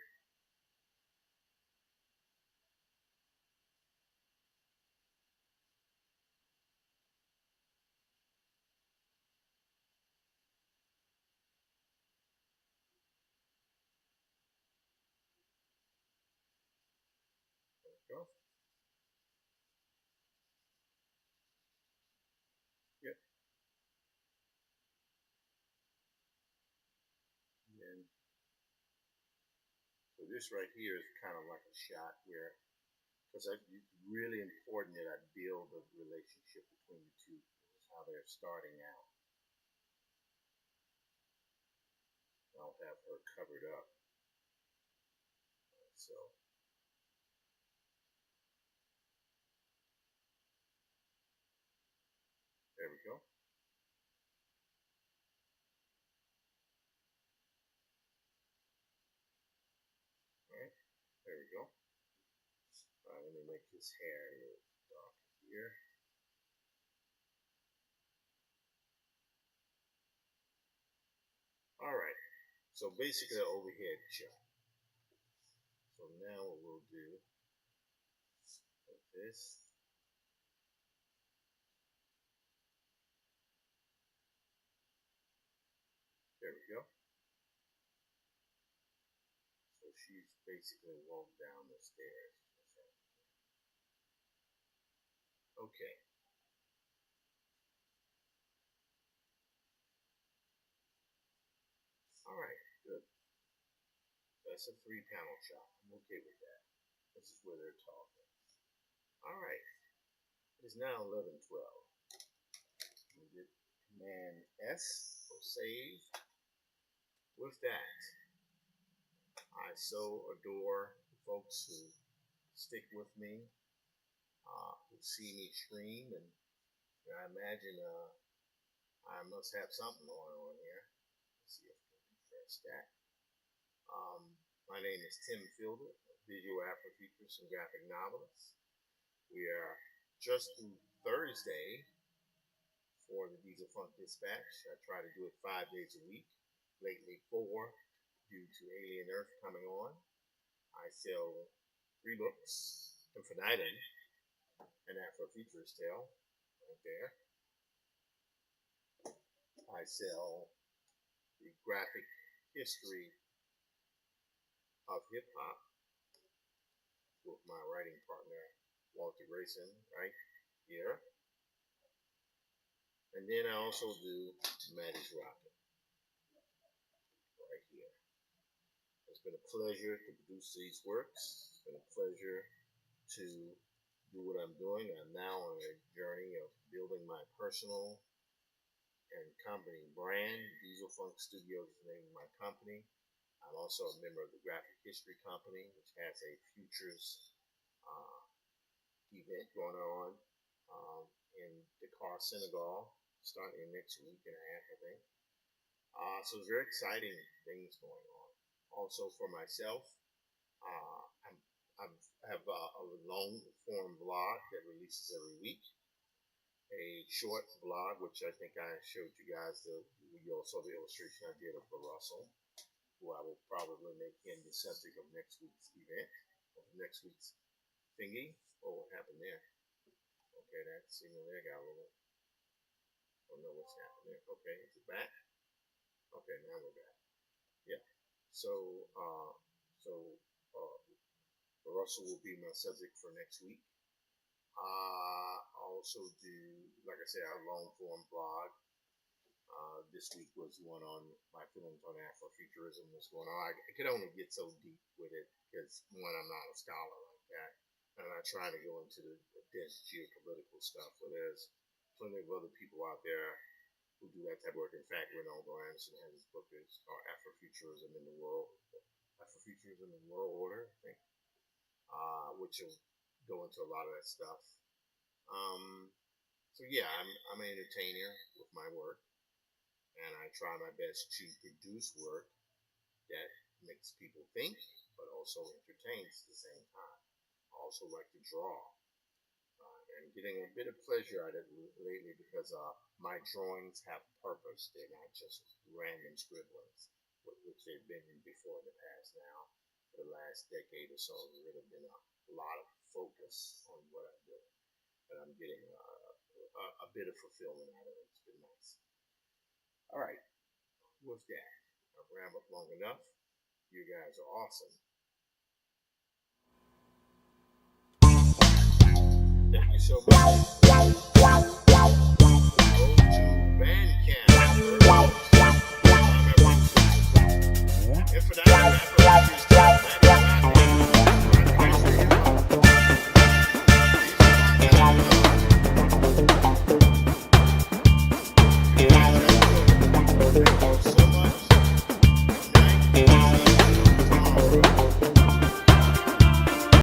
There we go. Yep. And then, so this right here is kind of like a shot where, because it's really important that I build a relationship between the two, how they're starting out. I'll have her covered up. So there we go. All right, there we go. All right, let me make his hair a little darker here. All right, so basically an overhead shot. So now what we'll do is this. There we go. So she's basically walked down the stairs. Okay. All right, good. That's a 3-panel shot. I'm okay with that. This is where they're talking. All right. It is now 11:12. We did Command S for save. With that, I so adore the folks who stick with me, who see me stream, and I imagine I must have something going on here. Let's see if I can refresh that. My name is Tim Fielder, visual Afrofuturist and graphic novelist. We are just through Thursday for the Diesel Funk Dispatch. I try to do it 5 days a week, lately 4 due to Alien Earth coming on. I sell 3 books, Infinitum, an Afrofuturist tale, right there. I sell the graphic history of hip hop with my writing partner, Walter Grayson, right here. And then I also do Maddie's Rocket, right here. It's been a pleasure to produce these works. It's been a pleasure to do what I'm doing. I'm now on a journey of building my personal and company brand. Diesel Funk Studios is the name of my company. I'm also a member of the Graphic History Company, which has a futures event going on in Dakar, Senegal, starting next week and a half, I think. So it's very exciting things going on. Also for myself, I have a long form blog that releases every week. A short blog, which I think I showed you guys. You also the illustration I did of the Russell, who I will probably make him the subject of next week's event, of next week's thingy. Oh, what happened there? Okay, that signal there got a little. I don't know what's happened there. Okay, is it back? Okay, now we're back. Yeah. So, the Russell will be my subject for next week. I also do, like I said, our long form blog. This week was one on my feelings on Afrofuturism. What's going on? I could only get so deep with it because one, I'm not a scholar like that, and I'm not trying to go into the dense geopolitical stuff. But there's plenty of other people out there who do that type of work. In fact, Ronaldo Anderson has his book is called Afrofuturism in the World, Afrofuturism in the World Order, I think, which will go into a lot of that stuff. So yeah, I'm an entertainer with my work, and I try my best to produce work that makes people think, but also entertains at the same time. I also like to draw, and getting a bit of pleasure out of it lately because my drawings have purpose. They're not just random scribblings, which they've been before in the past. Now, for the last decade or so, there's really been a lot of focus on what I'm doing, and I'm getting a bit of fulfillment out of it. It's been nice. All right, with that, I've rambled long enough. You guys are awesome. Thank you so much.